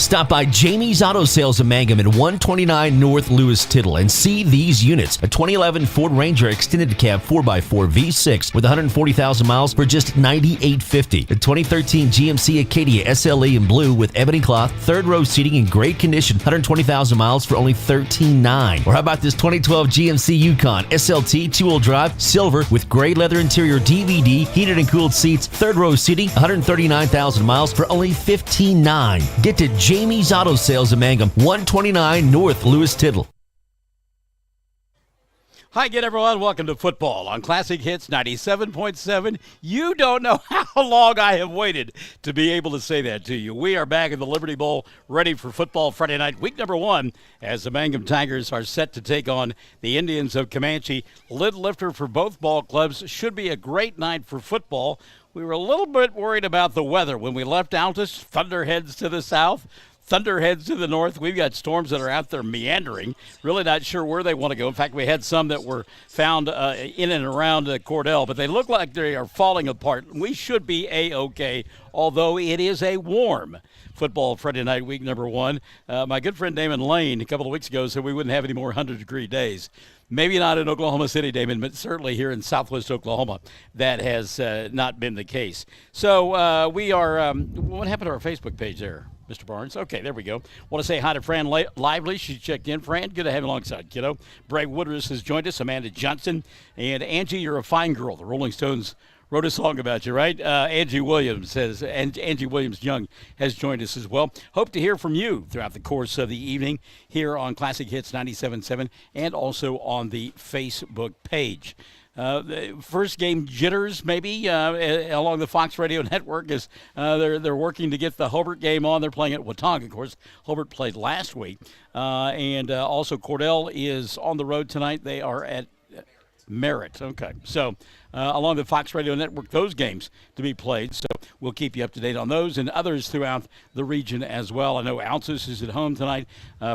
Stop by Jamie's Auto Sales in Mangum at 129 North Lewis Tittle and see these units. A 2011 Ford Ranger Extended Cab 4x4 V6 with 140,000 miles for just $98.50. A 2013 GMC Acadia SLE in blue with ebony cloth, third row seating in great condition, 120,000 miles for only $13,900. Or how about this 2012 GMC Yukon SLT 2-wheel drive, silver with gray leather interior DVD, heated and cooled seats, third row seating, 139,000 miles for only $15,900. Get to Jamie's Auto Sales in Mangum, 129 North Lewis Tittle. Hi again, everyone. Welcome to football on Classic Hits 97.7. You don't know how long I have waited to be able to say that to you. We are back in the Liberty Bowl, ready for football Friday night, week number 1, as the Mangum Tigers are set to take on the Indians of Comanche. Lid lifter for both ball clubs. Should be a great night for football. We were a little bit worried about the weather when we left Altus. Thunderheads to the south, thunderheads to the north. We've got storms that are out there meandering. Really not sure where they want to go. In fact, we had some that were found in and around Cordell, but they look like they are falling apart. We should be A-OK, although it is a warm football Friday night, week number 1. My good friend Damon Lane a couple of weeks ago said we wouldn't have any more 100-degree days. Maybe not in Oklahoma City, Damon, but certainly here in southwest Oklahoma, that has not been the case. So we are what happened to our Facebook page there, Mr. Barnes? Okay, there we go. Want to say hi to Fran Lively. She checked in. Fran, good to have you alongside, kiddo. Brad Woodruss has joined us, Amanda Johnson. And Angie, you're a fine girl. The Rolling Stones wrote a song about you, right? Angie Williams says, and Angie Williams-Young has joined us as well. Hope to hear from you throughout the course of the evening here on Classic Hits 97.7 and also on the Facebook page. The first game jitters maybe along the Fox Radio Network as they're working to get the Hobart game on. They're playing at Watauga, of course. Hobart played last week. And also Cordell is on the road tonight. They are at Merritt. Okay, so along the Fox Radio Network, those games to be played. So we'll keep you up to date on those and others throughout the region as well. I know Altus is at home tonight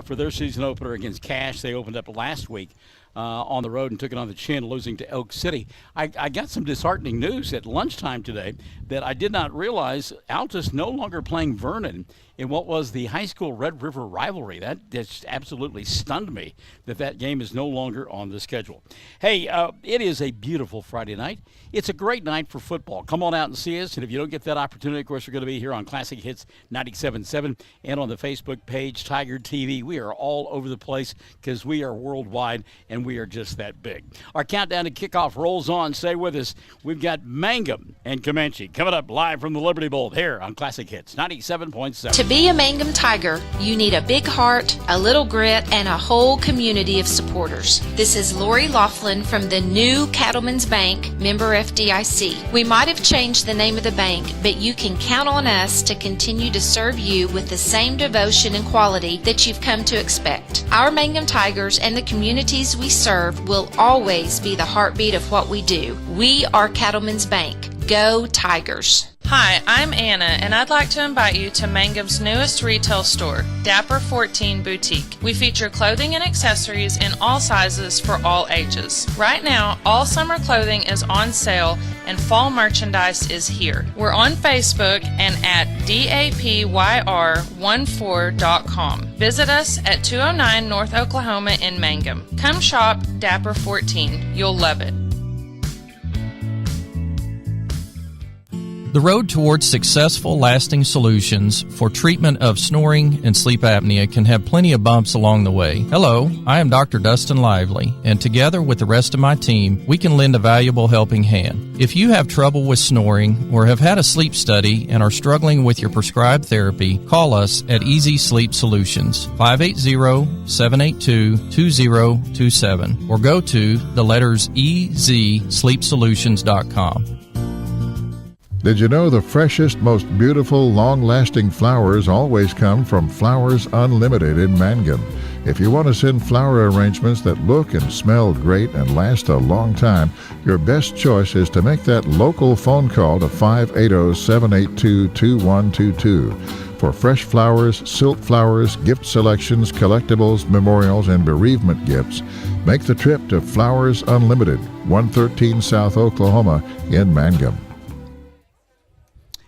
for their season opener against Cache. They opened up last week on the road and took it on the chin, losing to Elk City. I got some disheartening news at lunchtime today that I did not realize. Altus no longer playing Vernon in what was the high school Red River rivalry. That just absolutely stunned me that game is no longer on the schedule. Hey, it is a beautiful Friday night. It's a great night for football. Come on out and see us, and if you don't get that opportunity, of course, we're going to be here on Classic Hits 97.7 and on the Facebook page, Tiger TV. We are all over the place because we are worldwide, and we are just that big. Our countdown to kickoff rolls on. Stay with us. We've got Mangum and Comanche coming up live from the Liberty Bowl here on Classic Hits 97.7. To be a Mangum Tiger, you need a big heart, a little grit, and a whole community of supporters. This is Lori Laughlin from the new Cattlemen's Bank, member FDIC. We might have changed the name of the bank, but you can count on us to continue to serve you with the same devotion and quality that you've come to expect. Our Mangum Tigers and the communities we serve will always be the heartbeat of what we do. We are Cattlemen's Bank. Go Tigers! Hi, I'm Anna, and I'd like to invite you to Mangum's newest retail store, Dapper 14 Boutique. We feature clothing and accessories in all sizes for all ages. Right now, all summer clothing is on sale and fall merchandise is here. We're on Facebook and at dapyr14.com. Visit us at 209 North Oklahoma in Mangum. Come shop Dapper 14. You'll love it. The road towards successful, lasting solutions for treatment of snoring and sleep apnea can have plenty of bumps along the way. Hello, I am Dr. Dustin Lively, and together with the rest of my team, we can lend a valuable helping hand. If you have trouble with snoring or have had a sleep study and are struggling with your prescribed therapy, call us at Easy Sleep Solutions, 580-782-2027, or go to the letters EZSleepSolutions.com. Did you know the freshest, most beautiful, long-lasting flowers always come from Flowers Unlimited in Mangum? If you want to send flower arrangements that look and smell great and last a long time, your best choice is to make that local phone call to 580-782-2122. For fresh flowers, silk flowers, gift selections, collectibles, memorials, and bereavement gifts, make the trip to Flowers Unlimited, 113 South Oklahoma in Mangum.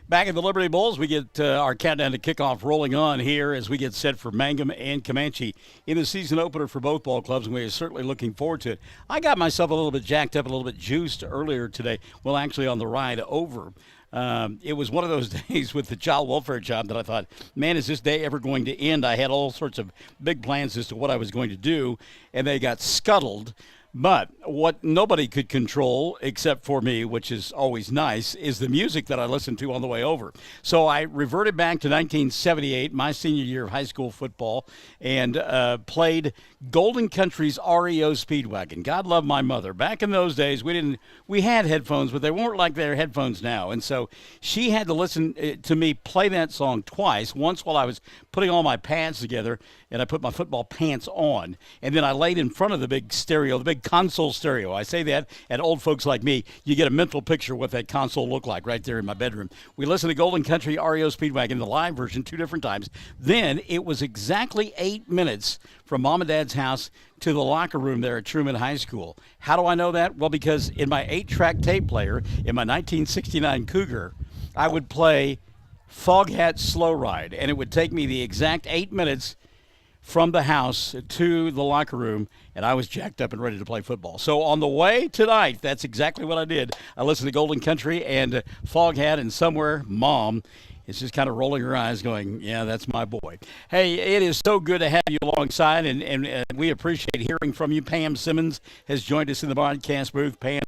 Back at the Liberty Bowls, we get our countdown to kickoff rolling on here as we get set for Mangum and Comanche in the season opener for both ball clubs, and we are certainly looking forward to it. I got myself a little bit jacked up, a little bit juiced earlier today. Well, actually on the ride over. It was one of those days with the child welfare job that I thought, man, is this day ever going to end? I had all sorts of big plans as to what I was going to do, and they got scuttled. But what nobody could control, except for me, which is always nice, is the music that I listened to on the way over. So I reverted back to 1978, my senior year of high school football, and played Golden Country's REO Speedwagon. God love my mother. Back in those days, we had headphones, but they weren't like their headphones now. And so she had to listen to me play that song twice, once while I was putting all my pants together, and I put my football pants on, and then I laid in front of the big stereo, the big console stereo. I say that, and old folks like me, you get a mental picture of what that console looked like right there in my bedroom. We listened to Golden Country REO Speedwagon, the live version, 2 different times. Then it was exactly 8 minutes from Mom and Dad's house to the locker room there at Truman High School. How do I know that? Well, because in my 8-track tape player, in my 1969 Cougar, I would play Foghat Slow Ride, and it would take me the exact 8 minutes from the house to the locker room, and I was jacked up and ready to play football. So on the way tonight, that's exactly what I did. I listened to Golden Country and Foghat, and somewhere, Mom is just kind of rolling her eyes going, yeah, that's my boy. Hey, it is so good to have you alongside, and we appreciate hearing from you. Pam Simmons has joined us in the broadcast booth. Pam,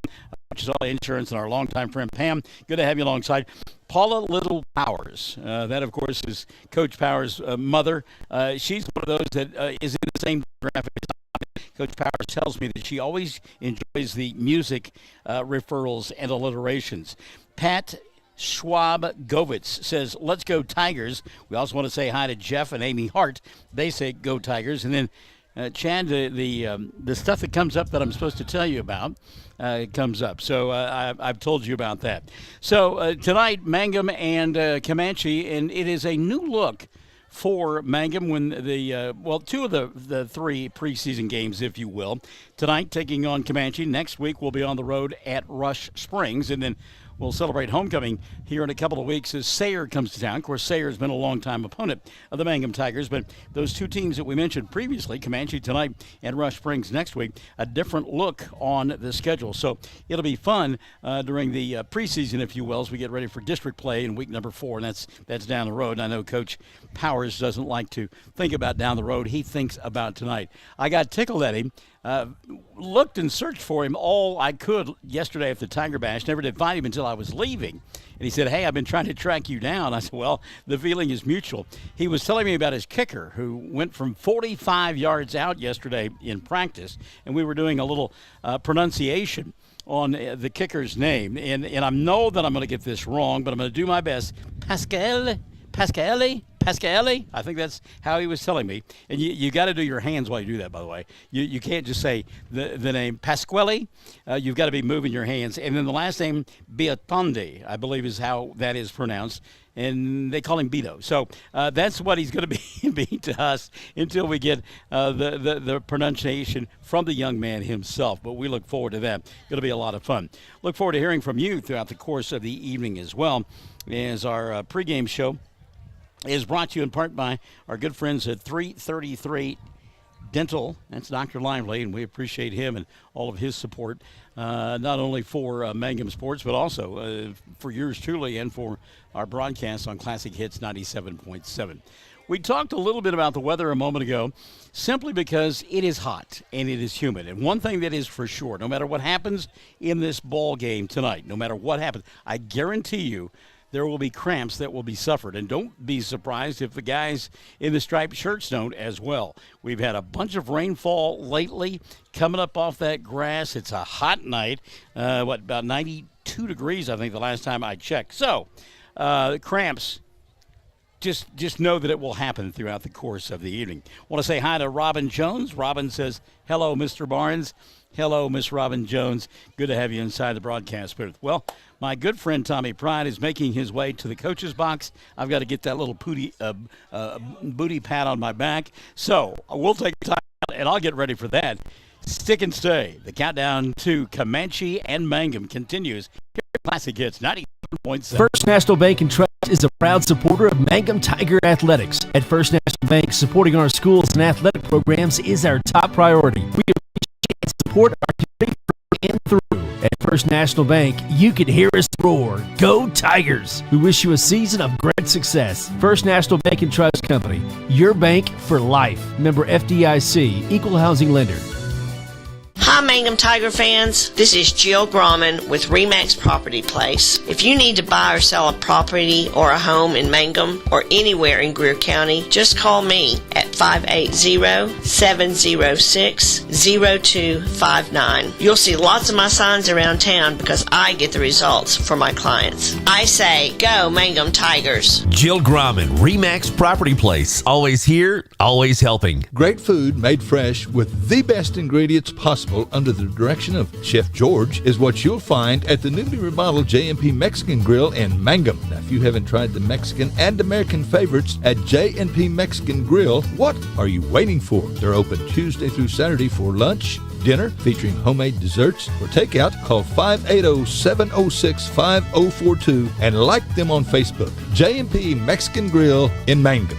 which is all insurance, and our longtime friend Pam, good to have you alongside. Paula Little Powers, that of course is Coach Powers' mother. She's one of those that is in the same graphic as Coach Powers tells me that she always enjoys the music referrals and alliterations. Pat Schwab-Govitz says, let's go Tigers. We also want to say hi to Jeff and Amy Hart. They say go Tigers. And then Chad, the stuff that comes up that I'm supposed to tell you about comes up. So I've told you about that. So tonight, Mangum and Comanche, and it is a new look for Mangum when the, 2 of the 3 preseason games, if you will. Tonight, taking on Comanche. Next week, we'll be on the road at Rush Springs, and then we'll celebrate homecoming here in a couple of weeks as Sayre comes to town. Of course, Sayre has been a long-time opponent of the Mangum Tigers, but those 2 teams that we mentioned previously, Comanche tonight and Rush Springs next week, a different look on the schedule. So it'll be fun during the preseason, if you will, as we get ready for district play in week number 4, and that's down the road. And I know Coach Powers doesn't like to think about down the road. He thinks about tonight. I got tickled at him. Looked and searched for him all I could yesterday at the Tiger Bash. Never did find him until I was leaving. And he said, hey, I've been trying to track you down. I said, well, the feeling is mutual. He was telling me about his kicker who went from 45 yards out yesterday in practice, and we were doing a little pronunciation on the kicker's name. And I know that I'm going to get this wrong, but I'm going to do my best. Pasquale, I think that's how he was telling me. And you got to do your hands while you do that, by the way. You can't just say the name Pasquale. You've got to be moving your hands. And then the last name, Biotondi, I believe is how that is pronounced. And they call him Beto. So that's what he's going to be to us until we get the pronunciation from the young man himself. But we look forward to that. It'll be a lot of fun. Look forward to hearing from you throughout the course of the evening as well, as our pregame show is brought to you in part by our good friends at 333 Dental. That's Dr. Lively, and we appreciate him and all of his support, not only for Mangum Sports, but also for yours truly and for our broadcast on Classic Hits 97.7. We talked a little bit about the weather a moment ago, simply because it is hot and it is humid. And one thing that is for sure, no matter what happens in this ball game tonight, no matter what happens, I guarantee you there will be cramps that will be suffered. And don't be surprised if the guys in the striped shirts don't as well. We've had a bunch of rainfall lately coming up off that grass. It's a hot night, about 92 degrees, I think, the last time I checked. So, cramps, just know that it will happen throughout the course of the evening. Want to say hi to Robin Jones. Robin says, hello, Mr. Barnes. Hello, Miss Robin Jones. Good to have you inside the broadcast booth. Well, my good friend Tommy Pride is making his way to the coach's box. I've got to get that little booty pat on my back. So we'll take time out, and I'll get ready for that. Stick and stay. The countdown to Comanche and Mangum continues here at Classic Hits 90. 97.7. First National Bank and Trust is a proud supporter of Mangum Tiger Athletics. At First National Bank, supporting our schools and athletic programs is our top priority. We appreciate and support our community through and through. At First National Bank, you can hear us roar. Go Tigers! We wish you a season of great success. First National Bank and Trust Company, your bank for life. Member FDIC, Equal Housing Lender. Hi, Mangum Tiger fans. This is Jill Grauman with REMAX Property Place. If you need to buy or sell a property or a home in Mangum or anywhere in Greer County, just call me at 580-706-0259. You'll see lots of my signs around town because I get the results for my clients. I say, go Mangum Tigers. Jill Grauman, REMAX Property Place. Always here, always helping. Great food made fresh with the best ingredients possible under the direction of Chef George is what you'll find at the newly remodeled J&P Mexican Grill in Mangum. Now, if you haven't tried the Mexican and American favorites at J&P Mexican Grill, what are you waiting for? They're open Tuesday through Saturday for lunch, dinner, featuring homemade desserts. For takeout, call 580-706-5042 and like them on Facebook. J&P Mexican Grill in Mangum.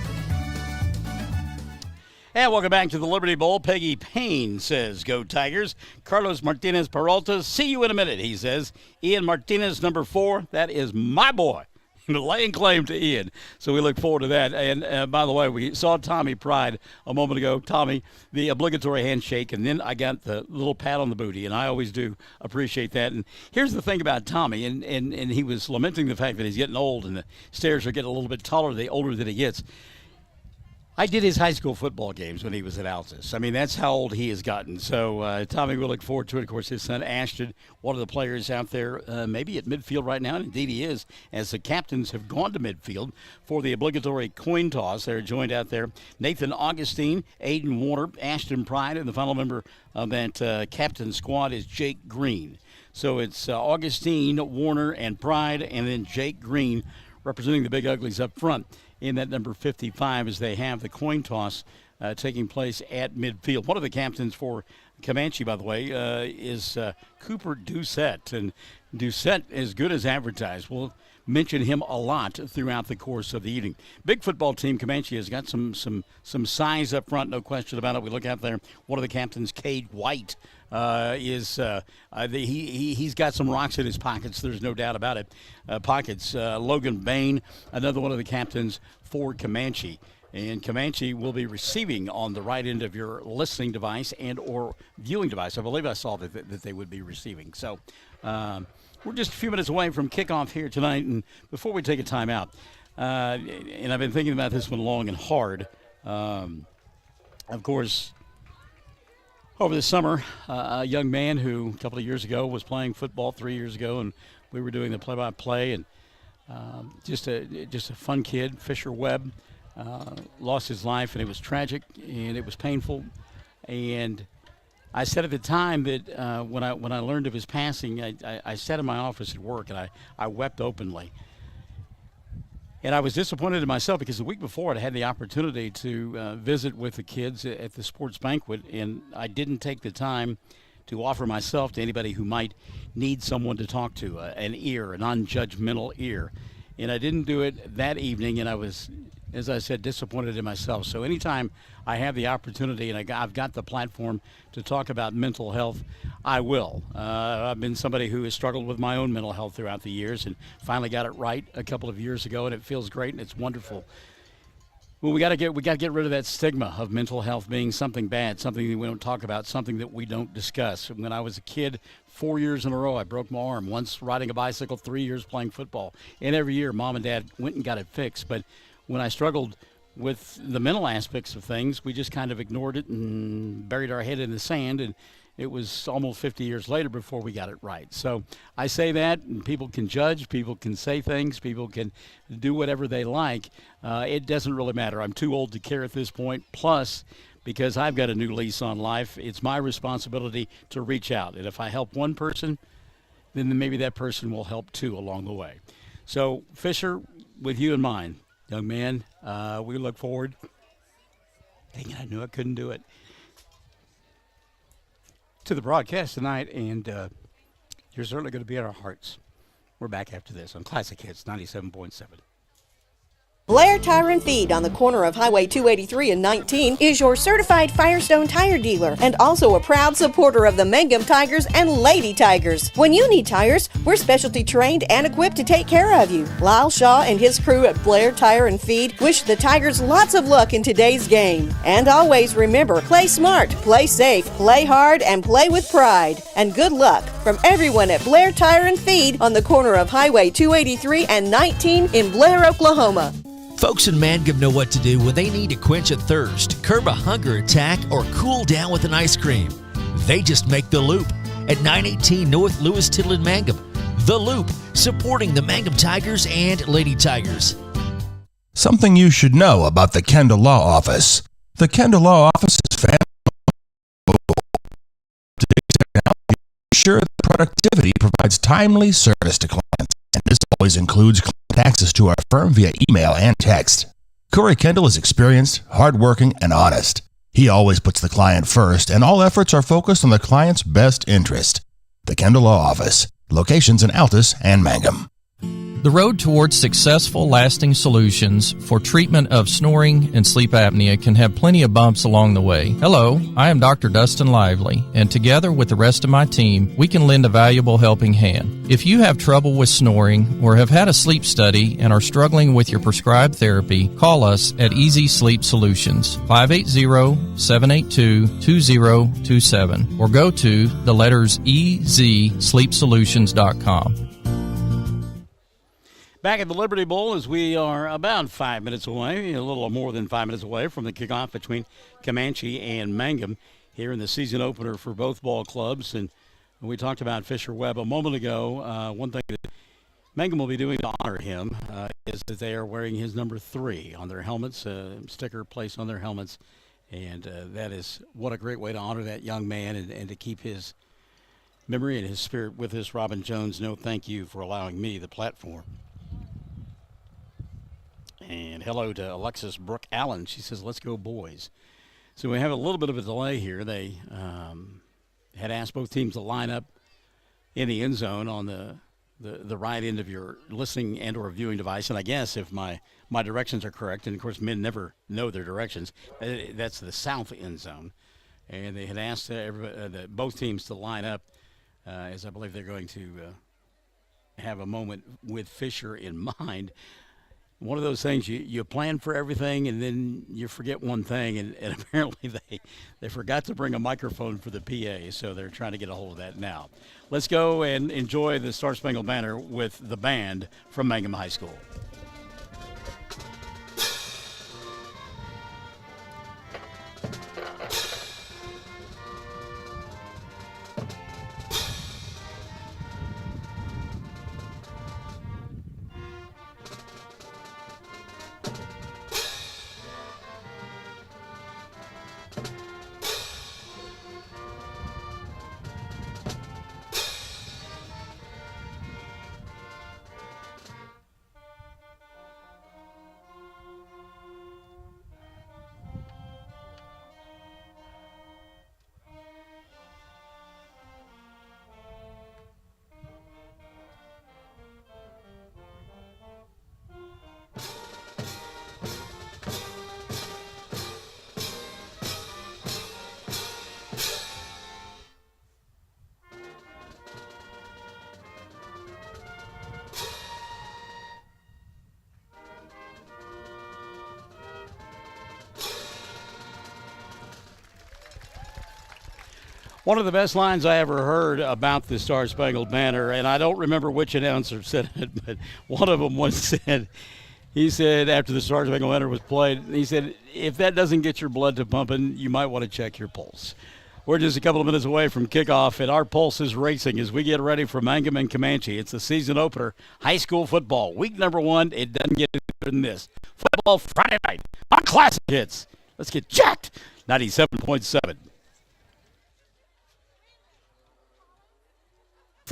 And welcome back to the Liberty Bowl. Peggy Payne says, go Tigers. Carlos Martinez Peralta, see you in a minute, he says. Ian Martinez, number 4, that is my boy. Laying claim to Ian. So we look forward to that. And by the way, we saw Tommy Pride a moment ago. Tommy, the obligatory handshake, and then I got the little pat on the booty, and I always do appreciate that. And here's the thing about Tommy, and he was lamenting the fact that he's getting old and the stairs are getting a little bit taller the older that he gets. I did his high school football games when he was at Altus. I mean, that's how old he has gotten. So, Tommy, we'll look forward to it. Of course, his son, Ashton, one of the players out there, maybe at midfield right now. And indeed he is, as the captains have gone to midfield for the obligatory coin toss. They're joined out there. Nathan Augustine, Aiden Warner, Ashton Pride, and the final member of that captain squad is Jake Green. So it's Augustine, Warner, and Pride, and then Jake Green representing the Big Uglies up front in that number 55 as they have the coin toss taking place at midfield. One of the captains for Comanche, by the way, is Cooper Doucette. And Doucette, as good as advertised, we'll mention him a lot throughout the course of the evening. Big football team, Comanche, has got some size up front, no question about it. We look out there, one of the captains, Cade White, he's got some rocks in his pockets. There's no doubt about it. Logan Bain, another one of the captains for Comanche. And Comanche will be receiving on the right end of your listening device and or viewing device. I believe I saw that they would be receiving. So we're just a few minutes away from kickoff here tonight. And before we take a timeout, and I've been thinking about this one long and hard, of course, over the summer, a young man who a couple of years ago was playing football 3 years ago, and we were doing the play-by-play, and just a fun kid, Fisher Webb, lost his life, and it was tragic, and it was painful. And I said at the time that when I learned of his passing, I sat in my office at work, and I wept openly. And I was disappointed in myself because the week before I had the opportunity to visit with the kids at the sports banquet, and I didn't take the time to offer myself to anybody who might need someone to talk to, an ear, a non-judgmental ear. And I didn't do it that evening, and I was, as I said, disappointed in myself. So anytime I have the opportunity and I've got the platform to talk about mental health, I will. I've been somebody who has struggled with my own mental health throughout the years and finally got it right a couple of years ago, and it feels great and it's wonderful. Well, we got to get rid of that stigma of mental health being something bad, something that we don't talk about, something that we don't discuss. When I was a kid, 4 years in a row, I broke my arm. Once riding a bicycle, 3 years playing football. And every year, Mom and Dad went and got it fixed. But when I struggled with the mental aspects of things, we just kind of ignored it and buried our head in the sand. And it was almost 50 years later before we got it right. So I say that, and people can judge, people can say things, people can do whatever they like. It doesn't really matter. I'm too old to care at this point. Plus, because I've got a new lease on life, it's my responsibility to reach out. And if I help one person, then maybe that person will help two along the way. So, Fisher, with you in mind, young man, we look forward. Dang it, I knew I couldn't do it. To the broadcast tonight, and you're certainly going to be in our hearts. We're back after this on Classic Hits 97.7. Blair Tire and Feed on the corner of Highway 283 and 19 is your certified Firestone tire dealer and also a proud supporter of the Mangum Tigers and Lady Tigers. When you need tires, we're specialty trained and equipped to take care of you. Lyle Shaw and his crew at Blair Tire and Feed wish the Tigers lots of luck in today's game. And always remember, play smart, play safe, play hard, and play with pride. And good luck from everyone at Blair Tire and Feed on the corner of Highway 283 and 19 in Blair, Oklahoma. Folks in Mangum know what to do when they need to quench a thirst, curb a hunger attack, or cool down with an ice cream. They just make the Loop at 918 North Lewis Tittle in Mangum. The Loop, supporting the Mangum Tigers and Lady Tigers. Something you should know about the Kendall Law Office. The Kendall Law Office is family to ensure that productivity provides timely service to clients, and this always includes client access to our firm via email and text. Corey Kendall is experienced, hardworking, and honest. He always puts the client first, and all efforts are focused on the client's best interest. The Kendall Law Office, locations in Altus and Mangum. The road towards successful, lasting solutions for treatment of snoring and sleep apnea can have plenty of bumps along the way. Hello, I am Dr. Dustin Lively, and together with the rest of my team, we can lend a valuable helping hand. If you have trouble with snoring or have had a sleep study and are struggling with your prescribed therapy, call us at Easy Sleep Solutions, 580-782-2027, or go to the letters EZSleepSolutions.com. Back at the Liberty Bowl as we are about 5 minutes away, a little more than 5 minutes away from the kickoff between Comanche and Mangum here in the season opener for both ball clubs. And we talked about Fisher Webb a moment ago. One thing that Mangum will be doing to honor him is that they are wearing his number 3 on their helmets, a sticker placed on their helmets. And that is what a great way to honor that young man and to keep his memory and his spirit with us. Robin Jones, no thank you for allowing me the platform. And hello to Alexis Brooke Allen. She says, let's go, boys. So we have a little bit of a delay here. They had asked both teams to line up in the end zone on the right end of your listening and or viewing device. And I guess if my directions are correct, and, of course, men never know their directions, that's the south end zone. And they had asked both teams to line up as I believe they're going to have a moment with Fisher in mind. One of those things you plan for everything and then you forget one thing, and apparently they forgot to bring a microphone for the PA, so they're trying to get a hold of that now. Let's go and enjoy the Star Spangled Banner with the band from Mangum High School. One of the best lines I ever heard about the Star Spangled Banner, and I don't remember which announcer said it, but one of them once said, he said after the Star Spangled Banner was played, he said, if that doesn't get your blood to pumping, you might want to check your pulse. We're just a couple of minutes away from kickoff, and our pulse is racing as we get ready for Mangum and Comanche. It's the season opener, high school football. Week number 1, it doesn't get any better than this. Football Friday night on Classic Hits. Let's get jacked. 97.7.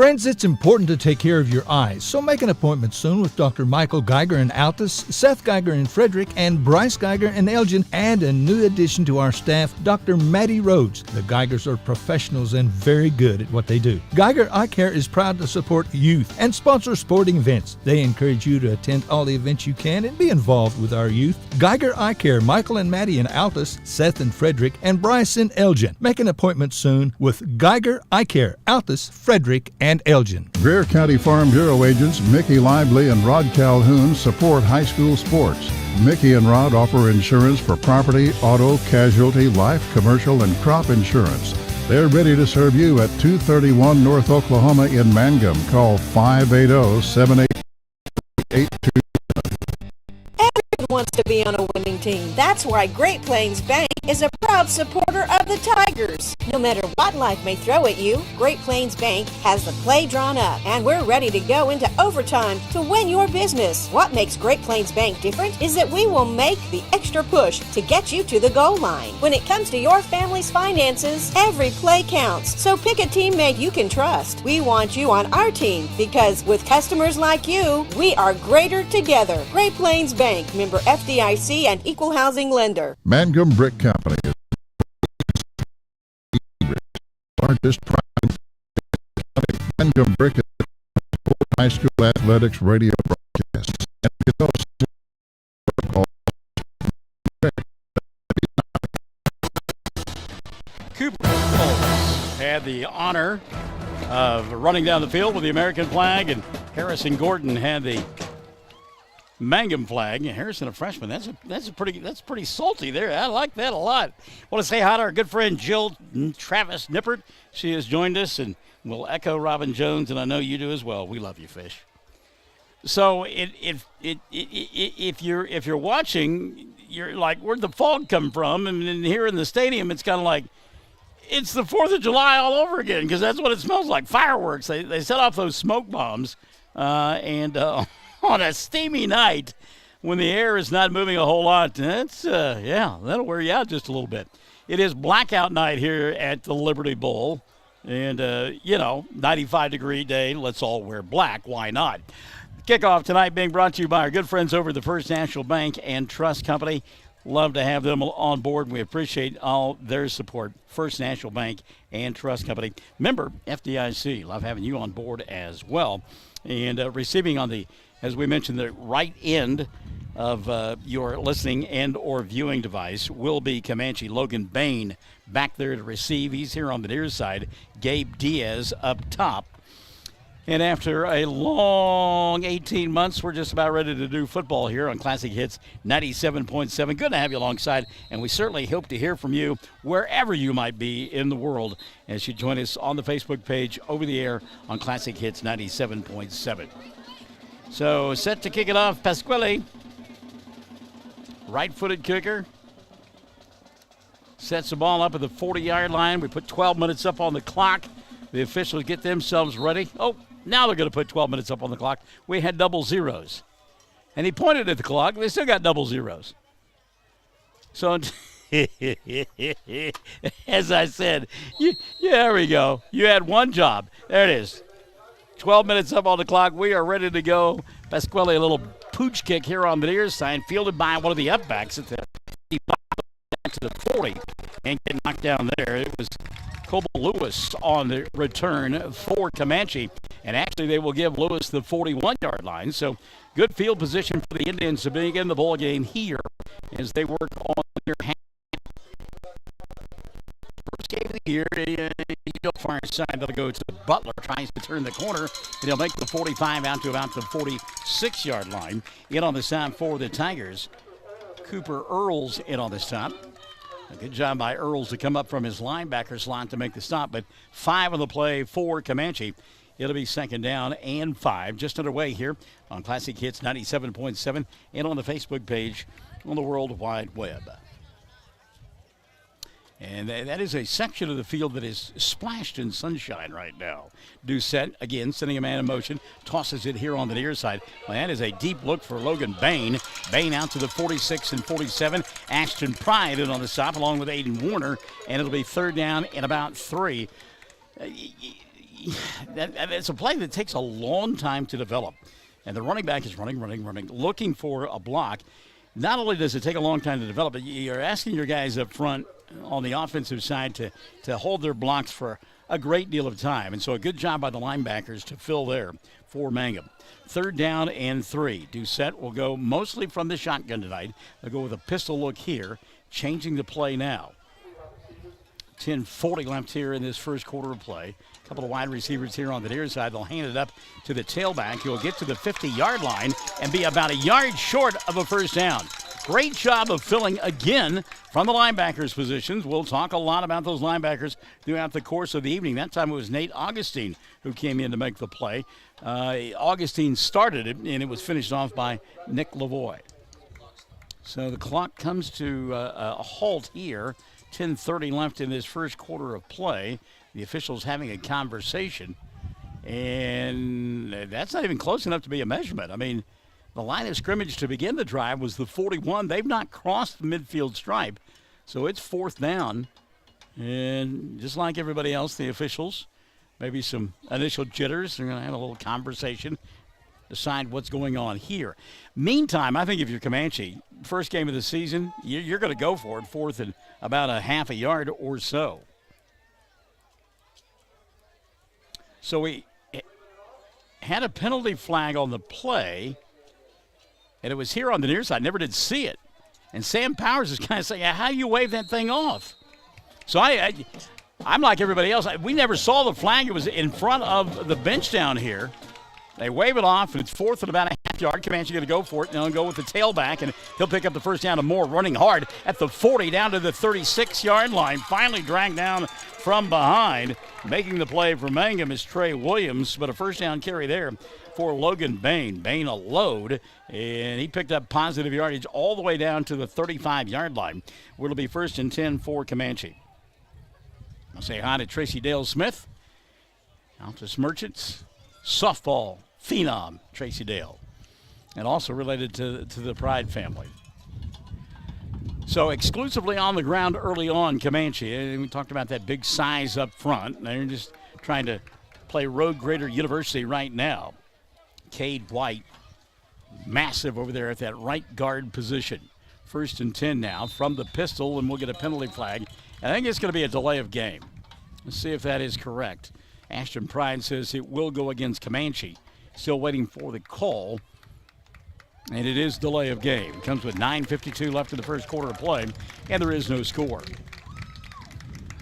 Friends, it's important to take care of your eyes, so make an appointment soon with Dr. Michael Geiger in Altus, Seth Geiger in Frederick, and Bryce Geiger in Elgin, and a new addition to our staff, Dr. Maddie Rhodes. The Geigers are professionals and very good at what they do. Geiger Eye Care is proud to support youth and sponsor sporting events. They encourage you to attend all the events you can and be involved with our youth. Geiger Eye Care, Michael and Maddie in Altus, Seth in Frederick, and Bryce in Elgin. Make an appointment soon with Geiger Eye Care, Altus, Frederick, and Elgin. Greer County Farm Bureau agents Mickey Lively and Rod Calhoun support high school sports. Mickey and Rod offer insurance for property, auto, casualty, life, commercial, and crop insurance. They're ready to serve you at 231 North Oklahoma in Mangum. Call 580-7882. Everyone wants to be on a winning team. That's why Great Plains Bank is a proud supporter of the Tigers. No matter what life may throw at you, Great Plains Bank has the play drawn up, and we're ready to go into overtime to win your business. What makes Great Plains Bank different is that we will make the extra push to get you to the goal line. When it comes to your family's finances, every play counts. So pick a teammate you can trust. We want you on our team because with customers like you, we are greater together. Great Plains Bank, member FDIC and equal housing lender. Mangum Brick Company is the largest prime Mangum Brick is high school athletics radio broadcasts. And you know, Cooper had the honor of running down the field with the American flag, and Harrison Gordon had the Mangum flag. Harrison, a freshman. That's pretty salty there. I like that a lot. Want to say hi to our good friend Jill Travis Nippert. She has joined us, and we'll echo Robin Jones, and I know you do as well. We love you, Fish. So if you're watching, you're like, where'd the fog come from? And then here in the stadium, it's kind of like it's the 4th of July all over again, because that's what it smells like, fireworks. They set off those smoke bombs, and on a steamy night when the air is not moving a whole lot, that'll wear you out just a little bit. It is blackout night here at the Liberty Bowl, and 95-degree day. Let's all wear black. Why not? Kickoff tonight being brought to you by our good friends over at the First National Bank and Trust Company. Love to have them on board. We appreciate all their support. First National Bank and Trust Company. Member FDIC. Love having you on board as well. And receiving on the, as we mentioned, the right end of your listening and or viewing device will be Comanche. Logan Bain back there to receive. He's here on the near side. Gabe Diaz up top. And after a long 18 months, we're just about ready to do football here on Classic Hits 97.7. Good to have you alongside, and we certainly hope to hear from you wherever you might be in the world as you join us on the Facebook page over the air on Classic Hits 97.7. So set to kick it off, Pasquale. Right-footed kicker. Sets the ball up at the 40-yard line. We put 12 minutes up on the clock. The officials get themselves ready. Oh, now they're going to put 12 minutes up on the clock. We had double zeros. And he pointed at the clock. They still got double zeros. So, as I said, there we go. You had one job. There it is. 12 minutes up on the clock. We are ready to go. Pasquale, a little pooch kick here on the near side, fielded by one of the upbacks at the back to the 40 and get knocked down there. It was Cobalt Lewis on the return for Comanche. And actually, they will give Lewis the 41-yard line. So good field position for the Indians to begin the ball game here as they work on their half. First game of the year, far side, that'll go to Butler. Tries to turn the corner, and he'll make the 45 out to about the 46-yard line. In on the side for the Tigers. Cooper Earls in on the stop. A good job by Earls to come up from his linebacker slot to make the stop, but 5 on the play for Comanche. It'll be second down and 5. Just underway here on Classic Hits 97.7 and on the Facebook page on the World Wide Web. And that is a section of the field that is splashed in sunshine right now. Doucette, again, sending a man in motion, tosses it here on the near side. Well, that is a deep look for Logan Bain. Bain out to the 46 and 47. Ashton Pride in on the stop along with Aiden Warner, and it'll be third down and about 3. it's a play that takes a long time to develop. And the running back is running, looking for a block. Not only does it take a long time to develop, but you're asking your guys up front on the offensive side to hold their blocks for a great deal of time. And so a good job by the linebackers to fill there for Mangum. 3rd down and 3. Doucette will go mostly from the shotgun tonight. They'll go with a pistol look here, changing the play now. 10:40 left here in this first quarter of play. A couple of wide receivers here on the near side. They'll hand it up to the tailback. He'll get to the 50-yard line and be about a yard short of a first down. Great job of filling again from the linebackers' positions. We'll talk a lot about those linebackers throughout the course of the evening. That time it was Nate Augustine who came in to make the play. Augustine started it, and it was finished off by Nick Lavoie. So the clock comes to a halt here. 10:30 left in this first quarter of play. The officials having a conversation, and that's not even close enough to be a measurement. I mean, the line of scrimmage to begin the drive was the 41. They've not crossed the midfield stripe, so it's 4th down. And just like everybody else, the officials, maybe some initial jitters. They're going to have a little conversation, decide what's going on here. Meantime, I think if you're Comanche, first game of the season, you're going to go for it, 4th and about a half a yard or so. So we had a penalty flag on the play, and it was here on the near side. Never did see it. And Sam Powers is kind of saying, how do you wave that thing off? So I'm like everybody else. We never saw the flag. It was in front of the bench down here. They wave it off, and it's 4th and about a half yard. Comanche going to go for it. Now go with the tailback, and he'll pick up the first down. And Moore running hard at the 40 down to the 36-yard line. Finally dragged down from behind. Making the play for Mangum is Trey Williams, but a first down carry there for Logan Bain. Bain a load, and he picked up positive yardage all the way down to the 35-yard line. It'll be 1st and 10 for Comanche. I'll say hi to Tracy Dale Smith, Altus Merchants, softball phenom Tracy Dale, and also related to the Pride family. So exclusively on the ground early on, Comanche. And we talked about that big size up front. They're just trying to play Road Grader University right now. Cade White, massive over there at that right guard position. 1st and 10 now from the pistol, and we'll get a penalty flag. I think it's going to be a delay of game. Let's see if that is correct. Ashton Pride says it will go against Comanche. Still waiting for the call. And it is delay of game. It comes with 9:52 left in the first quarter of play, and there is no score.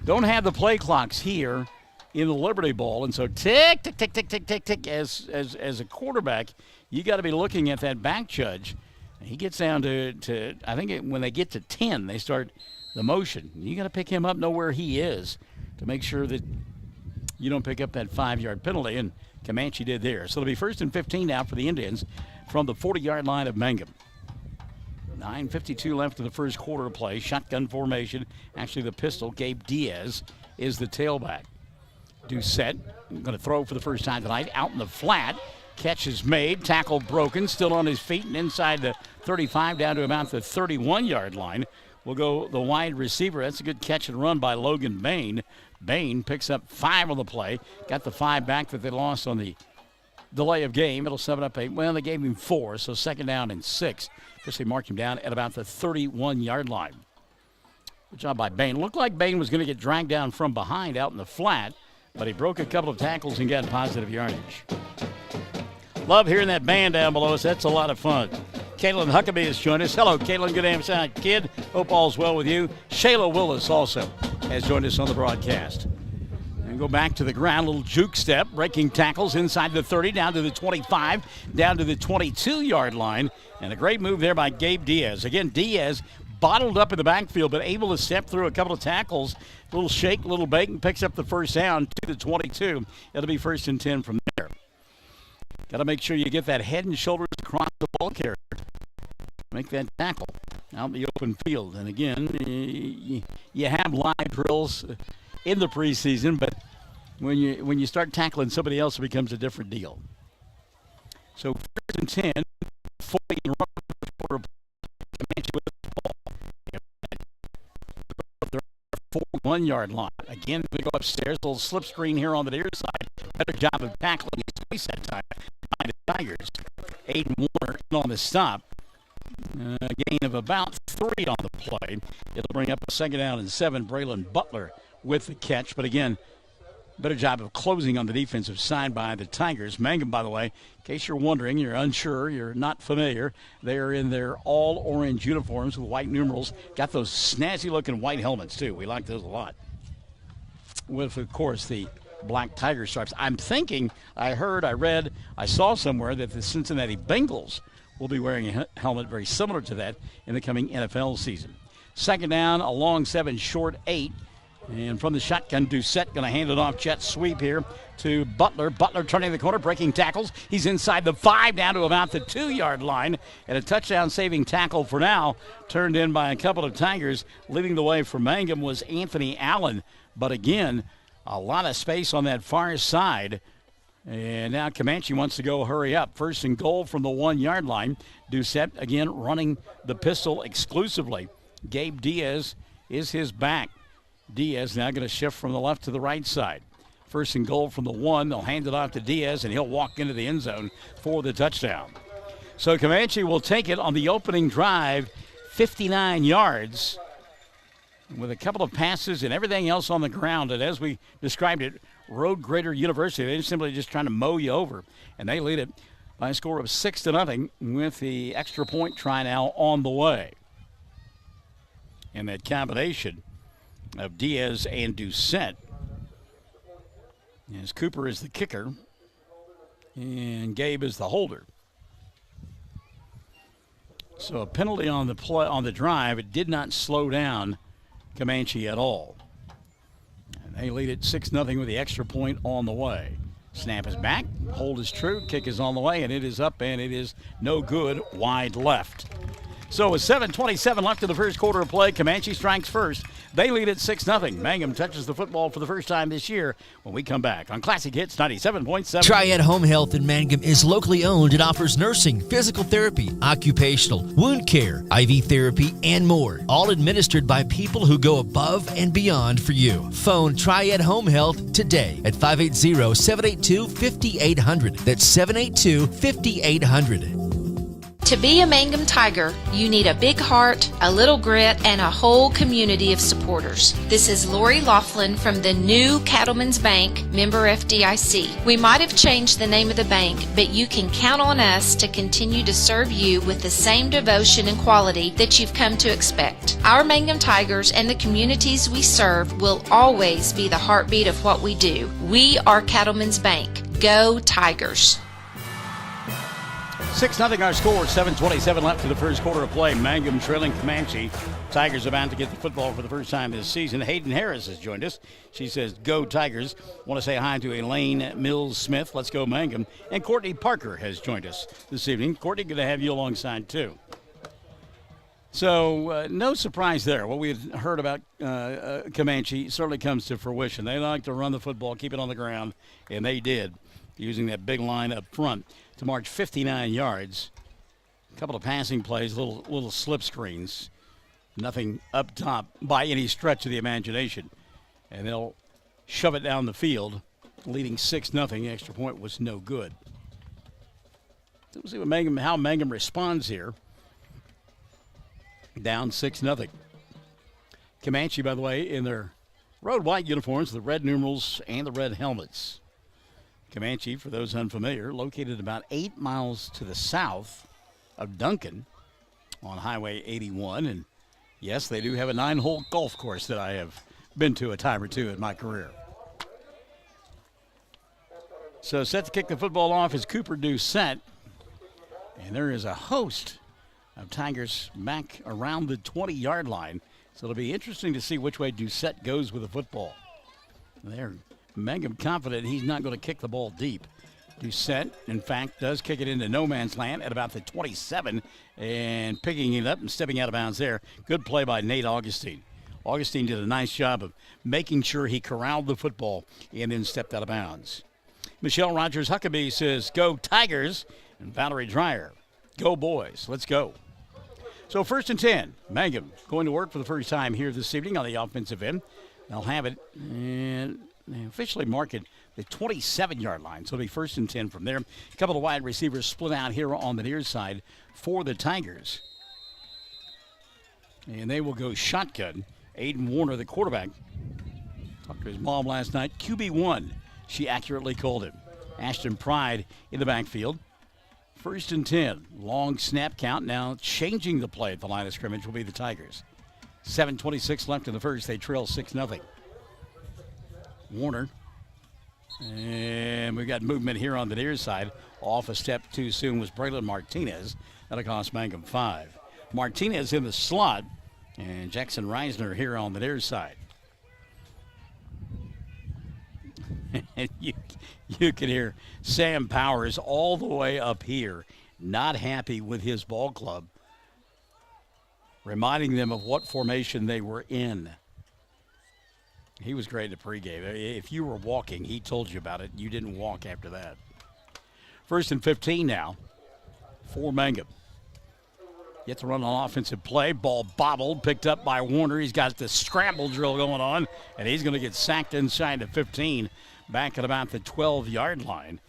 Don't have the play clocks here in the Liberty Bowl, and so tick, tick, tick, tick, tick, tick, tick. As a quarterback, you got to be looking at that back judge. He gets down to I think when they get to 10, they start the motion. You got to pick him up, know where he is, to make sure that you don't pick up that 5-yard penalty, and Comanche did there. So it'll be 1st and 15 now for the Indians from the 40-yard line of Mangum. 9:52 left in the first quarter of play. Shotgun formation. Actually, the pistol. Gabe Diaz is the tailback. Doucette going to throw for the first time tonight. Out in the flat. Catch is made. Tackle broken. Still on his feet and inside the 35 down to about the 31-yard line. We'll go the wide receiver. That's a good catch and run by Logan Bain. Bain picks up 5 on the play. Got the 5 back that they lost on the delay of game. It'll 7 up 8. Well, they gave him 4, so 2nd down and 6. Just they marked him down at about the 31-yard line. Good job by Bain. Looked like Bain was going to get dragged down from behind out in the flat, but he broke a couple of tackles and got positive yardage. Love hearing that band down below us. That's a lot of fun. Caitlin Huckabee has joined us. Hello, Caitlin. Good damn sound, kid. Hope all's well with you. Shayla Willis also has joined us on the broadcast. And go back to the ground, little juke step, breaking tackles inside the 30, down to the 25, down to the 22-yard line. And a great move there by Gabe Diaz. Again, Diaz bottled up in the backfield, but able to step through a couple of tackles. Little shake, little bake, and picks up the first down to the 22. It'll be 1st and 10 from there. Got to make sure you get that head and shoulders across the ball carrier. Make that tackle out in the open field. And again, you have live drills in the preseason, but when you start tackling somebody else, it becomes a different deal. So 1st and 10, 40 and run for Comanche with the ball. They're 4-1-yard line. Again, we go upstairs, a little slip screen here on the near side. Better job of tackling his space that time by the Tigers. Aiden Warner on the stop. A gain of about 3 on the play. It'll bring up a 2nd down and 7. Braylon Butler with the catch. But again, better job of closing on the defensive side by the Tigers. Mangum, by the way, in case you're wondering, you're unsure, you're not familiar, they are in their all-orange uniforms with white numerals. Got those snazzy-looking white helmets, too. We like those a lot. With, of course, the black tiger stripes. I'm thinking, I heard, I read, I saw somewhere that the Cincinnati Bengals will be wearing a helmet very similar to that in the coming NFL season. 2nd down, a long 7, short 8. And from the shotgun, Doucette going to hand it off. Jet sweep here to Butler. Butler turning the corner, breaking tackles. He's inside the 5, down to about the 2-yard line. And a touchdown-saving tackle for now, turned in by a couple of Tigers. Leading the way for Mangum was Anthony Allen. But again, a lot of space on that far side. And now Comanche wants to go hurry up. 1st and goal from the 1-yard line. Doucette again running the pistol exclusively. Gabe Diaz is his back. Diaz now going to shift from the left to the right side. 1st and goal from the 1. They'll hand it off to Diaz, and he'll walk into the end zone for the touchdown. So Comanche will take it on the opening drive, 59 yards, with a couple of passes and everything else on the ground. And as we described it, Road Grader University, they're simply just trying to mow you over. And they lead it by a score of 6-0 with the extra point try now on the way. And that combination of Diaz and Doucette, as Cooper is the kicker and Gabe is the holder. So a penalty on the play on the drive. It did not slow down Comanche at all. And they lead it 6-0 with the extra point on the way. Snap is back, hold is true, kick is on the way, and it is up, and it is no good, wide left. So with 7:27 left in the first quarter of play, Comanche strikes first. They lead at 6-0. Mangum touches the football for the first time this year when we come back on Classic Hits 97.7. Triad Home Health in Mangum is locally owned and offers nursing, physical therapy, occupational, wound care, IV therapy, and more. All administered by people who go above and beyond for you. Phone Triad Home Health today at 580-782-5800. That's 782-5800. To be a Mangum Tiger, you need a big heart, a little grit, and a whole community of supporters. This is Lori Laughlin from the new Cattlemen's Bank, member FDIC. We might have changed the name of the bank, but you can count on us to continue to serve you with the same devotion and quality that you've come to expect. Our Mangum Tigers and the communities we serve will always be the heartbeat of what we do. We are Cattlemen's Bank. Go Tigers! 6-0 our score, 7:27 left in the first quarter of play. Mangum trailing Comanche. Tigers about to get the football for the first time this season. Hayden Harris has joined us. She says, go Tigers. Want to say hi to Elaine Mills-Smith. Let's go Mangum. And Courtney Parker has joined us this evening. Courtney, good to have you alongside too. So no surprise there. What we had heard about Comanche certainly comes to fruition. They like to run the football, keep it on the ground, and they did, using that big line up front to march 59 yards. A couple of passing plays, little slip screens. Nothing up top by any stretch of the imagination. And they'll shove it down the field, leading 6-0. Extra point was no good. So we'll see what how Mangum responds here. Down 6-0. Comanche, by the way, in their road white uniforms, the red numerals and the red helmets. Comanche, for those unfamiliar, located about 8 miles to the south of Duncan on Highway 81. And yes, they do have a 9-hole golf course that I have been to a time or two in my career. So set to kick the football off is Cooper Doucette. And there is a host of Tigers back around the 20-yard line. So it'll be interesting to see which way Doucette goes with the football. They're Mangum confident he's not going to kick the ball deep. Doucette, in fact, does kick it into no man's land at about the 27 and picking it up and stepping out of bounds there. Good play by Nate Augustine. Augustine did a nice job of making sure he corralled the football and then stepped out of bounds. Michelle Rogers-Huckabee says, go Tigers, and Valerie Dreyer, go boys, let's go. So 1st and 10, Mangum going to work for the first time here this evening on the offensive end. They'll have it and they officially mark it the 27-yard line. So it'll be 1st and 10 from there. A couple of wide receivers split out here on the near side for the Tigers. And they will go shotgun. Aiden Warner, the quarterback, talked to his mom last night. QB1, she accurately called him. Ashton Pride in the backfield. 1st and 10. Long snap count. Now changing the play at the line of scrimmage will be the Tigers. 7:26 left in the first. They trail 6-0. Warner. And we got movement here on the near side. Off a step too soon was Braylon Martinez. That'll cost Mangum 5. Martinez in the slot. And Jackson Reisner here on the near side. And you can hear Sam Powers all the way up here, not happy with his ball club, reminding them of what formation they were in. He was great at pregame. If you were walking, he told you about it. You didn't walk after that. 1st and 15 now for Mangum. Gets to run an offensive play. Ball bobbled, picked up by Warner. He's got the scramble drill going on, and he's going to get sacked inside the 15, back at about the 12-yard line.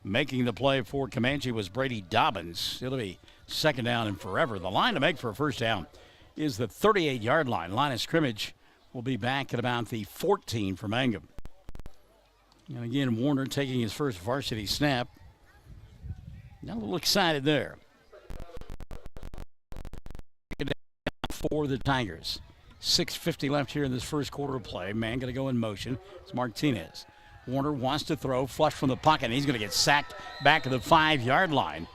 Making the play for Comanche was Brady Dobbins. It'll be 2nd down and forever. The line to make for a 1st down is the 38-yard line. Line of scrimmage will be back at about the 14 for Mangum. And again, Warner taking his first varsity snap. Now a little excited there. For the Tigers. 6:50 left here in this first quarter of play. Man going to go in motion. It's Martinez. Warner wants to throw, flush from the pocket, and he's going to get sacked back to the 5-yard line.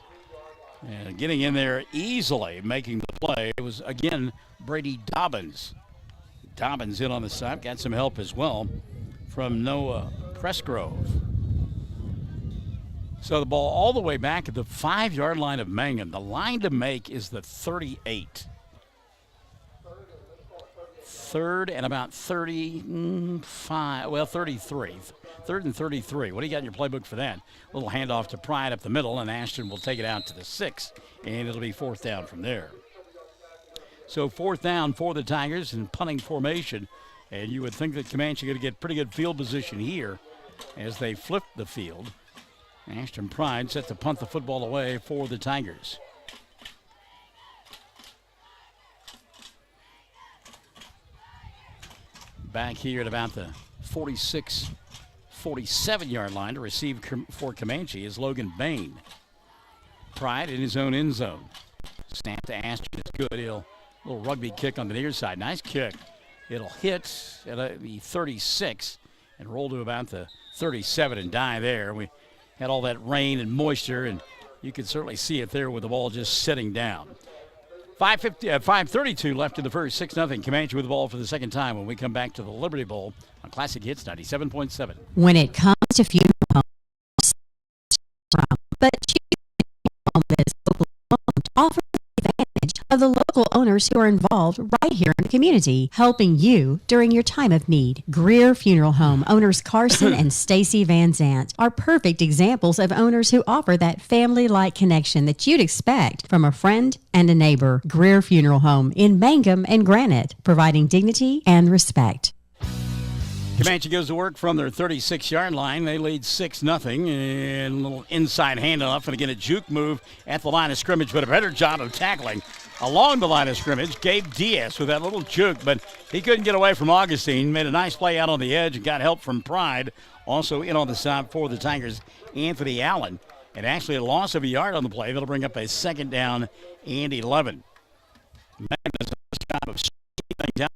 And getting in there easily, making the play, it was, again, Brady Dobbins. Dobbins in on the side, got some help as well from Noah Pressgrove. So the ball all the way back at the 5-yard line of Mangum. The line to make is the 38. 3rd and about 35, well, 33. 3rd and 33. What do you got in your playbook for that? A little handoff to Pride up the middle, and Ashton will take it out to the 6, and it'll be 4th down from there. So 4th down for the Tigers in punting formation, and you would think that Comanche going to get pretty good field position here as they flip the field. Ashton Pride set to punt the football away for the Tigers. Back here at about the 46, 47-yard line to receive for Comanche is Logan Bain. Pride in his own end zone. Snap to Ashton is good. Little rugby kick on the near side. Nice kick. It'll hit at the 36 and roll to about the 37 and die there. We had all that rain and moisture, and you can certainly see it there with the ball just sitting down. 5:32 left in the first. 6-0. Comanche with the ball for the 2nd time when we come back to the Liberty Bowl on Classic Hits 97.7. When it comes to funeral homes, but home that is locally owned offers the advantage of the local owners who are involved right here in the community, helping you during your time of need. Greer Funeral Home owners Carson and Stacy Van Zant are perfect examples of owners who offer that family-like connection that you'd expect from a friend and a neighbor. Greer Funeral Home in Mangum and Granite, providing dignity and respect. Comanche goes to work from their 36-yard line. They lead 6-0, and a little inside handoff, and again a juke move at the line of scrimmage, but a better job of tackling along the line of scrimmage. Gabe Diaz with that little juke, but he couldn't get away from Augustine. Made a nice play out on the edge and got help from Pride. Also in on the side for the Tigers, Anthony Allen. And actually a loss of a yard on the play. That'll bring up a 2nd down and 11. Magnus does a job of slowing down.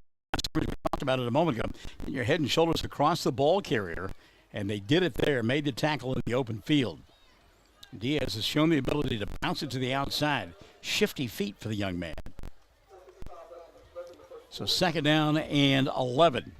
We talked about it a moment ago. Get your head and shoulders across the ball carrier, and they did it there, made the tackle in the open field. Diaz has shown the ability to bounce it to the outside. Shifty feet for the young man. So 2nd down and 11.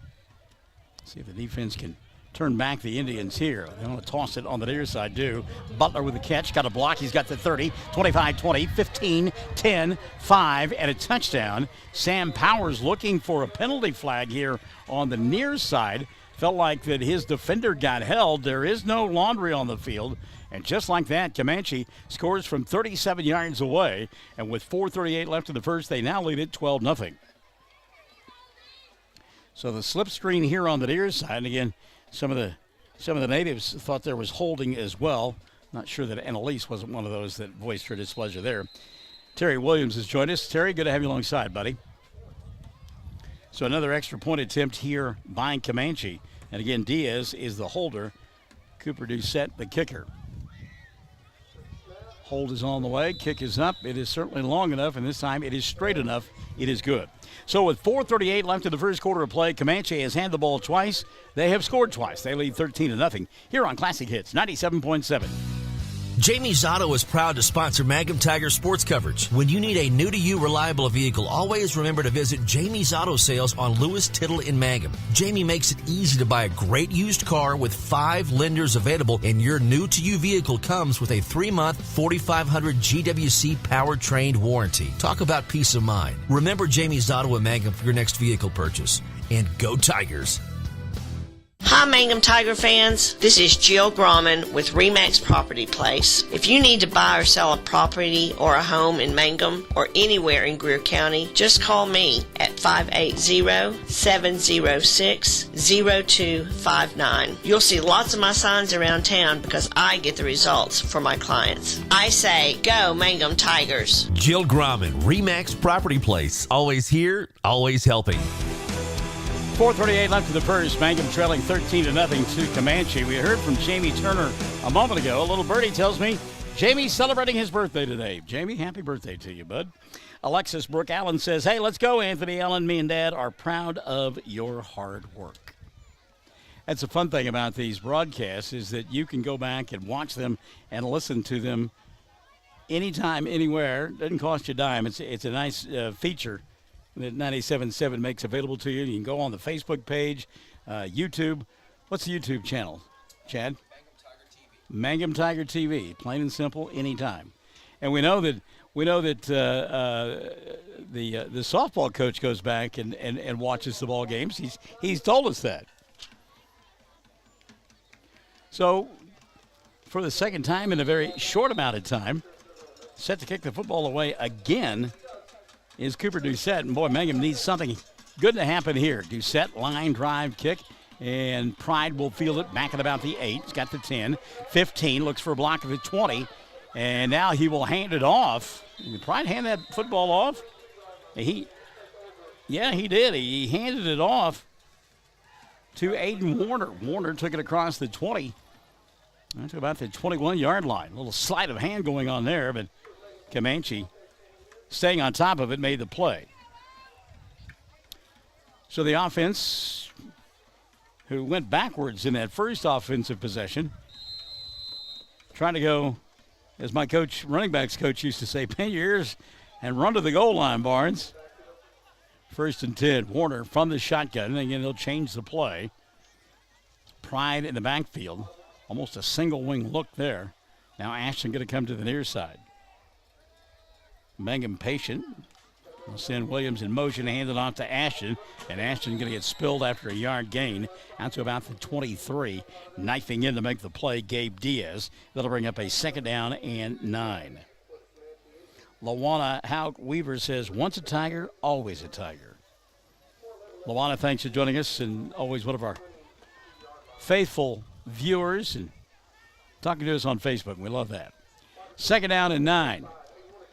See if the defense can turn back the Indians here. They want to toss it on the near side, too. Butler with the catch, got a block. He's got the 30, 25, 20, 15, 10, 5, and a touchdown. Sam Powers looking for a penalty flag here on the near side. Felt like that his defender got held. There is no laundry on the field. And just like that, Comanche scores from 37 yards away. And with 4:38 left in the first, they now lead it 12-0. So the slip screen here on the near side. Again, some of the Some of the natives thought there was holding as well. Not sure that Annalise wasn't one of those that voiced her displeasure there. Terry Williams has joined us. Terry, good to have you alongside, buddy. So another extra point attempt here by Comanche. And again, Diaz is the holder. Cooper Doucette, the kicker. Hold is on the way. Kick is up. It is certainly long enough, and this time it is straight enough. It is good. So with 4:38 left in the first quarter of play, Comanche has had the ball twice. They have scored twice. They lead 13-0 here on Classic Hits 97.7. Jamie's Auto is proud to sponsor Mangum Tiger sports coverage. When you need a new-to-you reliable vehicle, always remember to visit Jamie's Auto Sales on Lewis Tittle in Mangum. Jamie makes it easy to buy a great used car with 5 lenders available, and your new-to-you vehicle comes with a 3-month 4,500 GWC powertrain warranty. Talk about peace of mind. Remember Jamie's Auto in Mangum for your next vehicle purchase. And go Tigers! Hi, Mangum Tiger fans. This is Jill Grauman with RE/MAX Property Place. If you need to buy or sell a property or a home in Mangum or anywhere in Greer County, just call me at 580-706-0259. You'll see lots of my signs around town because I get the results for my clients. I say, go Mangum Tigers. Jill Grauman, RE/MAX Property Place. Always here, always helping. 4:38 left in the first. Mangum trailing 13-0 to Comanche. We heard from Jamie Turner a moment ago. A little birdie tells me Jamie's celebrating his birthday today. Jamie, happy birthday to you, bud. Alexis Brooke Allen says, hey, let's go, Anthony Allen. Me and Dad are proud of your hard work. That's the fun thing about these broadcasts is that you can go back and watch them and listen to them anytime, anywhere. Doesn't cost you a dime. It's a nice feature that 97.7 makes available to you. You can go on the Facebook page, YouTube. What's the YouTube channel, Chad? Mangum Tiger TV. Plain and simple, anytime. And we know that the softball coach goes back and watches the ball games. He's told us that. So, for the second time in a very short amount of time, set to kick the football away again is Cooper Doucette. And, boy, Mangum needs something good to happen here. Doucette, line drive kick, and Pride will field it back at about the 8. He's got the 10. 15, looks for a block at the 20. And now he will hand it off. Did Pride hand that football off? Yeah, he did. He handed it off to Aiden Warner. Warner took it across the 20 to about the 21-yard line. A little sleight of hand going on there, but Comanche, staying on top of it, made the play. So the offense, who went backwards in that first offensive possession, trying to go, as my coach, running backs coach used to say, pin your ears and run to the goal line, Barnes. 1st and 10, Warner from the shotgun. And again, they'll change the play. Pride in the backfield. Almost a single wing look there. Now Ashton going to come to the near side. Mangum patient. We'll send Williams in motion, hand it off to Ashton. And Ashton going to get spilled after a yard gain out to about the 23. Knifing in to make the play, Gabe Diaz. That'll bring up a 2nd down and 9. Lawana Hauk Weaver says, once a Tiger, always a Tiger. Lawana, thanks for joining us, and always one of our faithful viewers and talking to us on Facebook. We love that. 2nd down and 9.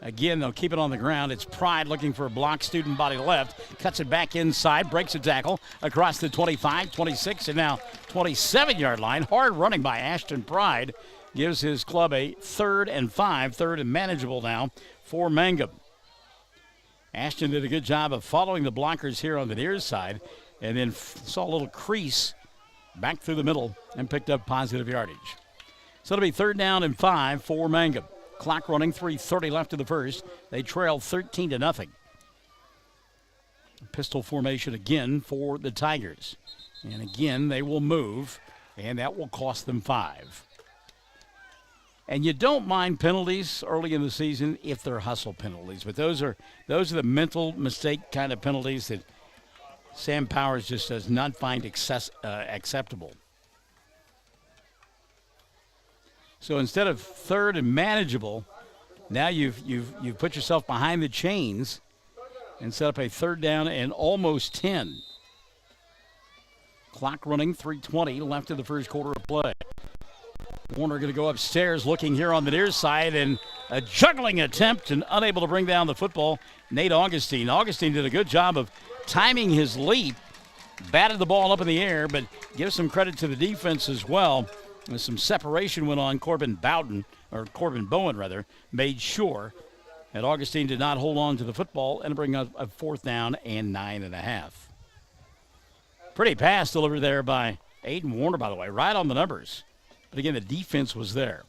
Again, they'll keep it on the ground. It's Pride looking for a block, student body left. Cuts it back inside, breaks a tackle across the 25, 26, and now 27-yard line. Hard running by Ashton Pride gives his club a 3rd and 5, 3rd and manageable now for Mangum. Ashton did a good job of following the blockers here on the near side and then saw a little crease back through the middle and picked up positive yardage. So it'll be 3rd down and 5 for Mangum. Clock running, 3:30 left in the first. They trail 13-0. Pistol formation again for the Tigers. And again, they will move, and that will cost them 5. And you don't mind penalties early in the season if they're hustle penalties, but those are the mental mistake kind of penalties that Sam Powers just does not find acceptable. So instead of 3rd and manageable, now you've put yourself behind the chains and set up a 3rd down and almost 10. Clock running, 3:20 left in the first quarter of play. Warner going to go upstairs, looking here on the near side, and a juggling attempt and unable to bring down the football. Nate Augustine. Augustine did a good job of timing his leap, batted the ball up in the air, but give some credit to the defense as well. As some separation went on, Corbin Bowen, made sure that Augustine did not hold on to the football and bring up a 4th down and 9.5. Pretty pass delivered there by Aiden Warner, by the way, right on the numbers. But again, the defense was there.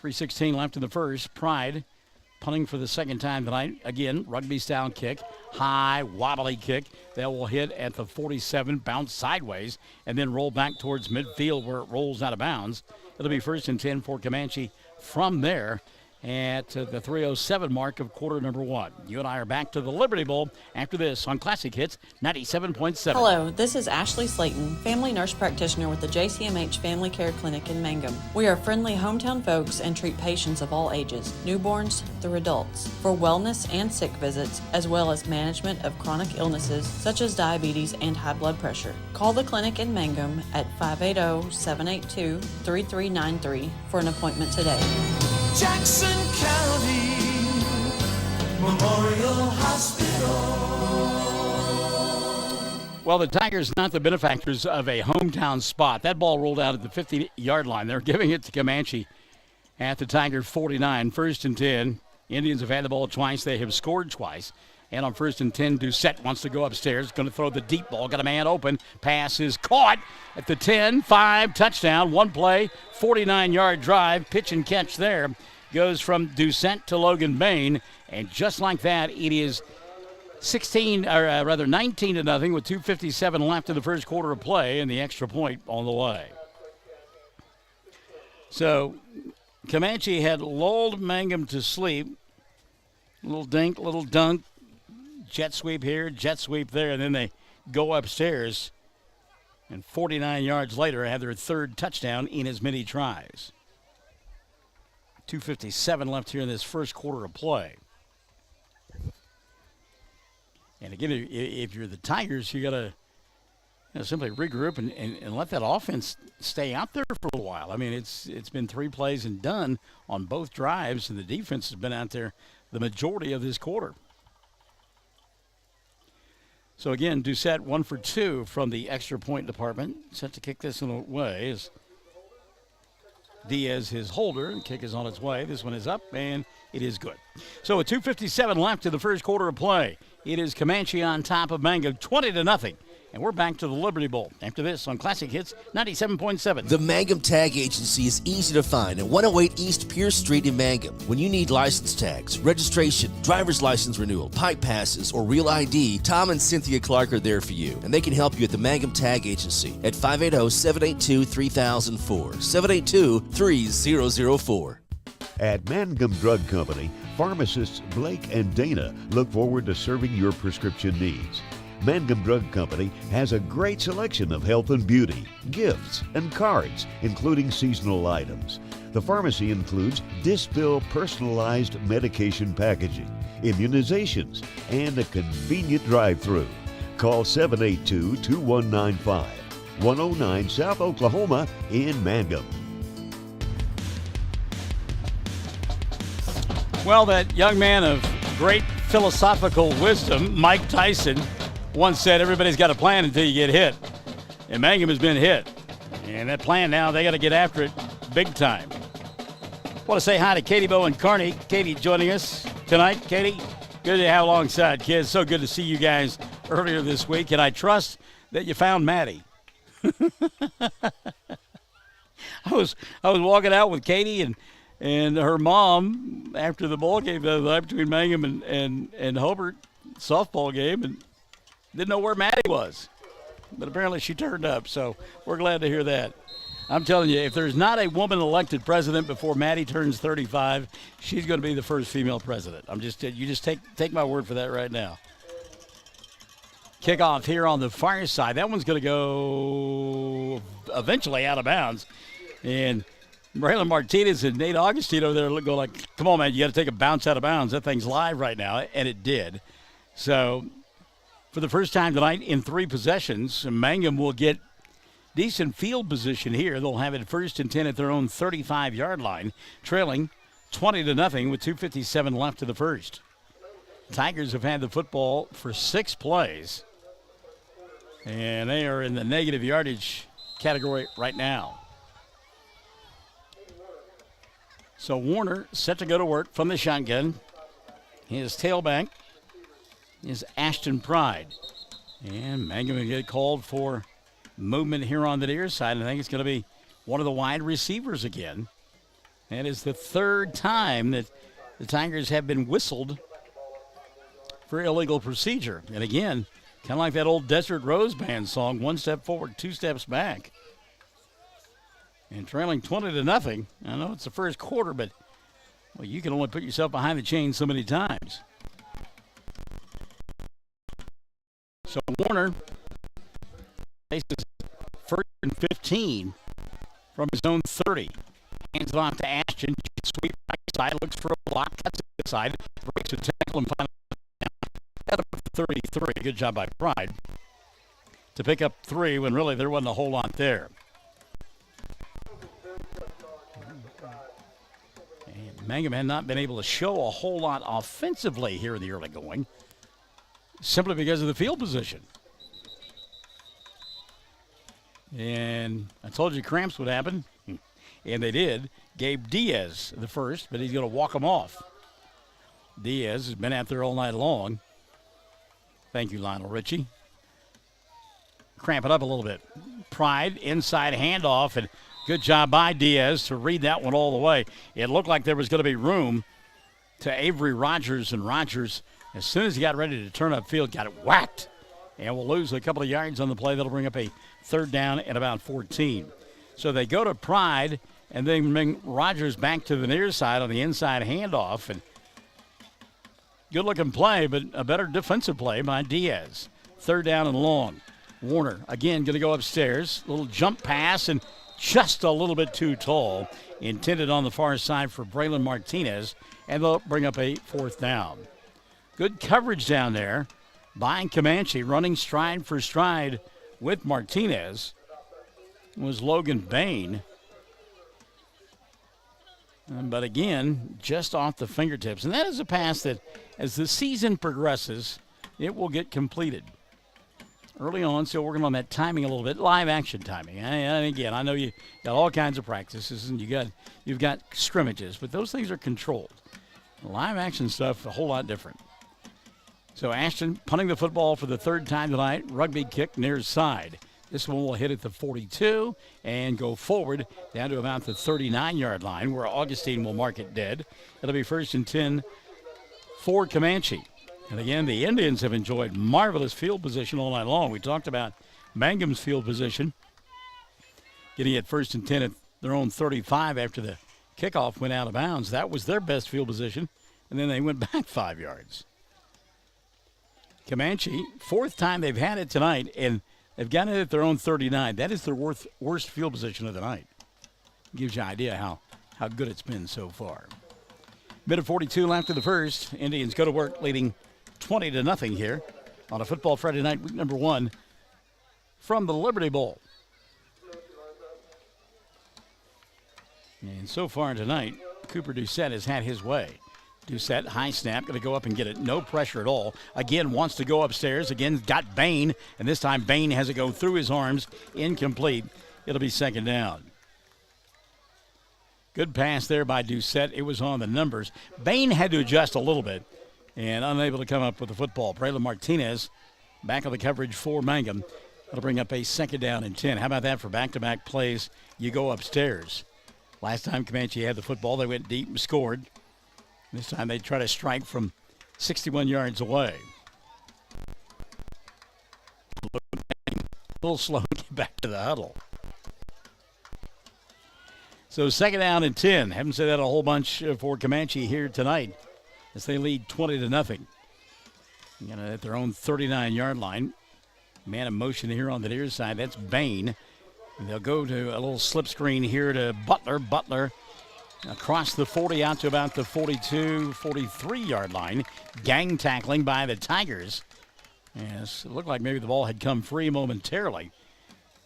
3:16 left in the first. Pride punting for the second time tonight. Again, rugby-style kick, high, wobbly kick. That will hit at the 47, bounce sideways, and then roll back towards midfield where it rolls out of bounds. It'll be 1st and 10 for Comanche from there at the 3:07 mark of quarter number 1. You and I are back to the Liberty Bowl after this on Classic Hits 97.7. Hello, this is Ashley Slayton, family nurse practitioner with the JCMH Family Care Clinic in Mangum. We are friendly hometown folks and treat patients of all ages, newborns through adults, for wellness and sick visits, as well as management of chronic illnesses such as diabetes and high blood pressure. Call the clinic in Mangum at 580-782-3393 for an appointment today. Jackson County Memorial Hospital. Well, the Tigers not the benefactors of a hometown spot. That ball rolled out at the 50-yard line. They're giving it to Comanche at the Tiger 49. 1st and 10. Indians have had the ball twice. They have scored twice. And on 1st and 10, Doucette wants to go upstairs. Going to throw the deep ball. Got a man open. Pass is caught at the 10-5. Touchdown. One play. 49-yard drive. Pitch and catch there. Goes from Doucette to Logan Bain. And just like that, it is 19-0 with 2:57 left in the first quarter of play and the extra point on the way. So Comanche had lulled Mangum to sleep. Little dink, little dunk. Jet sweep here, jet sweep there, and then they go upstairs. And 49 yards later, have their 3rd touchdown in as many tries. 2:57 left here in this first quarter of play. And again, if you're the Tigers, you got to simply regroup and let that offense stay out there for a little while. I mean, it's been 3 plays and done on both drives, and the defense has been out there the majority of this quarter. So again, Doucette 1 for 2 from the extra point department. Set to kick this in away as Diaz, his holder. Kick is on its way. This one is up, and it is good. So with 2:57 left in the first quarter of play, it is Comanche on top of Mangum, 20-0. And we're back to the Liberty Bowl after this on Classic Hits 97.7. The Mangum Tag Agency is easy to find at 108 East Pierce Street in Mangum. When you need license tags, registration, driver's license renewal, pipe passes, or real ID, Tom and Cynthia Clark are there for you. And they can help you at the Mangum Tag Agency at 580-782-3004, 782-3004. At Mangum Drug Company, pharmacists Blake and Dana look forward to serving your prescription needs. Mangum Drug Company has a great selection of health and beauty, gifts, and cards, including seasonal items. The pharmacy includes Dispill personalized medication packaging, immunizations, and a convenient drive-through. Call 782-2195, 109 South Oklahoma in Mangum. Well, that young man of great philosophical wisdom, Mike Tyson, once said everybody's got a plan until you get hit. And Mangum has been hit. And that plan now, they got to get after it big time. I want to say hi to Katie Bowe and Kearney. Katie joining us tonight. Katie, good to have alongside, kids. So good to see you guys earlier this week. And I trust that you found Maddie. I was walking out with Katie and her mom after the ball game the other night between Mangum and Hobart softball game, and didn't know where Maddie was. But apparently she turned up, so we're glad to hear that. I'm telling you, if there's not a woman elected president before Maddie turns 35, she's going to be the first female president. You just take my word for that right now. Kickoff here on the far side. That one's going to go eventually out of bounds. And Braylon Martinez and Nate Augustine over there go like, come on, man, you got to take a bounce out of bounds. That thing's live right now, and it did. So for the first time tonight in 3 possessions, Mangum will get decent field position here. They'll have it 1st and 10 at their own 35-yard line, trailing 20-0 with 2:57 left to the first. Tigers have had the football for 6 plays, and they are in the negative yardage category right now. So Warner set to go to work from the shotgun. His tailback is Ashton Pride. And Mangum will get called for movement here on the near side. I think it's going to be one of the wide receivers again. That is the 3rd time that the Tigers have been whistled for illegal procedure. And again, kind of like that old Desert Rose Band song, 1 step forward, 2 steps back. And trailing 20-0. I know it's the first quarter, but well, you can only put yourself behind the chains so many times. So Warner faces 1st and 15 from his own 30. Hands it off to Ashton. Sweep right side, looks for a block, cuts it inside, breaks a tackle and finally at 33. Good job by Pride to pick up 3 when really there wasn't a whole lot there. And Mangum had not been able to show a whole lot offensively here in the early going, simply because of the field position. And I told you cramps would happen, and they did. Gabe Diaz the first, but he's going to walk him off. Diaz has been out there all night long. Thank you, Lionel Richie. Cramp it up a little bit. Pride, inside handoff, and good job by Diaz to read that one all the way. It looked like there was going to be room to Avery Rogers, and Rogers, as soon as he got ready to turn upfield, got it whacked. And will lose a couple of yards on the play. That'll bring up a 3rd down at about 14. So they go to Pride, and then bring Rogers back to the near side on the inside handoff. And good-looking play, but a better defensive play by Diaz. 3rd down and long. Warner, again, going to go upstairs. Little jump pass, and just a little bit too tall. Intended on the far side for Braylon Martinez, and they'll bring up a 4th down. Good coverage down there by Comanche, running stride for stride with Martinez. It was Logan Bain. But again, just off the fingertips. And that is a pass that, as the season progresses, it will get completed. Early on, still working on that timing a little bit, live action timing. And again, I know you got all kinds of practices and you've got scrimmages, but those things are controlled. Live action stuff, a whole lot different. So Ashton punting the football for the 3rd time tonight. Rugby kick near side. This one will hit at the 42 and go forward down to about the 39-yard line where Augustine will mark it dead. It'll be 1st and 10 for Comanche. And again, the Indians have enjoyed marvelous field position all night long. We talked about Mangum's field position, getting it 1st and 10 at their own 35 after the kickoff went out of bounds. That was their best field position, and then they went back 5 yards. Comanche, 4th time they've had it tonight, and they've got it at their own 39. That is their worst field position of the night. Gives you an idea how good it's been so far. Minute 42 left of the first. Indians go to work leading 20-0 here on a Football Friday night, week number 1 from the Liberty Bowl. And so far tonight, Cooper Doucette has had his way. Doucette, high snap, going to go up and get it. No pressure at all. Again, wants to go upstairs. Again, got Bain, and this time Bain has it go through his arms. Incomplete. It'll be 2nd down. Good pass there by Doucette. It was on the numbers. Bain had to adjust a little bit and unable to come up with the football. Braylon Martinez back on the coverage for Mangum. That'll bring up a 2nd down and 10. How about that for back-to-back plays? You go upstairs. Last time Comanche had the football, they went deep and scored. This time they try to strike from 61 yards away. A little slow to get back to the huddle. So 2nd down and 10. Haven't said that a whole bunch for Comanche here tonight as they lead 20-0. At their own 39-yard line. Man in motion here on the near side. That's Bain. And they'll go to a little slip screen here to Butler. Butler across the 40 out to about the 42, 43-yard line. Gang tackling by the Tigers. Yes, it looked like maybe the ball had come free momentarily.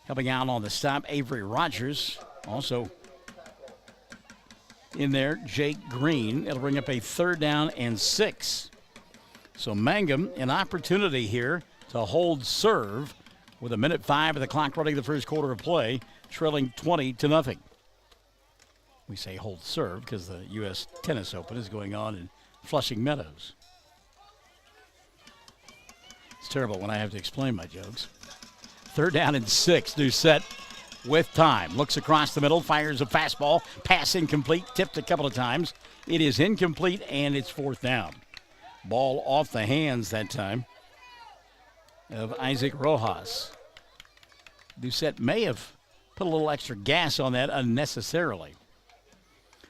Helping out on the stop, Avery Rogers. Also in there, Jake Green. It'll bring up a 3rd down and 6. So Mangum, an opportunity here to hold serve with 1:05 of the clock running the first quarter of play, trailing 20-0. We say hold serve because the U.S. Tennis Open is going on in Flushing Meadows. It's terrible when I have to explain my jokes. 3rd down and 6. Doucette with time. Looks across the middle, fires a fastball. Pass incomplete, tipped a couple of times. It is incomplete, and it's 4th down. Ball off the hands that time of Isaac Rojas. Doucette may have put a little extra gas on that unnecessarily.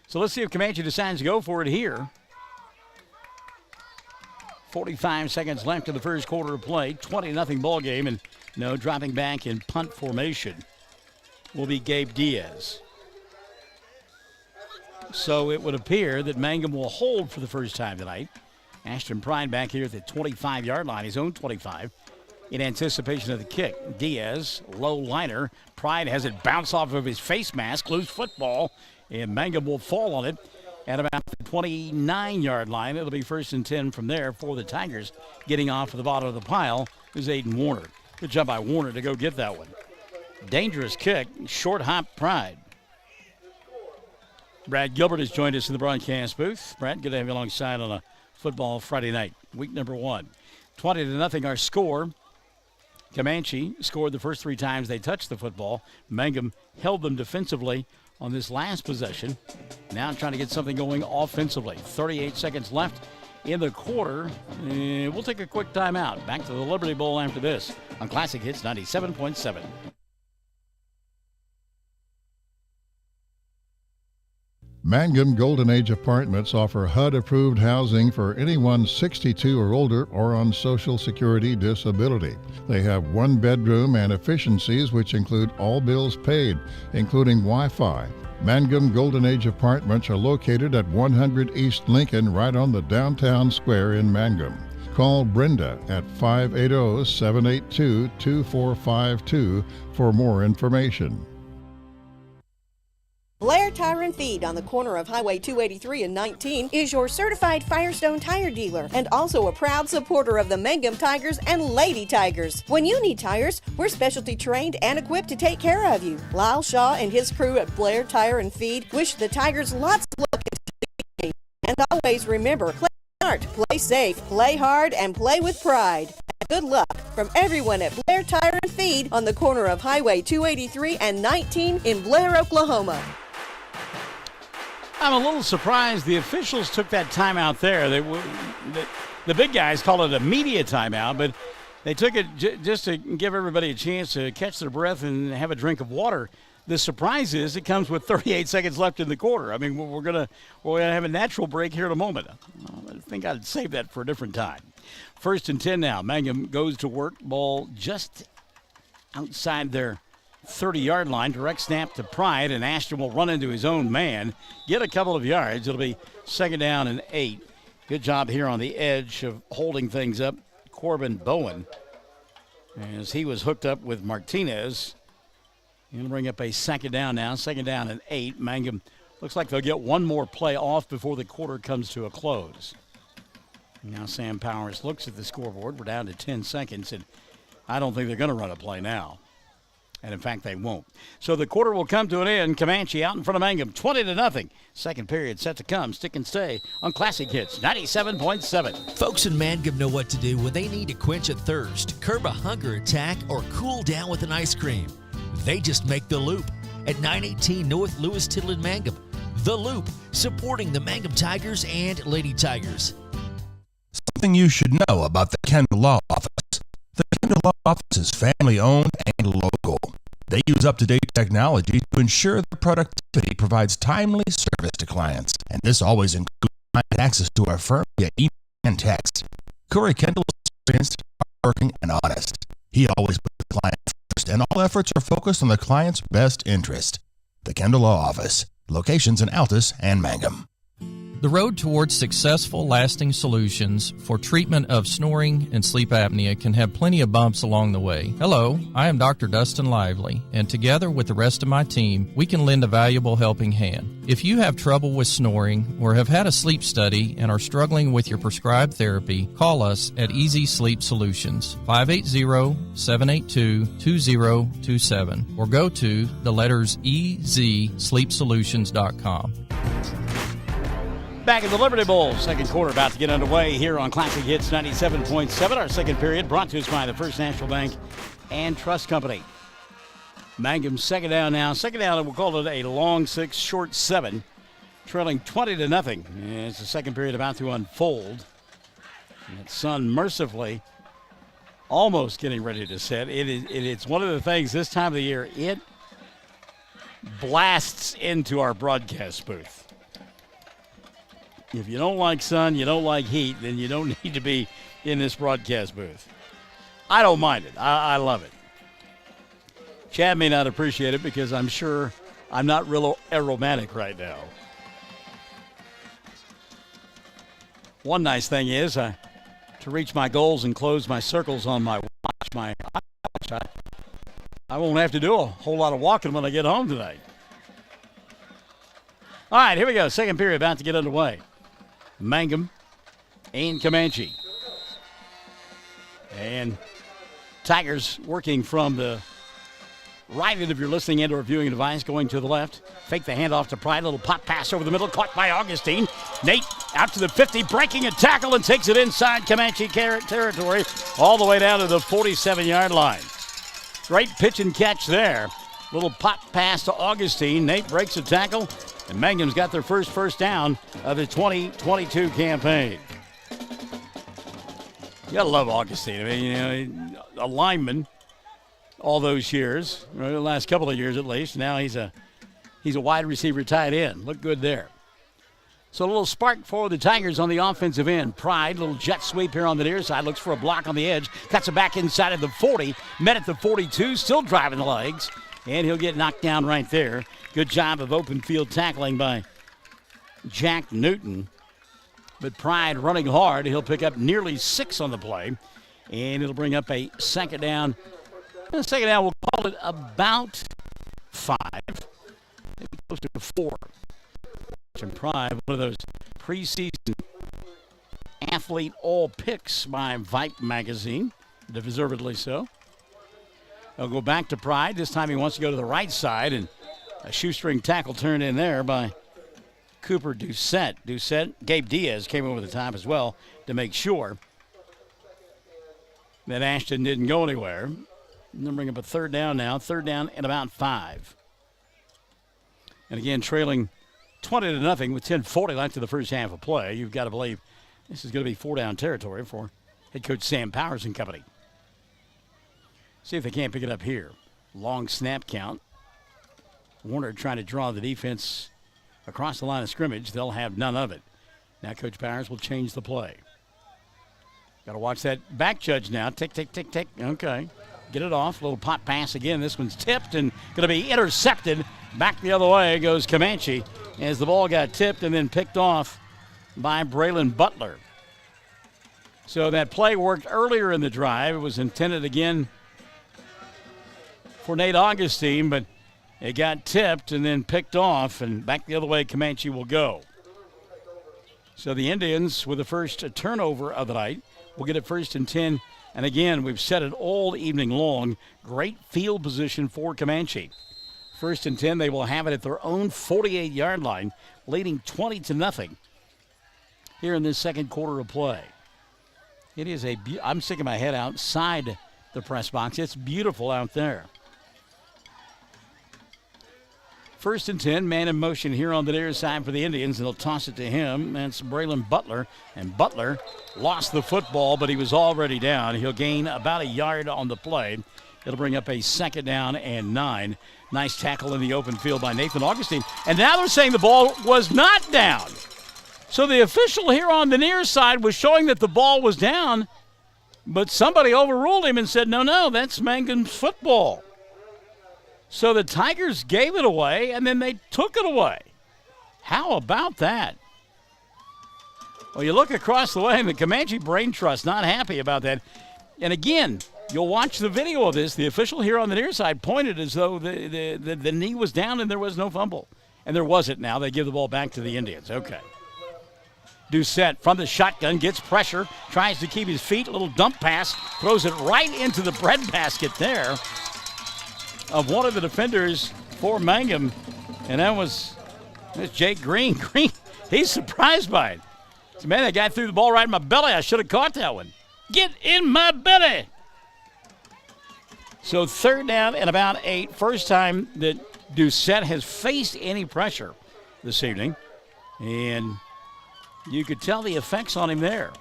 So let's see if Comanche decides to go for it here. 45 seconds left in the first quarter of play. 20-0 ball game, and no, dropping back in punt formation will be Gabe Diaz. So it would appear that Mangum will hold for the first time tonight. Ashton Pride back here at the 25-yard line, his own 25, in anticipation of the kick. Diaz, low liner. Pride has it bounce off of his face mask, loose football, and Mangum will fall on it at about the 29-yard line. It'll be 1st and 10 from there for the Tigers. Getting off of the bottom of the pile is Aiden Warner. Good job by Warner to go get that one. Dangerous kick, short hop Pride. Brad Gilbert has joined us in the broadcast booth. Brad, good to have you alongside on a football Friday night, week number 1. 20-0 our score. Comanche scored the first 3 times they touched the football. Mangum held them defensively on this last possession. Now trying to get something going offensively. 38 seconds left in the quarter. We'll take a quick timeout. Back to the Liberty Bowl after this on Classic Hits 97.7. Mangum Golden Age Apartments offer HUD-approved housing for anyone 62 or older or on Social Security disability. They have 1 bedroom and efficiencies which include all bills paid, including Wi-Fi. Mangum Golden Age Apartments are located at 100 East Lincoln, right on the downtown square in Mangum. Call Brenda at 580-782-2452 for more information. Blair Tire and Feed on the corner of Highway 283 and 19 is your certified Firestone tire dealer and also a proud supporter of the Mangum Tigers and Lady Tigers. When you need tires, we're specialty trained and equipped to take care of you. Lyle Shaw and his crew at Blair Tire and Feed wish the Tigers lots of luck into the game. And always remember, play smart, play safe, play hard, and play with pride. Good luck from everyone at Blair Tire and Feed on the corner of Highway 283 and 19 in Blair, Oklahoma. I'm a little surprised the officials took that timeout there. The big guys call it a media timeout, but they took it just to give everybody a chance to catch their breath and have a drink of water. The surprise is it comes with 38 seconds left in the quarter. I mean, we're gonna have a natural break here in a moment. I think I'd save that for a different time. 1st and 10 now. Mangum goes to work. Ball just outside their 30-yard line. Direct snap to Pride, and Ashton will run into his own man, get a couple of yards. It'll be 2nd down and 8. Good job here on the edge of holding things up. Corbin Bowen, as he was hooked up with Martinez. He'll bring up a 2nd down now. 2nd down and 8. Mangum looks like they'll get one more play off before the quarter comes to a close. Now Sam Powers looks at the scoreboard. We're down to 10 seconds, and I don't think they're going to run a play now. And, in fact, they won't. So the quarter will come to an end. Comanche out in front of Mangum, 20-0. Second period set to come. Stick and stay on Classic Hits 97.7. Folks in Mangum know what to do when they need to quench a thirst, curb a hunger attack, or cool down with an ice cream. They just make the Loop at 918 North Lewis Tittle in Mangum. The Loop, supporting the Mangum Tigers and Lady Tigers. Something you should know about the Kendall Law Office. The Kendall Law Office is family-owned and local. They use up-to-date technology to ensure their productivity provides timely service to clients, and this always includes client access to our firm via email and text. Corey Kendall is experienced, hardworking, and honest. He always puts the client first, and all efforts are focused on the client's best interest. The Kendall Law Office, locations in Altus and Mangum. The road towards successful, lasting solutions for treatment of snoring and sleep apnea can have plenty of bumps along the way. Hello, I am Dr. Dustin Lively, and together with the rest of my team, we can lend a valuable helping hand. If you have trouble with snoring or have had a sleep study and are struggling with your prescribed therapy, call us at Easy Sleep Solutions, 580-782-2027, or go to the letters EZSleepSolutions.com. Back in the Liberty Bowl, second quarter about to get underway here on Classic Hits 97.7. Our second period brought to us by the First National Bank and Trust Company. Mangum second down now. Second down, we'll call it a long 6, short 7, trailing 20-0. It's the second period about to unfold. And the sun mercifully almost getting ready to set. It's one of the things this time of the year, it blasts into our broadcast booth. If you don't like sun, you don't like heat, then you don't need to be in this broadcast booth. I don't mind it. I love it. Chad may not appreciate it because I'm sure I'm not real aromatic right now. One nice thing is to reach my goals and close my circles on my watch, I won't have to do a whole lot of walking when I get home tonight. All right, here we go. Second period about to get underway. Mangum and Comanche. And Tigers working from the right end of your listening and or viewing device, going to the left. Fake the handoff to Pride. Little pop pass over the middle, caught by Augustine. Nate out to the 50, breaking a tackle and takes it inside Comanche territory all the way down to the 47-yard line. Great pitch and catch there. Little pop pass to Augustine. Nate breaks a tackle, and Mangum's got their first down of the 2022 campaign. You gotta love Augustine. I mean, a lineman all those years, or the last couple of years at least. Now he's a wide receiver tight end. Look good there. So a little spark for the Tigers on the offensive end. Pride, little jet sweep here on the near side. Looks for a block on the edge. Cuts it back inside of the 40. Met at the 42. Still driving the legs. And he'll get knocked down right there. Good job of open field tackling by Jack Newton. But Pride running hard. He'll pick up nearly 6 on the play. And it'll bring up a second down. And the second down, we'll call it about 5. Maybe close to 4. And Pride, one of those preseason athlete all picks by Vipe magazine. Deservedly so. They'll go back to Pride. This time he wants to go to the right side, and a shoestring tackle turned in there by Cooper Doucette. Gabe Diaz came over the top as well to make sure that Ashton didn't go anywhere. And they'll bring up a third down now. Third down and about 5. And again, trailing 20-0 with 10:40 left in the first half of play. You've got to believe this is going to be 4-down territory for head coach Sam Powers and company. See if they can't pick it up here. Long snap count. Warner trying to draw the defense across the line of scrimmage. They'll have none of it. Now Coach Powers will change the play. Got to watch that back judge now. Tick, tick, tick, tick. Okay. Get it off. Little pop pass again. This one's tipped and going to be intercepted. Back the other way goes Comanche as the ball got tipped and then picked off by Braylon Butler. So that play worked earlier in the drive. It was intended again for Nate Augustine, but it got tipped and then picked off, and back the other way Comanche will go. So the Indians, with the first turnover of the night, will get it 1st and 10. And again, we've said it all evening long, great field position for Comanche. 1st and 10, they will have it at their own 48-yard line, leading 20-0 here in this second quarter of play. It is I'm sticking my head outside the press box. It's beautiful out there. 1st and 10, man in motion here on the near side for the Indians, and they'll toss it to him. That's Braylon Butler, and Butler lost the football, but he was already down. He'll gain about a yard on the play. It'll bring up a second down and 9. Nice tackle in the open field by Nathan Augustine. And now they're saying the ball was not down. So the official here on the near side was showing that the ball was down, but somebody overruled him and said, no, that's Mangum's football. So the Tigers gave it away, and then they took it away. How about that? Well, you look across the way, and the Comanche Brain Trust not happy about that. And again, you'll watch the video of this. The official here on the near side pointed as though the knee was down and there was no fumble. And there wasn't now. They give the ball back to the Indians. Okay. Doucette from the shotgun, gets pressure, tries to keep his feet, a little dump pass, throws it right into the breadbasket there of one of the defenders for Mangum. And that's Jake Green. Green, he's surprised by it. So, man, that guy threw the ball right in my belly. I should have caught that one. Get in my belly. So 3rd down and about 8. First time that Doucette has faced any pressure this evening. And you could tell the effects on him there.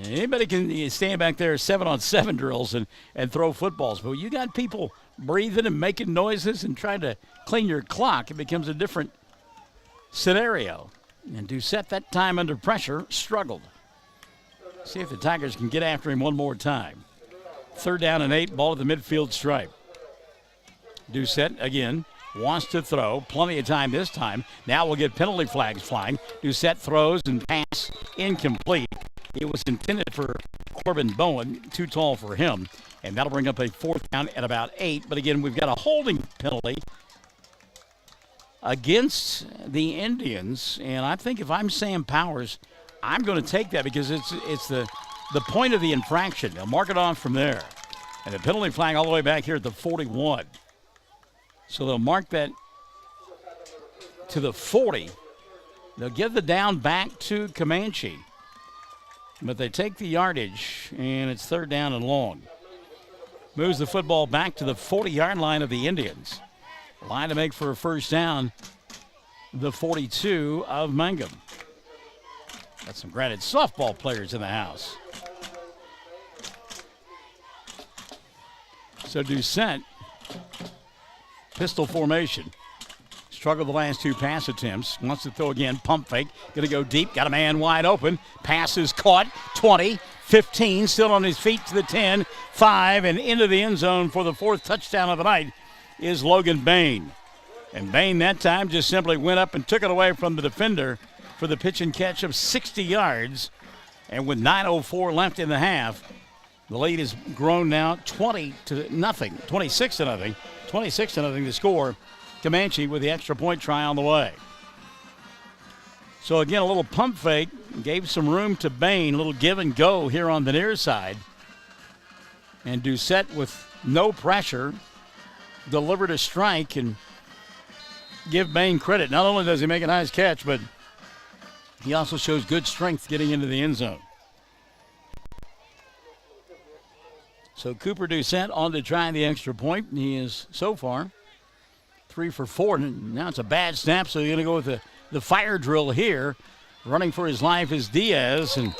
Anybody can stand back there 7-on-7 drills and throw footballs. But when you got people breathing and making noises and trying to clean your clock, it becomes a different scenario. And Doucette that time under pressure struggled. See if the Tigers can get after him one more time. 3rd down and 8, ball at the midfield stripe. Doucette again wants to throw. Plenty of time this time. Now we'll get penalty flags flying. Doucette throws and pass incomplete. It was intended for Corbin Bowen, too tall for him. And that'll bring up a 4th down at about 8. But again, we've got a holding penalty against the Indians. And I think if I'm Sam Powers, I'm going to take that because it's the point of the infraction. They'll mark it on from there. And the penalty flag all the way back here at the 41. So they'll mark that to the 40. They'll give the down back to Comanche. But they take the yardage, and it's 3rd down and long. Moves the football back to the 40-yard line of the Indians. Line to make for a 1st down, the 42 of Mangum. Got some granted softball players in the house. So Doucette, pistol formation. Struggled the last 2 pass attempts. Wants to throw again. Pump fake. Going to go deep. Got a man wide open. Pass is caught. 20, 15. Still on his feet to the 10, 5, and into the end zone for the 4th touchdown of the night is Logan Bain. And Bain that time just simply went up and took it away from the defender for the pitch and catch of 60 yards. And with 9:04 left in the half, the lead has grown now 26 to nothing. 26 to nothing to score. Comanche with the extra point try on the way. So again, a little pump fake, gave some room to Bain, a little give and go here on the near side. And Doucette with no pressure delivered a strike, and give Bain credit. Not only does he make a nice catch, but he also shows good strength getting into the end zone. So Cooper Doucette on to try the extra point. He is so far 3 for 4. And now it's a bad snap, so you're going to go with the fire drill here. Running for his life is Diaz, and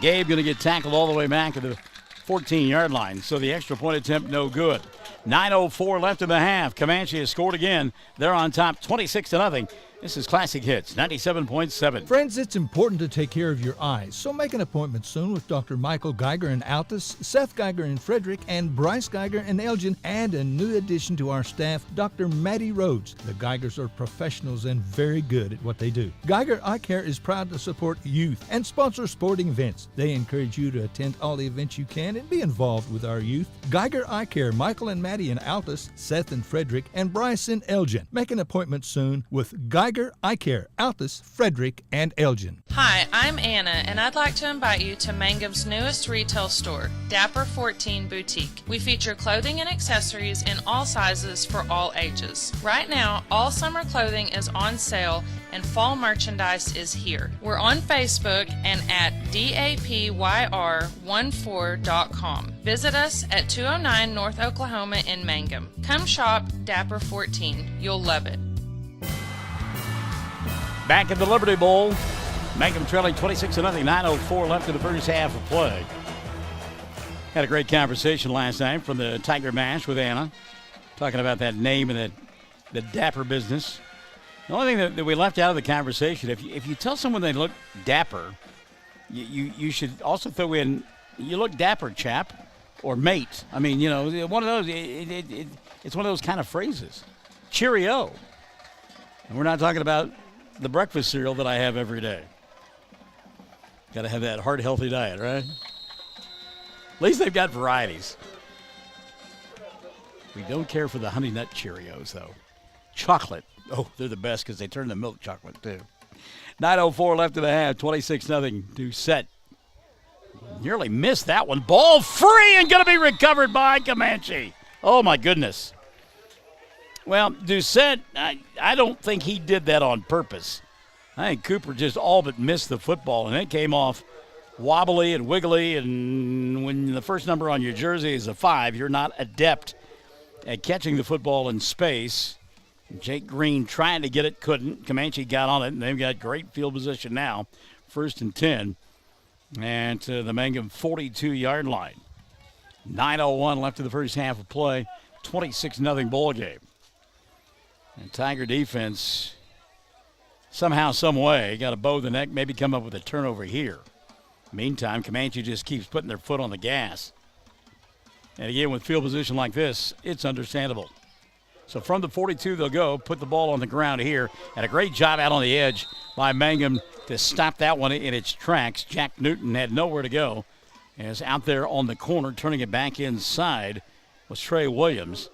Gabe going to get tackled all the way back to the 14-yard line. So the extra point attempt no good. 9:04 left in the half. Comanche has scored again. They're on top 26 to nothing. This is Classic Hits 97.7. Friends, it's important to take care of your eyes, so make an appointment soon with Dr. Michael Geiger in Altus, Seth Geiger in Frederick, and Bryce Geiger in Elgin, and a new addition to our staff, Dr. Maddie Rhodes. The Geigers are professionals and very good at what they do. Geiger Eye Care is proud to support youth and sponsor sporting events. They encourage you to attend all the events you can and be involved with our youth. Geiger Eye Care, Michael and Maddie in Altus, Seth in Frederick, and Bryce in Elgin. Make an appointment soon with Geiger Eye Care, Altus, Frederick, and Elgin. Hi, I'm Anna, and I'd like to invite you to Mangum's newest retail store, Dapper 14 Boutique. We feature clothing and accessories in all sizes for all ages. Right now, all summer clothing is on sale and fall merchandise is here. We're on Facebook and at dapyr14.com. Visit us at 209 North Oklahoma in Mangum. Come shop Dapper 14. You'll love it. Back in the Liberty Bowl, Mangum trailing 26 to nothing. 9:04 left in the first half of play. Had a great conversation last night from the Tiger Mash with Anna, talking about that name and the dapper business. The only thing that we left out of the conversation, if you tell someone they look dapper, you should also throw in, you look dapper, chap, or mate. I mean, you know, one of those. It's one of those kind of phrases. Cheerio. And we're not talking about the breakfast cereal that I have every day. Got to have that heart healthy diet, right? At least they've got varieties. We don't care for the Honey Nut Cheerios, though. Chocolate. Oh, they're the best because they turn the milk chocolate, too. 9:04 left in the half. 26-0. Doucette. Nearly missed that one. Ball free and going to be recovered by Comanche. Oh, my goodness. Well, Doucette, I don't think he did that on purpose. I think Cooper just all but missed the football, and it came off wobbly and wiggly, and when the first number on your jersey is a 5, you're not adept at catching the football in space. Jake Green trying to get it, couldn't. Comanche got on it, and they've got great field position now. 1st and 10, and to the Mangum 42-yard line. 9:01 left in the first half of play. 26-0 ball game. And Tiger defense, somehow, some way, got a bow of the neck, maybe come up with a turnover here. Meantime, Comanche just keeps putting their foot on the gas. And again, with field position like this, it's understandable. So from the 42, they'll go, put the ball on the ground here, and a great job out on the edge by Mangum to stop that one in its tracks. Jack Newton had nowhere to go. As out there on the corner, turning it back inside was Trey Williams.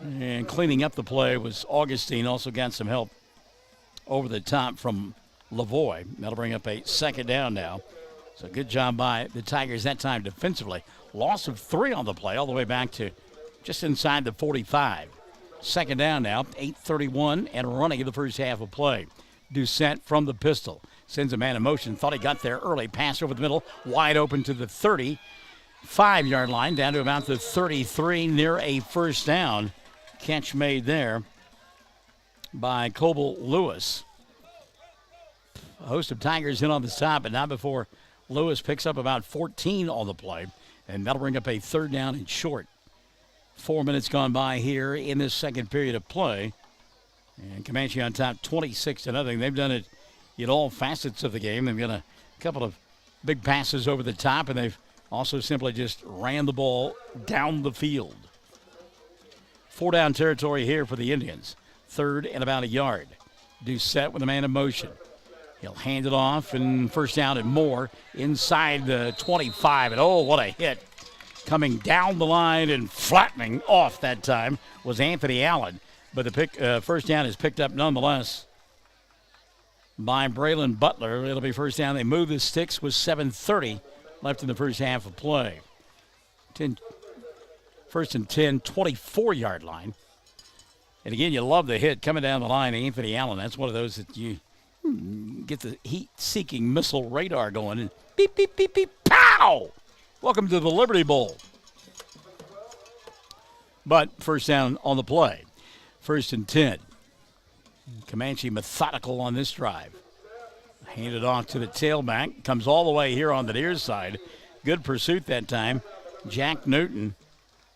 And cleaning up the play was Augustine. Also got some help over the top from Lavoie. That'll bring up a 2nd down now. So good job by the Tigers that time defensively. Loss of 3 on the play all the way back to just inside the 45. 2nd down now, 8:31 and running in the first half of play. Doucette from the pistol. Sends a man in motion. Thought he got there early. Pass over the middle. Wide open to the 35-yard line. Down to about the 33 near a 1st down. Catch made there by Coble Lewis. A host of Tigers in on the stop, but not before Lewis picks up about 14 on the play. And that'll bring up a 3rd down and short. 4 minutes gone by here in this second period of play. And Comanche on top 26-0. They've done it in all facets of the game. They've got a couple of big passes over the top, and they've also simply just ran the ball down the field. 4-down territory here for the Indians. 3rd and about a yard. Doucette with a man in motion. He'll hand it off, and 1st down and more inside the 25. And oh, what a hit. Coming down the line and flattening off that time was Anthony Allen. But the 1st down is picked up nonetheless by Braylon Butler. It'll be 1st down. They move the sticks with 7:30 left in the first half of play. 1st and 10, 24-yard line. And again, you love the hit coming down the line. Anthony Allen, that's one of those that you get the heat-seeking missile radar going. And beep, beep, beep, beep, pow! Welcome to the Liberty Bowl. But 1st down on the play. 1st and 10. Comanche methodical on this drive. Handed off to the tailback. Comes all the way here on the near side. Good pursuit that time. Jack Newton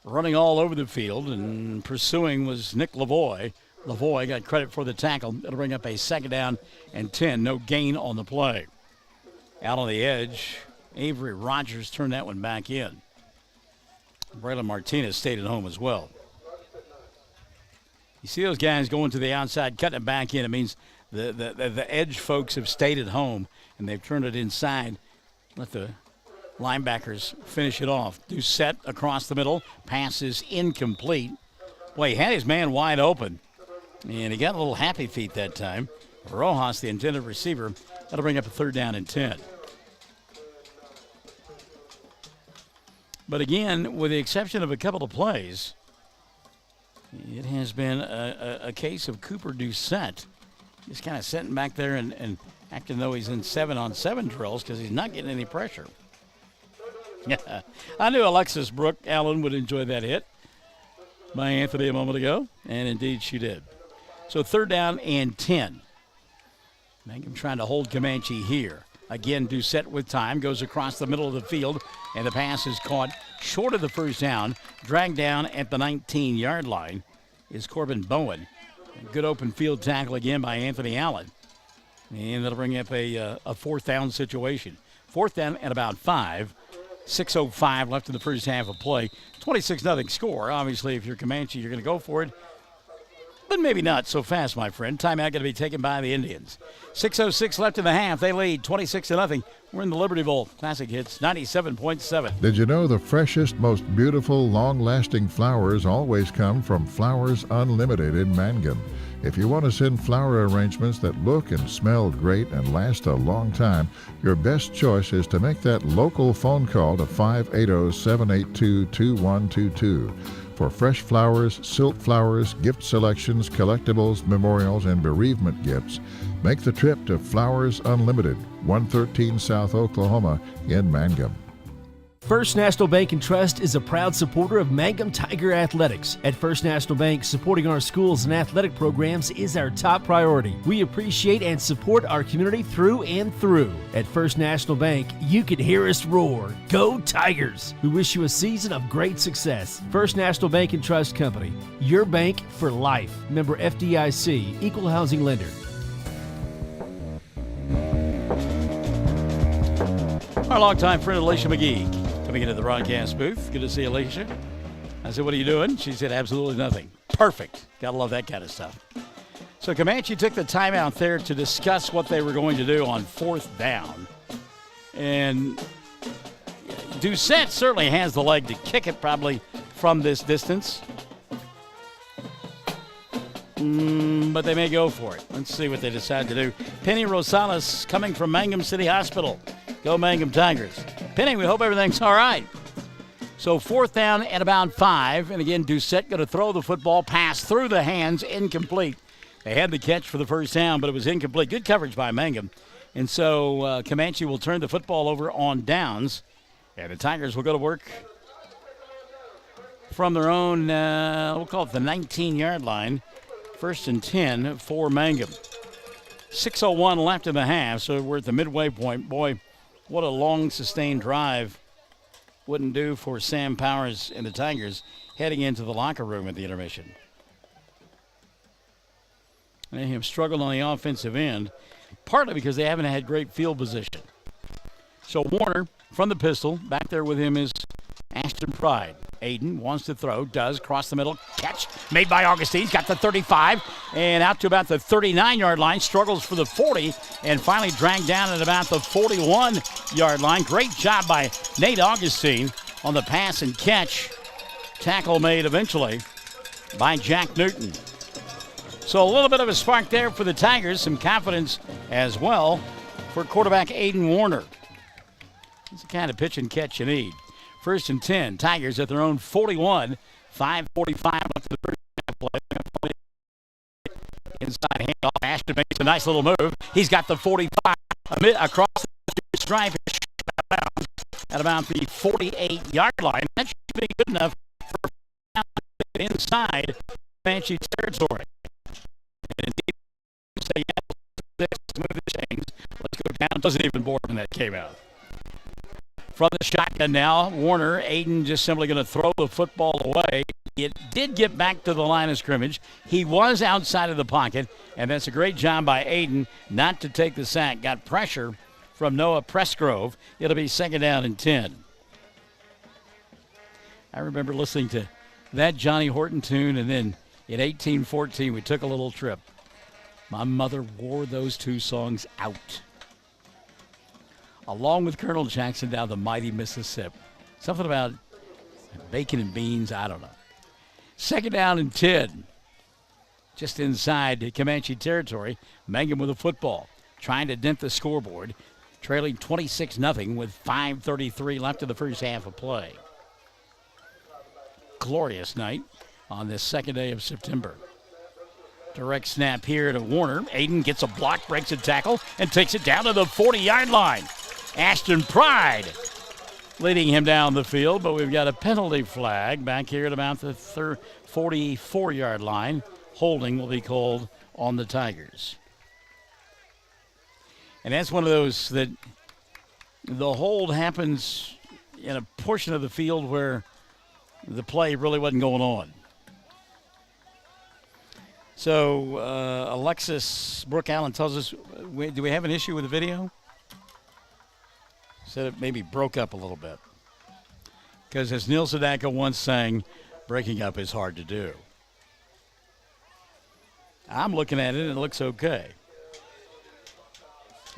running all over the field, and pursuing was Nick Lavoie. Lavoie got credit for the tackle. It'll bring up a 2nd down and 10. No gain on the play. Out on the edge, Avery Rogers turned that one back in. Braylon Martinez stayed at home as well. You see those guys going to the outside, cutting it back in. It means the edge folks have stayed at home, and they've turned it inside. Let the linebackers finish it off. Doucette across the middle. Pass is incomplete. Boy, he had his man wide open, and he got a little happy feet that time. Rojas, the intended receiver, that'll bring up a 3rd down and 10. But again, with the exception of a couple of plays, it has been a case of Cooper Doucette just kind of sitting back there and acting though he's in 7-on-7 drills because he's not getting any pressure. Yeah, I knew Alexis Brooke Allen would enjoy that hit by Anthony a moment ago, and indeed she did. So 3rd down and 10. Mangum trying to hold Comanche here. Again, Doucette with time, goes across the middle of the field, and the pass is caught short of the 1st down. Dragged down at the 19-yard line is Corbin Bowen. Good open field tackle again by Anthony Allen. And that'll bring up a 4th down situation. 4th down at about 5. 6:05 left in the first half of play. 26-0 score. Obviously, if you're Comanche, you're going to go for it. but maybe not so fast, my friend. Timeout going to be taken by the Indians. 6:06 left in the half. They lead 26-0. We're in the Liberty Bowl. Classic Hits 97.7. Did you know the freshest, most beautiful, long-lasting flowers always come from Flowers Unlimited in Mangum? If you want to send flower arrangements that look and smell great and last a long time, your best choice is to make that local phone call to 580-782-2122. For fresh flowers, silk flowers, gift selections, collectibles, memorials, and bereavement gifts, make the trip to Flowers Unlimited, 113 South Oklahoma in Mangum. First National Bank and Trust is a proud supporter of Mangum Tiger Athletics. At First National Bank, supporting our schools and athletic programs is our top priority. We appreciate and support our community through and through. At First National Bank, you can hear us roar. Go Tigers! We wish you a season of great success. First National Bank and Trust Company, your bank for life. Member FDIC, Equal Housing Lender. Our longtime friend Alicia McGee coming into the broadcast booth. Good to see Alicia. I said, what are you doing? She said, absolutely nothing. Perfect. Gotta love that kind of stuff. So Comanche took the timeout there to discuss what they were going to do on 4th down. And Doucette certainly has the leg to kick it probably from this distance. But they may go for it. Let's see what they decide to do. Penny Rosales coming from Mangum City Hospital. Go Mangum Tigers. Penny, we hope everything's all right. So 4th down at about 5. And again, Doucette going to throw the football, pass through the hands, incomplete. They had the catch for the first down, but it was incomplete. Good coverage by Mangum. And so Comanche will turn the football over on downs. And the Tigers will go to work from their own, we'll call it the 19-yard line. 1st and 10 for Mangum. 6:01 left in the half, so we're at the midway point. Boy, what a long, sustained drive wouldn't do for Sam Powers and the Tigers heading into the locker room at the intermission. They have struggled on the offensive end, partly because they haven't had great field position. So Warner from the pistol. Back there with him is Ashton Pride. Aiden wants to throw, does, cross the middle, catch made by Augustine. He's got the 35 and out to about the 39-yard line, struggles for the 40 and finally dragged down at about the 41-yard line. Great job by Nate Augustine on the pass and catch. Tackle made eventually by Jack Newton. So a little bit of a spark there for the Tigers, some confidence as well for quarterback Aiden Warner. It's the kind of pitch and catch you need. 1st and 10, Tigers at their own 41, 5:45 left to the first half play. Inside handoff, Ashton makes a nice little move. He's got the 45 across the stripe at about the 48-yard line. That should be good enough for inside Comanche territory. And indeed, say, move the chains. Let's go down. Doesn't even board when that came out. From the shotgun now, Warner. Aiden just simply going to throw the football away. It did get back to the line of scrimmage. He was outside of the pocket, and that's a great job by Aiden not to take the sack. Got pressure from Noah Pressgrove. It'll be 2nd down and 10. I remember listening to that Johnny Horton tune, and then in 1814 we took a little trip. My mother wore those two songs out, along with Colonel Jackson down the mighty Mississippi. Something about bacon and beans, I don't know. 2nd down and 10. Just inside Comanche territory. Mangum with a football, trying to dent the scoreboard, trailing 26-0 with 5:33 left in the first half of play. Glorious night on this 2nd day of September. Direct snap here to Warner. Aiden gets a block, breaks a tackle, and takes it down to the 40-yard line. Ashton Pride leading him down the field, but we've got a penalty flag back here at about the 44-yard line. Holding will be called on the Tigers. And that's one of those that the hold happens in a portion of the field where the play really wasn't going on. So Alexis Brooke Allen tells us, do we have an issue with the video? Said it maybe broke up a little bit. Because as Neil Sedaka once sang, breaking up is hard to do. I'm looking at it, and it looks okay.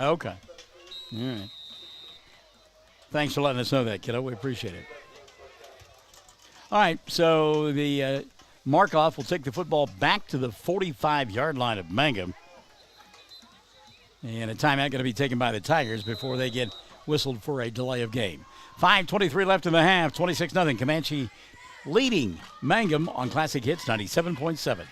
Okay. All right. Thanks for letting us know that, kiddo. We appreciate it. All right, so the Markoff will take the football back to the 45-yard line of Mangum. And a timeout going to be taken by the Tigers before they get whistled for a delay of game. 5:23 left in the half, 26-0. Comanche leading Mangum on Classic Hits 97.7.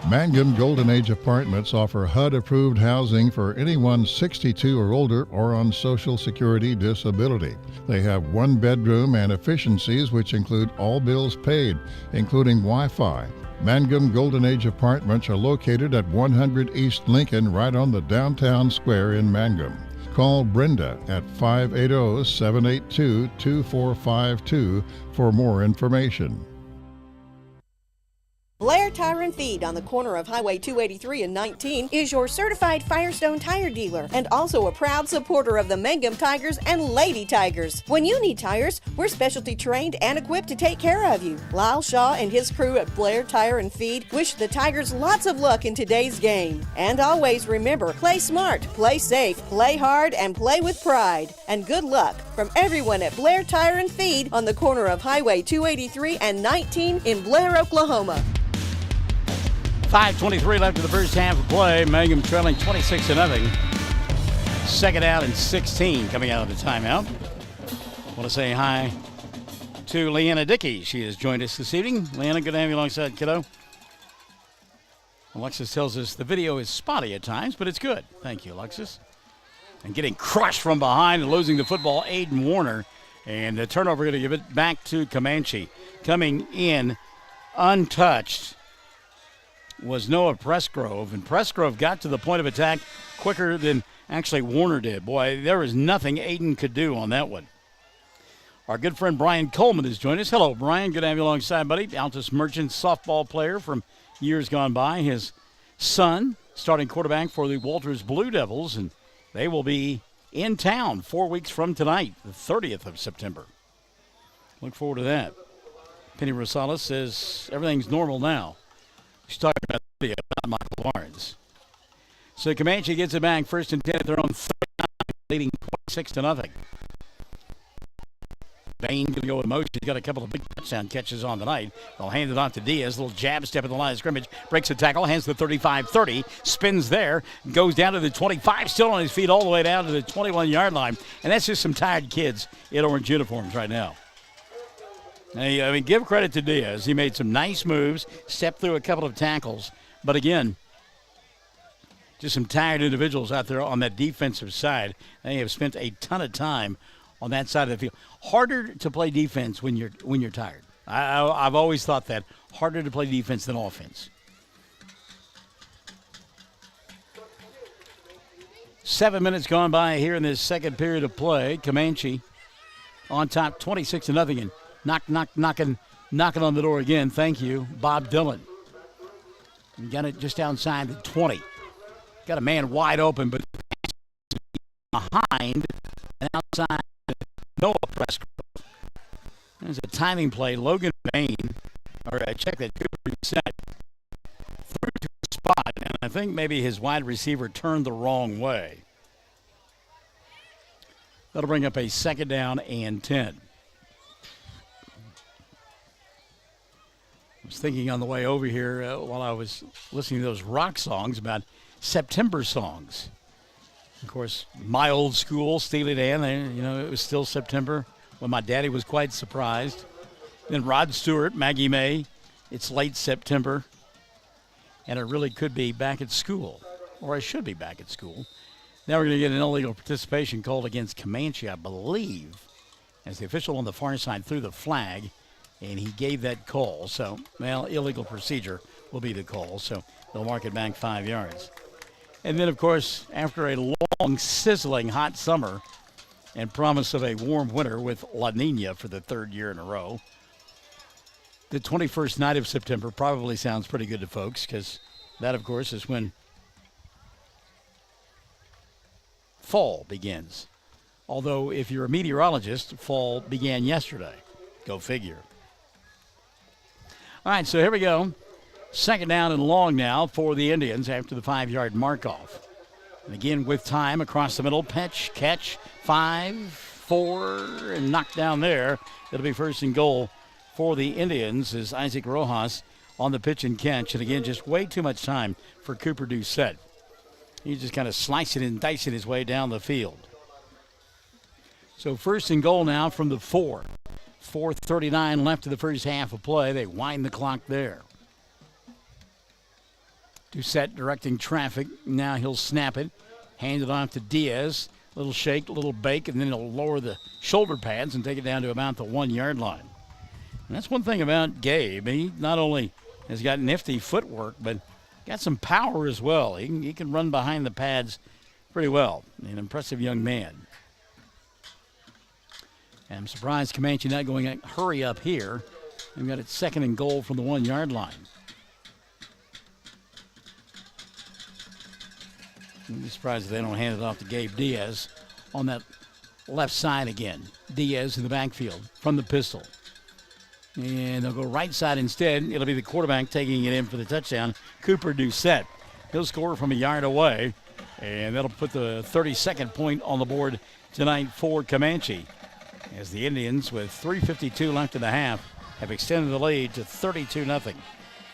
Mangum Golden Age Apartments offer HUD-approved housing for anyone 62 or older or on Social Security disability. They have one bedroom and efficiencies which include all bills paid, including Wi-Fi. Mangum Golden Age Apartments are located at 100 East Lincoln, right on the downtown square in Mangum. Call Brenda at 580-782-2452 for more information. Blair Tire and Feed on the corner of Highway 283 and 19 is your certified Firestone tire dealer and also a proud supporter of the Mangum Tigers and Lady Tigers. When you need tires, we're specialty trained and equipped to take care of you. Lyle Shaw and his crew at Blair Tire and Feed wish the Tigers lots of luck in today's game. And always remember, play smart, play safe, play hard, and play with pride. And good luck from everyone at Blair Tire and Feed on the corner of Highway 283 and 19 in Blair, Oklahoma. 5:23 left in the first half of play. Mangum trailing 26-0. Second out and 16 coming out of the timeout. I want to say hi to Leanna Dickey. She has joined us this evening. Leanna, good to have you alongside, kiddo. Alexis tells us the video is spotty at times, but it's good. Thank you, Alexis. And getting crushed from behind and losing the football, Aiden Warner. And the turnover going to give it back to Comanche. Coming in untouched was Noah Pressgrove, and Pressgrove got to the point of attack quicker than actually Warner did. Boy, there was nothing Aiden could do on that one. Our good friend Brian Coleman has joined us. Hello, Brian. Good to have you alongside, buddy. Altus Merchant softball player from years gone by. His son, starting quarterback for the Walters Blue Devils, and they will be in town 4 weeks from tonight, the 30th of September. Look forward to that. Penny Rosales says everything's normal now. She's talking about the video, not Michael Barnes. So Comanche gets it back, first and 10 at their own 39, leading 26-0. Bain going to go with motion. He's got a couple of big touchdown catches on tonight. They'll hand it off to Diaz. Little jab step at the line of scrimmage. Breaks the tackle, hands the 35-30. Spins there. Goes down to the 25. Still on his feet all the way down to the 21-yard line. And that's just some tired kids in orange uniforms right now. I mean, give credit to Diaz. He made some nice moves, stepped through a couple of tackles. But again, just some tired individuals out there on that defensive side. They have spent a ton of time on that side of the field. Harder to play defense when you're tired. I've always thought that. Harder to play defense than offense. 7 minutes gone by here in this second period of play. Comanche on top 26-0. And knocking on the door again. Thank you, Bob Dillon. And got it just outside the 20. Got a man wide open, but behind and outside Noah Pressgrove. There's a timing play. Logan Bain, or I checked that, reset through to the spot, and I think maybe his wide receiver turned the wrong way. That'll bring up a second down and 10. I was thinking on the way over here while I was listening to those rock songs about September songs. Of course, my old school, Steely Dan, it was still September when my daddy was quite surprised. Then Rod Stewart, Maggie May, it's late September, and it really could be back at school, or I should be back at school. Now we're going to get an illegal participation called against Comanche, I believe, as the official on the far side threw the flag, and he gave that call. So, illegal procedure will be the call, so they'll mark it back 5 yards. And then, of course, after a long, sizzling hot summer and promise of a warm winter with La Nina for the third year in a row, the 21st night of September probably sounds pretty good to folks, because that, of course, is when fall begins. Although, if you're a meteorologist, fall began yesterday. Go figure. All right, so here we go. Second down and long now for the Indians after the 5-yard mark-off. And again with time across the middle. Catch, 5, 4, and knocked down there. It'll be first and goal for the Indians as Isaac Rojas on the pitch and catch. And again, just way too much time for Cooper Doucette. He's just kind of slicing and dicing his way down the field. So first and goal now from the 4. 4:39 left of the first half of play. They wind the clock there. Doucette directing traffic. Now he'll snap it. Hand it off to Diaz. Little shake, little bake, and then he'll lower the shoulder pads and take it down to about the 1-yard line. And that's one thing about Gabe. He not only has got nifty footwork, but got some power as well. He can run behind the pads pretty well. An impressive young man. And I'm surprised Comanche not going a hurry up here. They've got it second and goal from the 1-yard line. I'm surprised if they don't hand it off to Gabe Diaz on that left side again. Diaz in the backfield from the pistol. And they'll go right side instead. It'll be the quarterback taking it in for the touchdown, Cooper Doucette. He'll score from a yard away, and that'll put the 32nd point on the board tonight for Comanche, as the Indians, with 3:52 left in the half, have extended the lead to 32-0.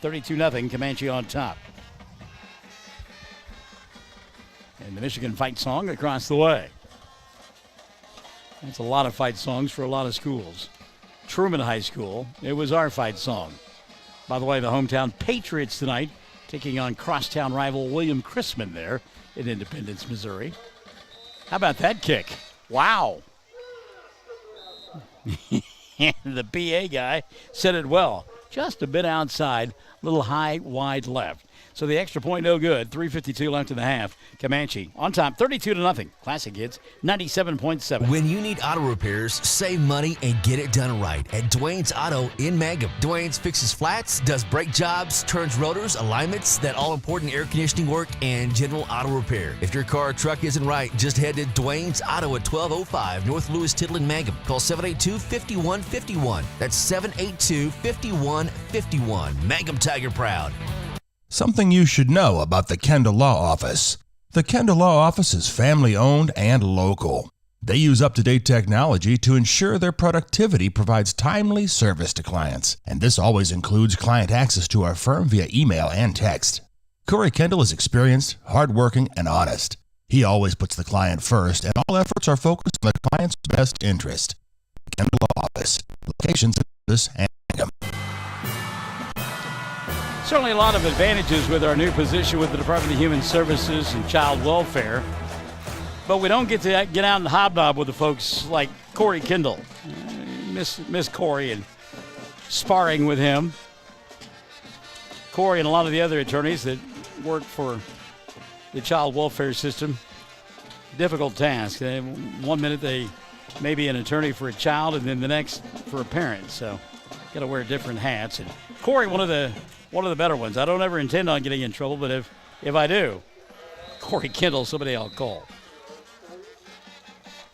32-0, Comanche on top. And the Michigan fight song across the way. That's a lot of fight songs for a lot of schools. Truman High School, it was our fight song. By the way, the hometown Patriots tonight taking on crosstown rival William Chrisman there in Independence, Missouri. How about that kick? Wow. And the PA guy said it well. Just a bit outside, little high, wide left. So the extra point no good. 3:52 left in the half. Comanche on top, 32-0. Classic Hits, 97.7. When you need auto repairs, save money and get it done right at Dwayne's Auto in Mangum. Dwayne's fixes flats, does brake jobs, turns rotors, alignments, that all-important air conditioning work, and general auto repair. If your car or truck isn't right, just head to Dwayne's Auto at 1205 North Lewis Tittle in Mangum. Call 782-5151. That's 782-5151. Mangum Tiger proud. Something you should know about the Kendall Law Office. The Kendall Law Office is family-owned and local. They use up-to-date technology to ensure their productivity provides timely service to clients, and this always includes client access to our firm via email and text. Corey Kendall is experienced, hardworking, and honest. He always puts the client first, and all efforts are focused on the client's best interest. Kendall Law Office, locations in this and Mangum. Certainly a lot of advantages with our new position with the Department of Human Services and Child Welfare. But we don't get to get out and hobnob with the folks like Corey Kendall. Miss Corey and sparring with him. Corey and a lot of the other attorneys that work for the child welfare system. Difficult task. 1 minute they may be an attorney for a child and then the next for a parent. So got to wear different hats. And Corey, one of the better ones. I don't ever intend on getting in trouble, but if I do, Corey Kendall, somebody I'll call.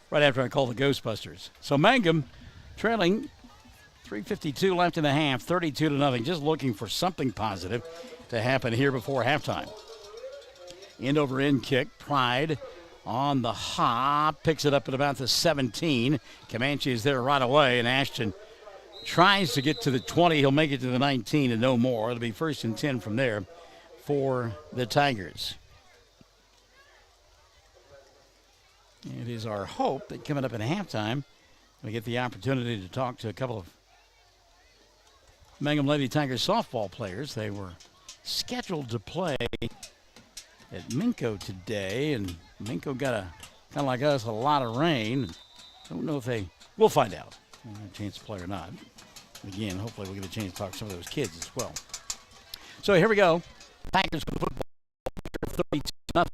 Right after I call the Ghostbusters. So Mangum trailing 3:52 left in the half, 32-0. Just looking for something positive to happen here before halftime. End over end kick. Pride on the hop. Picks it up at about the 17. Comanche is there right away, and Ashton tries to get to the 20. He'll make it to the 19 and no more. It'll be first and 10 from there for the Tigers. It is our hope that coming up at halftime, we get the opportunity to talk to a couple of Mangum Lady Tigers softball players. They were scheduled to play at Minco today, and Minco got kind of like us, a lot of rain. Don't know if we'll find out. A chance to play or not. Again, hopefully we'll get a chance to talk to some of those kids as well. So here we go. Tigers with the football. 32-0.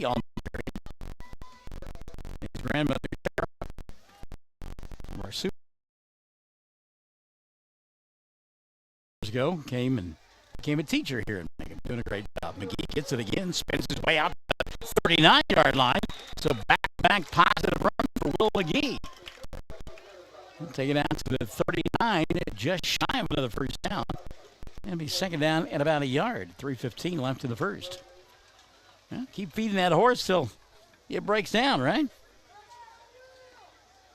On his grandmother our super ago came and became a teacher here in Mangum. Mangum doing a great job. McGee gets it again, spins his way out to the 39-yard line. So back positive run for Will McGee. He'll take it out to the 39, just shy of another first down. And be second down at about a yard. 3:15 left in the first. Well, keep feeding that horse till it breaks down, right?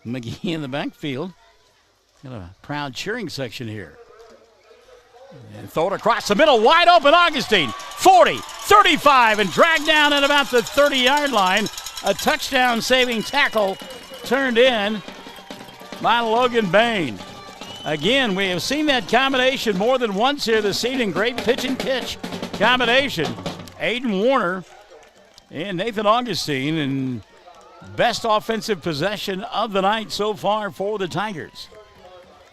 McGee in the backfield. Got a proud cheering section here. And throw it across the middle, wide open Augustine. 40, 35, and dragged down at about the 30-yard line. A touchdown-saving tackle turned in by Logan Bain. Again, we have seen that combination more than once here this evening. Great pitch and catch combination. Aiden Warner and Nathan Augustine, and best offensive possession of the night so far for the Tigers.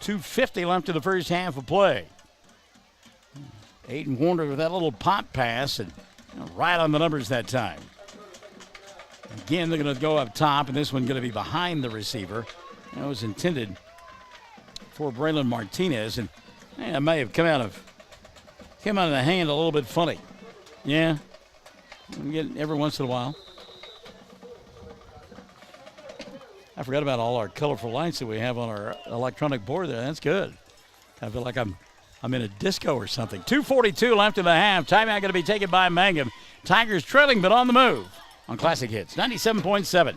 2:50 left in the first half of play. Aiden Warner with that little pop pass, and right on the numbers that time. Again, they're going to go up top, and this one going to be behind the receiver. That was intended for Braylon Martinez, and it may have come out of the hand a little bit funny. Yeah, we get it every once in a while. I forgot about all our colorful lights that we have on our electronic board there. That's good. I feel like I'm in a disco or something. 2:42 left in the half. Timeout going to be taken by Mangum. Tigers trailing, but on the move on Classic Hits 97.7.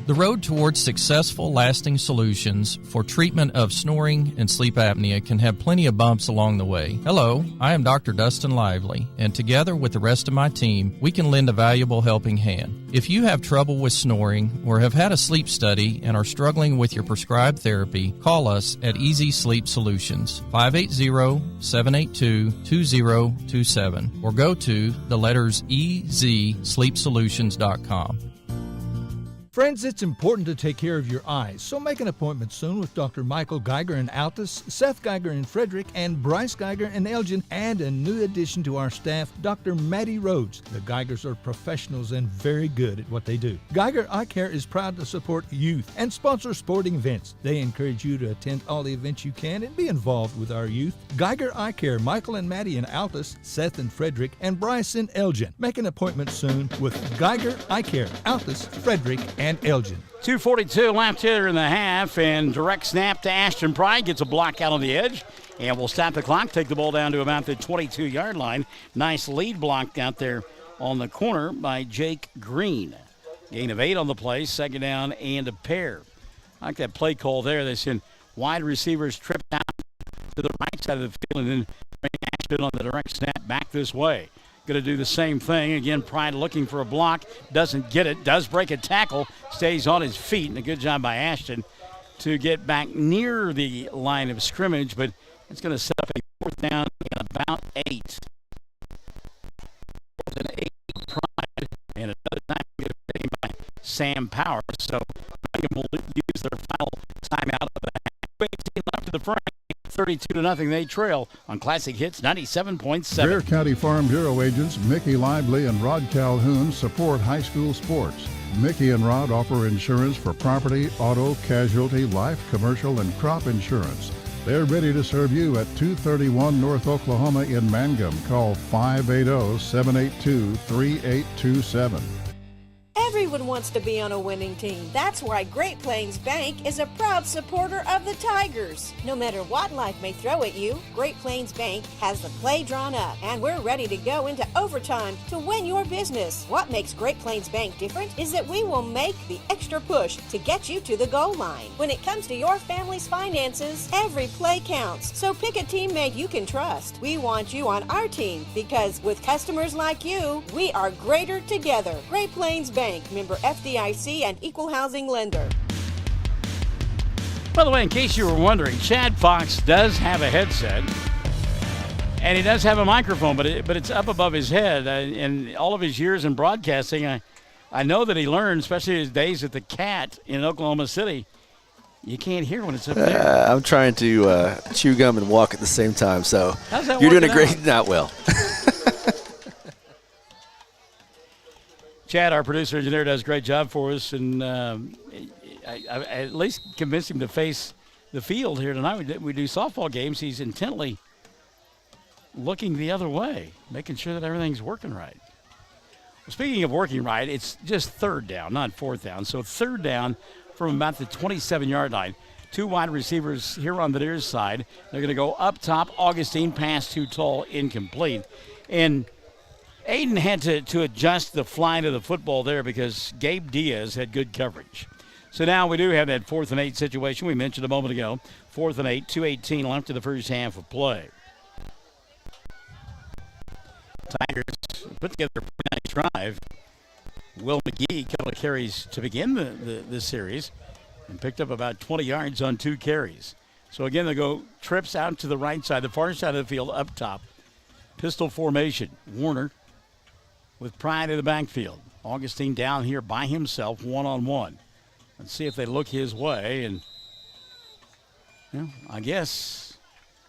The road towards successful, lasting solutions for treatment of snoring and sleep apnea can have plenty of bumps along the way. Hello, I am Dr. Dustin Lively, and together with the rest of my team, we can lend a valuable helping hand. If you have trouble with snoring or have had a sleep study and are struggling with your prescribed therapy, call us at Easy Sleep Solutions, 580-782-2027, or go to the letters EZSleepSolutions.com. Friends, it's important to take care of your eyes, so make an appointment soon with Dr. Michael Geiger in Altus, Seth Geiger in Frederick, and Bryce Geiger in Elgin, and a new addition to our staff, Dr. Maddie Rhodes. The Geigers are professionals and very good at what they do. Geiger Eye Care is proud to support youth and sponsor sporting events. They encourage you to attend all the events you can and be involved with our youth. Geiger Eye Care, Michael and Maddie in Altus, Seth in Frederick, and Bryce in Elgin. Make an appointment soon with Geiger Eye Care, Altus, Frederick, and Elgin. 2:42 left here in the half, and direct snap to Ashton Pride. Gets a block out on the edge, and we'll stop the clock, take the ball down to about the 22-yard line. Nice lead block out there on the corner by Jake Green. Gain of 8 on the play, second down and a pair. I like that play call there. They send wide receivers trip out to the right side of the field and then bring Ashton on the direct snap back this way. Going to do the same thing. Again, Pride looking for a block. Doesn't get it. Does break a tackle. Stays on his feet. And a good job by Ashton to get back near the line of scrimmage. But it's going to set up a fourth down and about 8. Fourth and 8 Pride. And another time taken by Sam Powers. So Mangum will use their final timeout of the half. 18 left to the front. 32-0, they trail on Classic Hits 97.7. Bear County Farm Bureau agents Mickey Lively and Rod Calhoun support high school sports. Mickey and Rod offer insurance for property, auto, casualty, life, commercial, and crop insurance. They're ready to serve you at 231 North Oklahoma in Mangum. Call 580-782-3827. Everyone wants to be on a winning team. That's why Great Plains Bank is a proud supporter of the Tigers. No matter what life may throw at you, Great Plains Bank has the play drawn up, and we're ready to go into overtime to win your business. What makes Great Plains Bank different is that we will make the extra push to get you to the goal line. When it comes to your family's finances, every play counts. So pick a teammate you can trust. We want you on our team because with customers like you, we are greater together. Great Plains Bank, member FDIC and equal housing lender. By the way, in case you were wondering, Chad Fox does have a headset, and he does have a microphone, but it's up above his head. In all of his years in broadcasting, I know that he learned, especially his days at the Cat in Oklahoma City, you can't hear when it's up there. I'm trying to chew gum and walk at the same time, so how's that you're doing a working great, not well. Chad, our producer engineer, does a great job for us, and I at least convinced him to face the field here tonight. We do softball games. He's intently looking the other way, making sure that everything's working right. Well, speaking of working right, it's just third down, not fourth down. So third down from about the 27-yard line. Two wide receivers here on the near side. They're going to go up top. Augustine, pass too tall, incomplete. And Aiden had to adjust the flying of the football there because Gabe Diaz had good coverage. So now we do have that 4th and 8 situation we mentioned a moment ago. 4th and 8, 2:18 left in the first half of play. Tigers put together a pretty nice drive. Will McGee, a couple of carries to begin the series, and picked up about 20 yards on 2 carries. So again, they go trips out to the right side, the far side of the field, up top. Pistol formation. Warner with Pride in the backfield. Augustine down here by himself, one-on-one. Let's see if they look his way. And I guess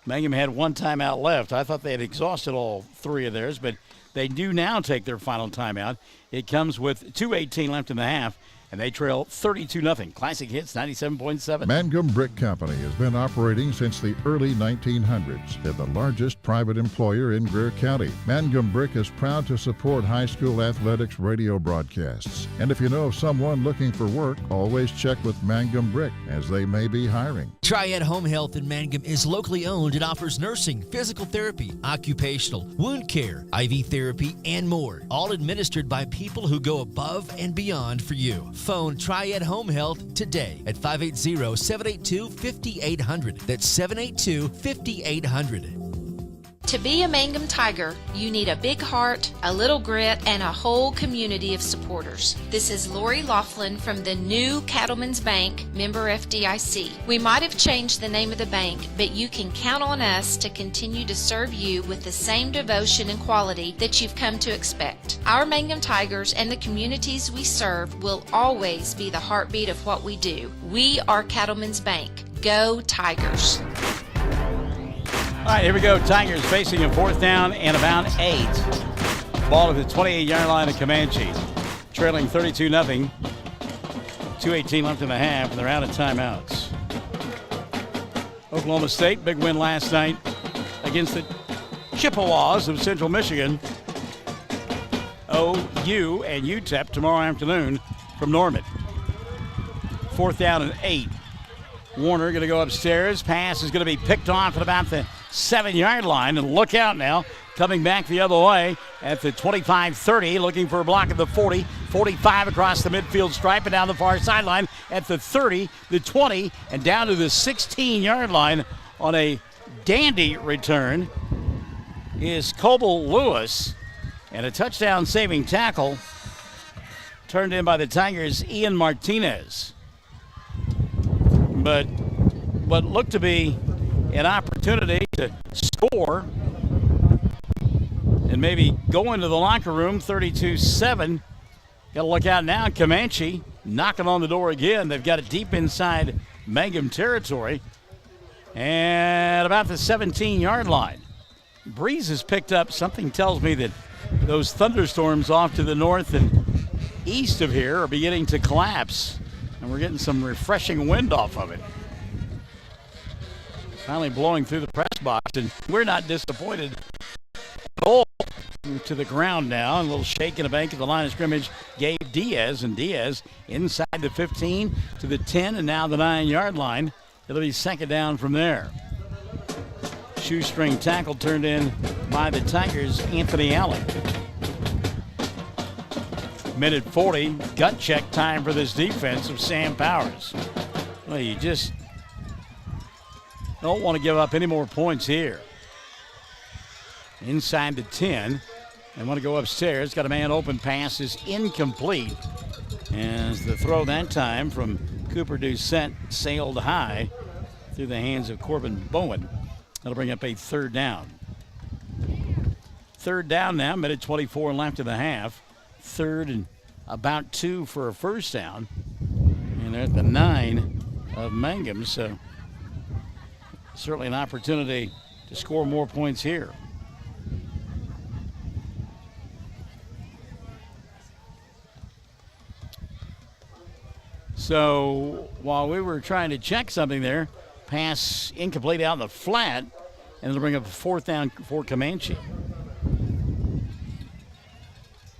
Mangum had one timeout left. I thought they had exhausted all 3 of theirs, but they do now take their final timeout. It comes with 2:18 left in the half, and they trail 32-0. Classic Hits 97.7. Mangum Brick Company has been operating since the early 1900s. They're the largest private employer in Greer County. Mangum Brick is proud to support high school athletics radio broadcasts. And if you know of someone looking for work, always check with Mangum Brick, as they may be hiring. Triad Home Health in Mangum is locally owned and offers nursing, physical therapy, occupational, wound care, IV therapy, and more. All administered by people who go above and beyond for you. Phone Triad Home Health today at 580-782-5800. That's 782-5800. To be a Mangum Tiger, you need a big heart, a little grit, and a whole community of supporters. This is Lori Laughlin from the new Cattlemen's Bank, member FDIC. We might have changed the name of the bank, but you can count on us to continue to serve you with the same devotion and quality that you've come to expect. Our Mangum Tigers and the communities we serve will always be the heartbeat of what we do. We are Cattlemen's Bank. Go Tigers! All right, here we go. Tigers facing a 4th down and about 8. Ball at the 28-yard line of Comanche. Trailing 32-0. 2:18 left in the half, and they're out of timeouts. Oklahoma State, big win last night against the Chippewas of Central Michigan. OU and UTEP tomorrow afternoon from Norman. 4th down and 8. Warner going to go upstairs. Pass is going to be picked off at about the 7-yard line. And look out now. Coming back the other way at the 25-30. Looking for a block at the 40. 45 across the midfield stripe and down the far sideline at the 30, the 20, and down to the 16-yard line on a dandy return is Coble Lewis. And a touchdown saving tackle turned in by the Tigers' Ian Martinez. But what looked to be an opportunity to score and maybe go into the locker room, 32-7. Got to look out now. Comanche knocking on the door again. They've got it deep inside Mangum territory and about the 17-yard line. Breeze has picked up. Something tells me that those thunderstorms off to the north and east of here are beginning to collapse. And we're getting some refreshing wind off of it. Finally blowing through the press box, and we're not disappointed at all. To the ground now, a little shake and a bank at the line of scrimmage. Gabe Diaz, and Diaz inside the 15 to the 10, and now the 9-yard line. It'll be 2nd down from there. Shoestring tackle turned in by the Tigers, Anthony Allen. Minute 40, gut check time for this defense of Sam Powers. Well, you just don't want to give up any more points here. Inside the 10. They want to go upstairs. Got a man open. Pass is incomplete. As the throw that time from Cooper Doucette sailed high through the hands of Corbin Bowen. That'll bring up a 3rd down. 3rd down now, minute 24 left in the half. 3rd and about 2 for a 1st down. And they're at the 9 of Mangum, so certainly an opportunity to score more points here. So while we were trying to check something there, pass incomplete out in the flat. and it'll bring up a 4th down for Comanche.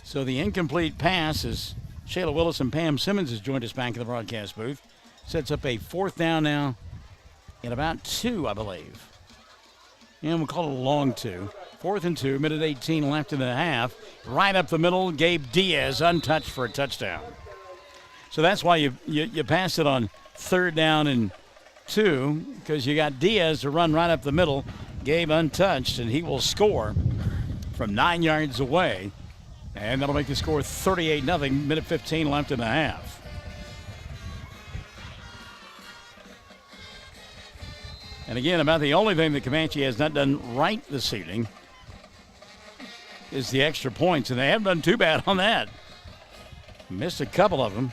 So the incomplete pass is Shayla Willis and Pam Simmons has joined us back in the broadcast booth. Sets up a 4th down now in about 2, I believe. And we'll call it a long 2. 4th and 2, minute 18 left in the half. Right up the middle, Gabe Diaz untouched for a touchdown. So that's why you pass it on 3rd down and 2, because you got Diaz to run right up the middle. Gabe untouched, and he will score from 9 yards away. And that'll make the score 38-0, minute 15 left in the half. And again, about the only thing that Comanche has not done right this evening is the extra points, and they haven't done too bad on that. Missed a couple of them.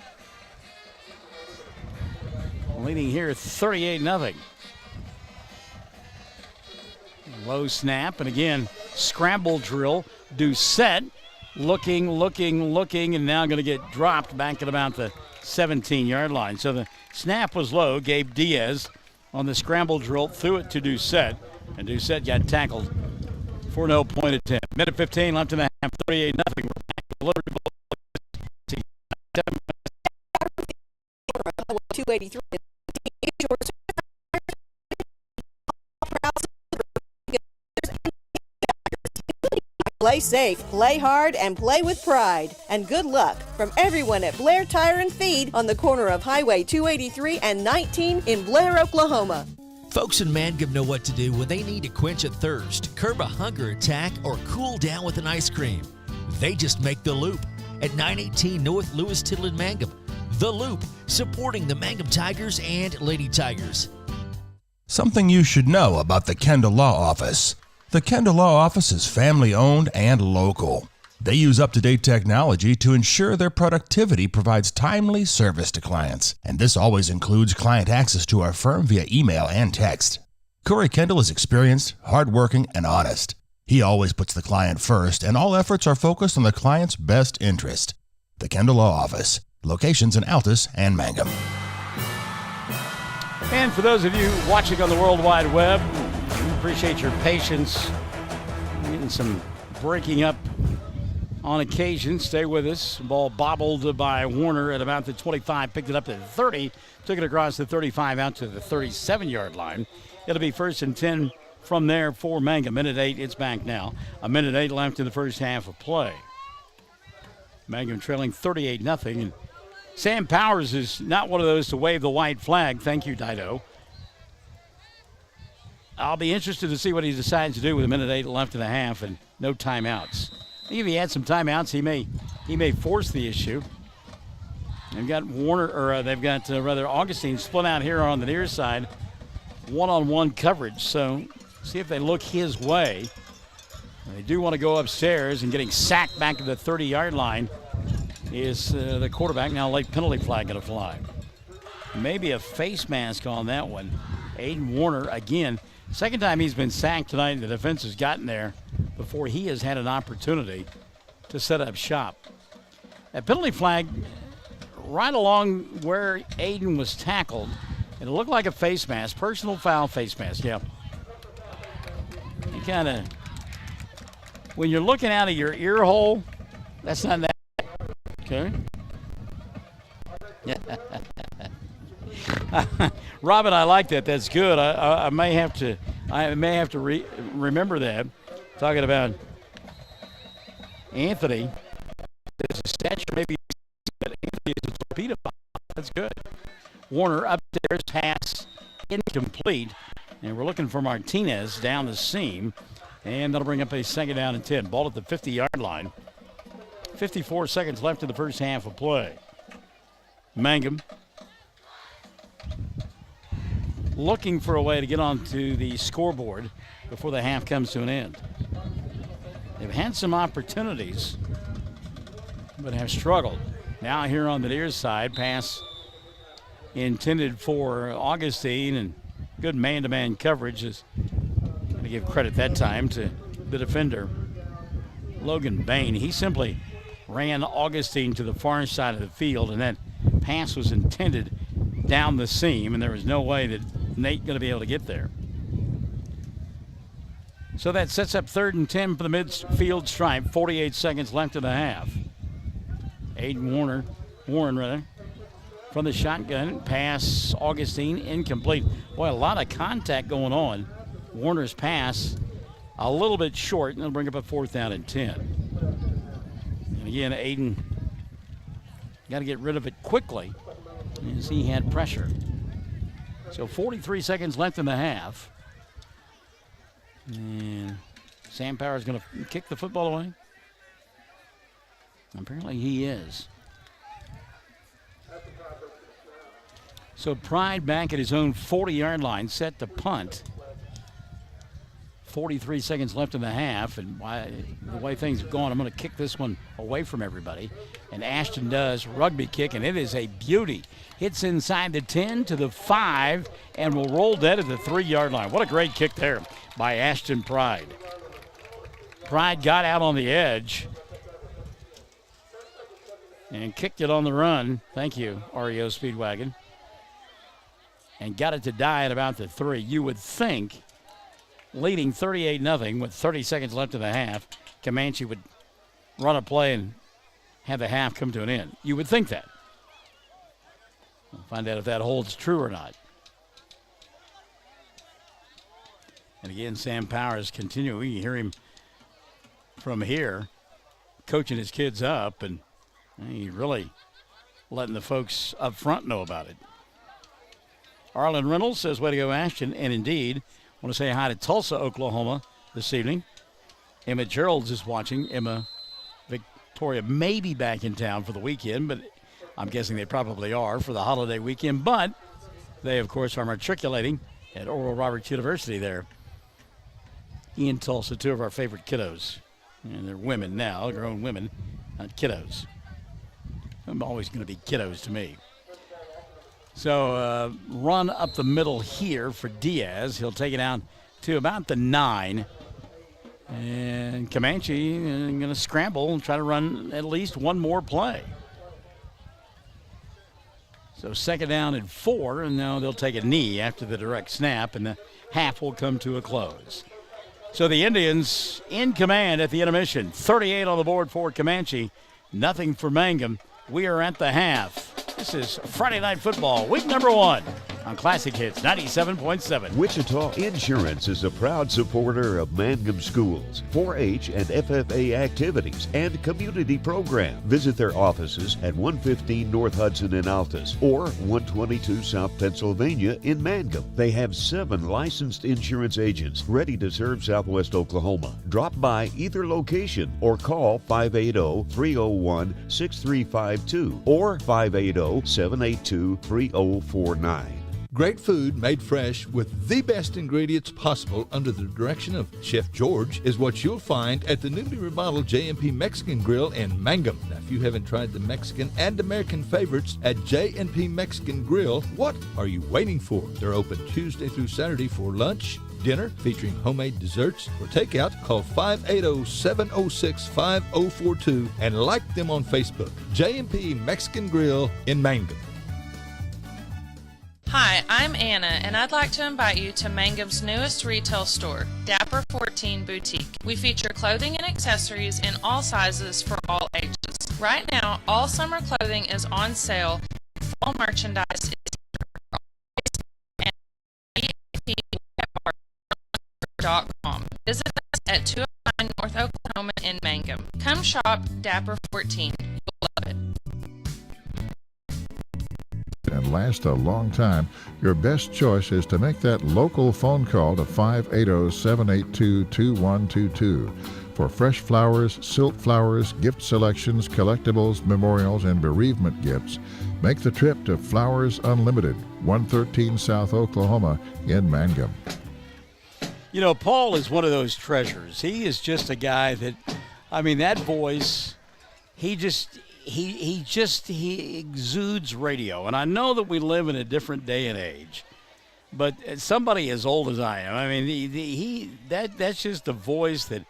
Leading here 38-0. Low snap, and again, scramble drill. Doucette looking, and now going to get dropped back at about the 17-yard line. So the snap was low. Gabe Diaz on the scramble drill threw it to Doucette, and Doucette got tackled for no point attempt. Minute 15 left in the half, 38-0. We're back to the Liberty Bowl. 283. Play safe, play hard, and play with pride. And good luck from everyone at Blair Tire and Feed on the corner of Highway 283 and 19 in Blair, Oklahoma. Folks in Mangum know what to do when they need to quench a thirst, curb a hunger attack, or cool down with an ice cream. They just make the Loop at 918 North Lewis Tittle in Mangum. The Loop, supporting the Mangum Tigers and Lady Tigers. Something you should know about the Kendall Law Office. The Kendall Law Office is family-owned and local. They use up-to-date technology to ensure their productivity provides timely service to clients, and this always includes client access to our firm via email and text. Corey Kendall is experienced, hardworking, and honest. He always puts the client first, and all efforts are focused on the client's best interest. The Kendall Law Office, locations in Altus and Mangum. And for those of you watching on the World Wide Web, we appreciate your patience. Getting some breaking up on occasion. Stay with us. Ball bobbled by Warner at about the 25, picked it up at 30, took it across the 35 out to the 37-yard line. It'll be 1st and 10 from there for Mangum. Minute 8, it's back now. A minute 8 left in the first half of play. Mangum trailing 38-0. And Sam Powers is not one of those to wave the white flag. Thank you, Dido. I'll be interested to see what he decides to do with a minute 8 left in the half and no timeouts. I think if he had some timeouts, he may force the issue. They've got Augustine split out here on the near side, one-on-one coverage. So see if they look his way. They do want to go upstairs, and getting sacked back to the 30-yard line is the quarterback. Now late penalty flag going to fly. Maybe a face mask on that one. Aiden Warner again. Second time he's been sacked tonight, and the defense has gotten there before he has had an opportunity to set up shop. A penalty flag right along where Aiden was tackled, and it looked like a face mask, personal foul face mask, yeah. You kind of, when you're looking out of your ear hole, that's not that, okay? Robin, I like that. That's good. I may have to remember that. Talking about Anthony, there's a stature maybe, but Anthony is a torpedo. That's good. Warner upstairs, pass incomplete, and we're looking for Martinez down the seam, and that'll bring up a 2nd down and 10. Ball at the 50-yard line. 54 seconds left in the first half of play. Mangum looking for a way to get onto the scoreboard before the half comes to an end. They've had some opportunities, but have struggled. Now here on the near side, pass intended for Augustine, and good man-to-man coverage is going to give credit that time to the defender, Logan Bain. He simply ran Augustine to the far side of the field, and that pass was intended down the seam, and there was no way that Nate going to be able to get there. So that sets up 3rd and 10 for the midfield stripe. 48 seconds left in the half. Warren from the shotgun. Pass, Augustine, incomplete. Boy, a lot of contact going on. Warner's pass a little bit short, and they'll bring up a 4th down and 10. And again, Aiden got to get rid of it quickly as he had pressure. So 43 seconds left in the half. And Sam Power's going to kick the football away. Apparently he is. So Pride back at his own 40-yard line, set to punt. 43 seconds left in the half, and the way things have gone, I'm going to kick this one away from everybody. And Ashton does rugby kick, and it is a beauty. Hits inside the 10 to the 5, and will roll dead at the 3-yard line. What a great kick there by Ashton Pride. Pride got out on the edge and kicked it on the run. Thank you, REO Speedwagon. And got it to die at about the 3. You would think, leading 38-0 with 30 seconds left in the half, Comanche would run a play and have the half come to an end. You would think that. We'll find out if that holds true or not. And again, Sam Powers continuing. You hear him from here coaching his kids up, and he's really letting the folks up front know about it. Arlen Reynolds says, way to go, Ashton. And indeed, I want to say hi to Tulsa, Oklahoma this evening. Emma Geralds is watching. Emma Victoria may be back in town for the weekend, but I'm guessing they probably are for the holiday weekend. But they, of course, are matriculating at Oral Roberts University there in Tulsa, 2 of our favorite kiddos. And they're women now, grown women, not kiddos. I'm always going to be kiddos to me. So run up the middle here for Diaz. He'll take it out to about the 9. And Comanche going to scramble and try to run at least one more play. So 2nd down and 4, and now they'll take a knee after the direct snap, and the half will come to a close. So the Indians in command at the intermission. 38 on the board for Comanche. Nothing for Mangum. We are at the half. This is Friday Night Football, week number 1 on Classic Hits 97.7. Wichita Insurance is a proud supporter of Mangum schools, 4-H and FFA activities, and community programs. Visit their offices at 115 North Hudson in Altus or 122 South Pennsylvania in Mangum. They have 7 licensed insurance agents ready to serve Southwest Oklahoma. Drop by either location or call 580-301-6352 or 580-782-3049. Great food made fresh with the best ingredients possible under the direction of Chef George is what you'll find at the newly remodeled J&P Mexican Grill in Mangum. Now, if you haven't tried the Mexican and American favorites at J&P Mexican Grill, what are you waiting for? They're open Tuesday through Saturday for lunch, dinner, featuring homemade desserts. For takeout, call 580-706-5042 and like them on Facebook. J&P Mexican Grill in Mangum. Hi, I'm Anna, and I'd like to invite you to Mangum's newest retail store, Dapper 14 Boutique. We feature clothing and accessories in all sizes for all ages. Right now, all summer clothing is on sale, and fall merchandise is here. Visit us at 209 North Oklahoma in Mangum. Come shop Dapper 14. You'll love it. And last a long time, your best choice is to make that local phone call to 580-782-2122 for fresh flowers, silk flowers, gift selections, collectibles, memorials, and bereavement gifts. Make the trip to Flowers Unlimited, 113 South Oklahoma in Mangum. You know, Paul is one of those treasures. He is just a guy that, I mean, that voice, he exudes radio. And I know that we live in a different day and age, but as somebody as old as I am, I mean, that's just the voice that,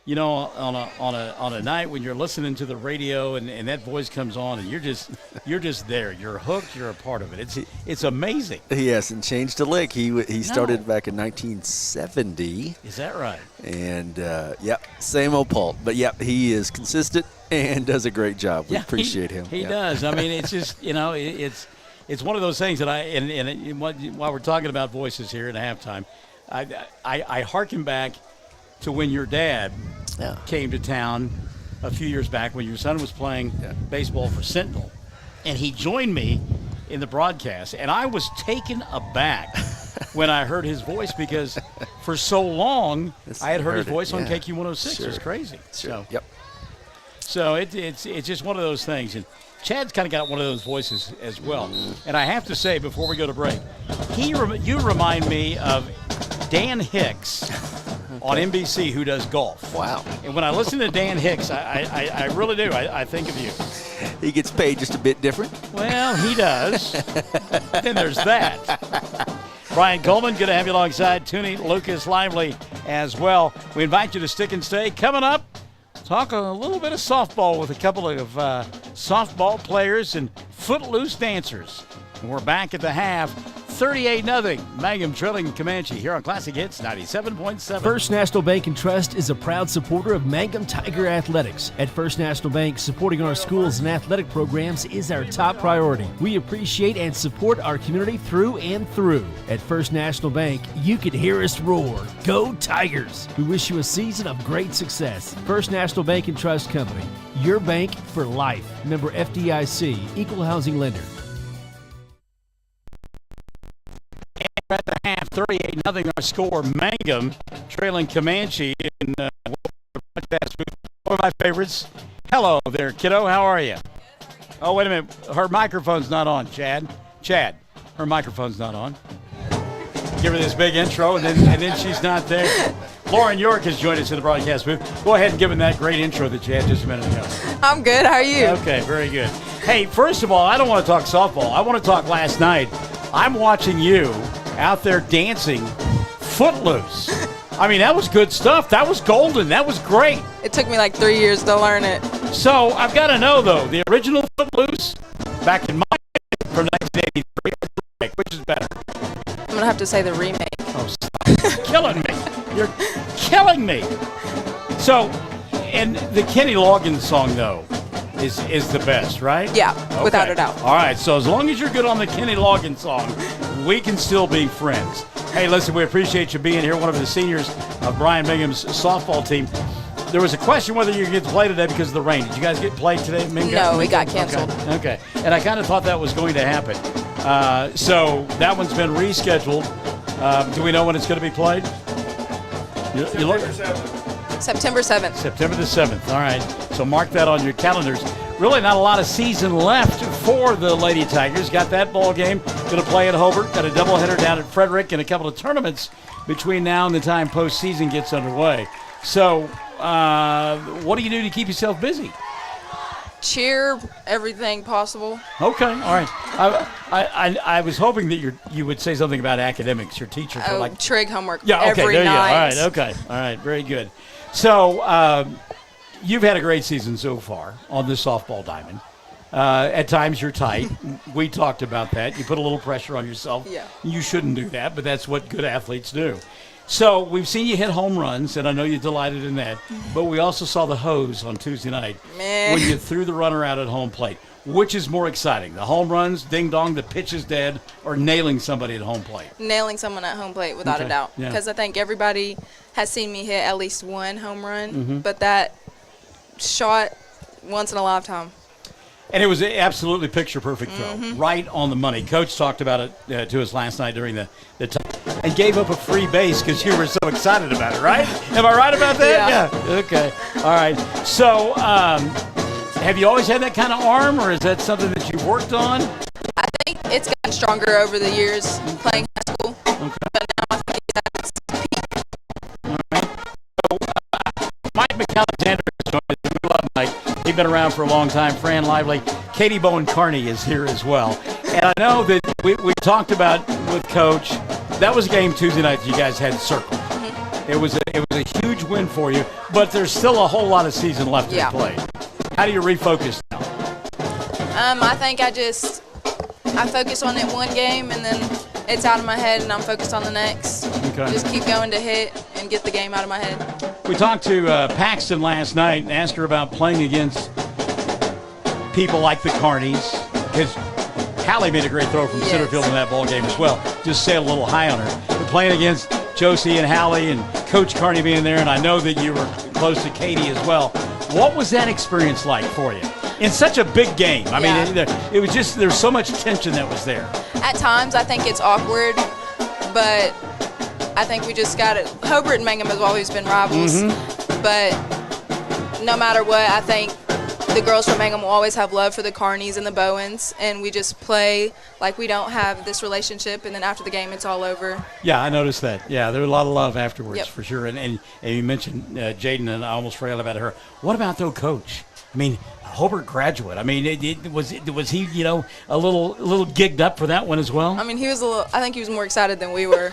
you know, on a night when you're listening to the radio and that voice comes on and you're just there. You're hooked. You're a part of it. It's amazing. He hasn't changed a lick. He started back in 1970. Is that right? And same old Paul. But he is consistent and does a great job. We appreciate him. He does. I mean, it's just, you know, it's one of those things that while we're talking about voices here at halftime, I hearken back to when your dad came to town a few years back when your son was playing baseball for Sentinel, and he joined me in the broadcast, and I was taken aback when I heard his voice because for so long I had heard his voice on KQ 106. Sure. It was crazy. Sure. So it's just one of those things, and Chad's kind of got one of those voices as well. And I have to say before we go to break, you remind me of Dan Hicks on NBC, who does golf. Wow. And when I listen to Dan Hicks, I really do. I think of you. He gets paid just a bit different. Well, he does. Then there's that. Brian Coleman, good to have you alongside. Toonie Lucas Lively as well. We invite you to stick and stay. Coming up, talk a little bit of softball with a couple of softball players and footloose dancers. And we're back at the half. 38-0. Mangum trailing Comanche here on Classic Hits 97.7. First National Bank and Trust is a proud supporter of Mangum Tiger Athletics. At First National Bank, supporting our schools and athletic programs is our top priority. We appreciate and support our community through and through. At First National Bank, you can hear us roar. Go Tigers! We wish you a season of great success. First National Bank and Trust Company, your bank for life. Member FDIC, Equal Housing Lender. At the half, 38-0 our score. Mangum trailing Comanche in one of my favorites. Hello there, kiddo. How are you? Oh, wait a minute. Her microphone's not on, Chad. Her microphone's not on. Give her this big intro, and then she's not there. Lauren York has joined us in the broadcast booth. Go ahead and give him that great intro that you had just a minute ago. I'm good. How are you? Okay, very good. Hey, first of all, I don't want to talk softball. I want to talk last night. I'm watching you out there dancing footloose. I mean, that was good stuff. That was golden. That was great. It took me like 3 years to learn it. So I've got to know, though, the original Footloose back in my day from 1983, which is better? I'm going to have to say the remake. Oh, stop. You're killing me. You're killing me. So, and the Kenny Loggins song, though, is the best, right? Yeah, without a doubt. All right, so as long as you're good on the Kenny Loggins song, we can still be friends. Hey, listen, we appreciate you being here, one of the seniors of Brian Mingham's softball team. There was a question whether you get to play today because of the rain. Did you guys get played today, Mingum? No, it got canceled. Okay. And I kind of thought that was going to happen. So that one's been rescheduled. Do we know when it's going to be played? September 7th. September the 7th. All right. So mark that on your calendars. Really not a lot of season left for the Lady Tigers. Got that ball game. Going to play at Hobart. Got a doubleheader down at Frederick and a couple of tournaments between now and the time postseason gets underway. So what do you do to keep yourself busy? Cheer everything possible. Okay. All right. I was hoping that you would say something about academics. Your teacher for like trig homework. Yeah. Okay. Every There you go. night. All right. Okay. All right. Very good. So you've had a great season so far on the softball diamond. At times you're tight. We talked about that. You put a little pressure on yourself. Yeah. You shouldn't do that, but that's what good athletes do. So we've seen you hit home runs, and I know you're delighted in that. But we also saw the hose on Tuesday night when you threw the runner out at home plate. Which is more exciting, the home runs, ding-dong, the pitch is dead, or nailing somebody at home plate? Nailing someone at home plate, without a doubt. Because I think everybody has seen me hit at least one home run, but that shot once in a lifetime. And it was an absolutely picture-perfect throw, right on the money. Coach talked about it to us last night during the time, and gave up a free base because you were so excited about it, right? Am I right about that? Yeah. Okay. All right. So have you always had that kind of arm, or is that something that you've worked on? I think it's gotten stronger over the years playing high school. Okay. But now I think it's at its peak. All right. So Mike McAlexander is joining us. We love Mike. He's been around for a long time. Fran Lively. Katie Bowen Carney is here as well. And I know that we talked about with Coach, that was a game Tuesday night that you guys had circled. It was it was a huge win for you, but there's still a whole lot of season left to play. How do you refocus now? I think I focus on it one game, and then it's out of my head, and I'm focused on the next. Okay. Just keep going to hit and get the game out of my head. We talked to Paxton last night and asked her about playing against people like the Carnies, because Hallie made a great throw from center field in that ball game as well. Just sailed a little high on her. But playing against Josie and Hallie and Coach Carney being there, and I know that you were close to Katie as well. What was that experience like for you? In such a big game. I mean, it was just, there's so much tension that was there. At times, I think it's awkward, but I think we just got it. Hobart and Mangum have always been rivals, but no matter what, I think the girls from Mangum will always have love for the Carnies and the Bowens, and we just play like we don't have this relationship, and then after the game, it's all over. Yeah, I noticed that. Yeah, there was a lot of love afterwards, for sure. And you mentioned Jaden, and I almost forgot about her. What about, though, Coach? I mean, Hobart graduate. I mean, was he, a little gigged up for that one as well? I mean, I think he was more excited than we were.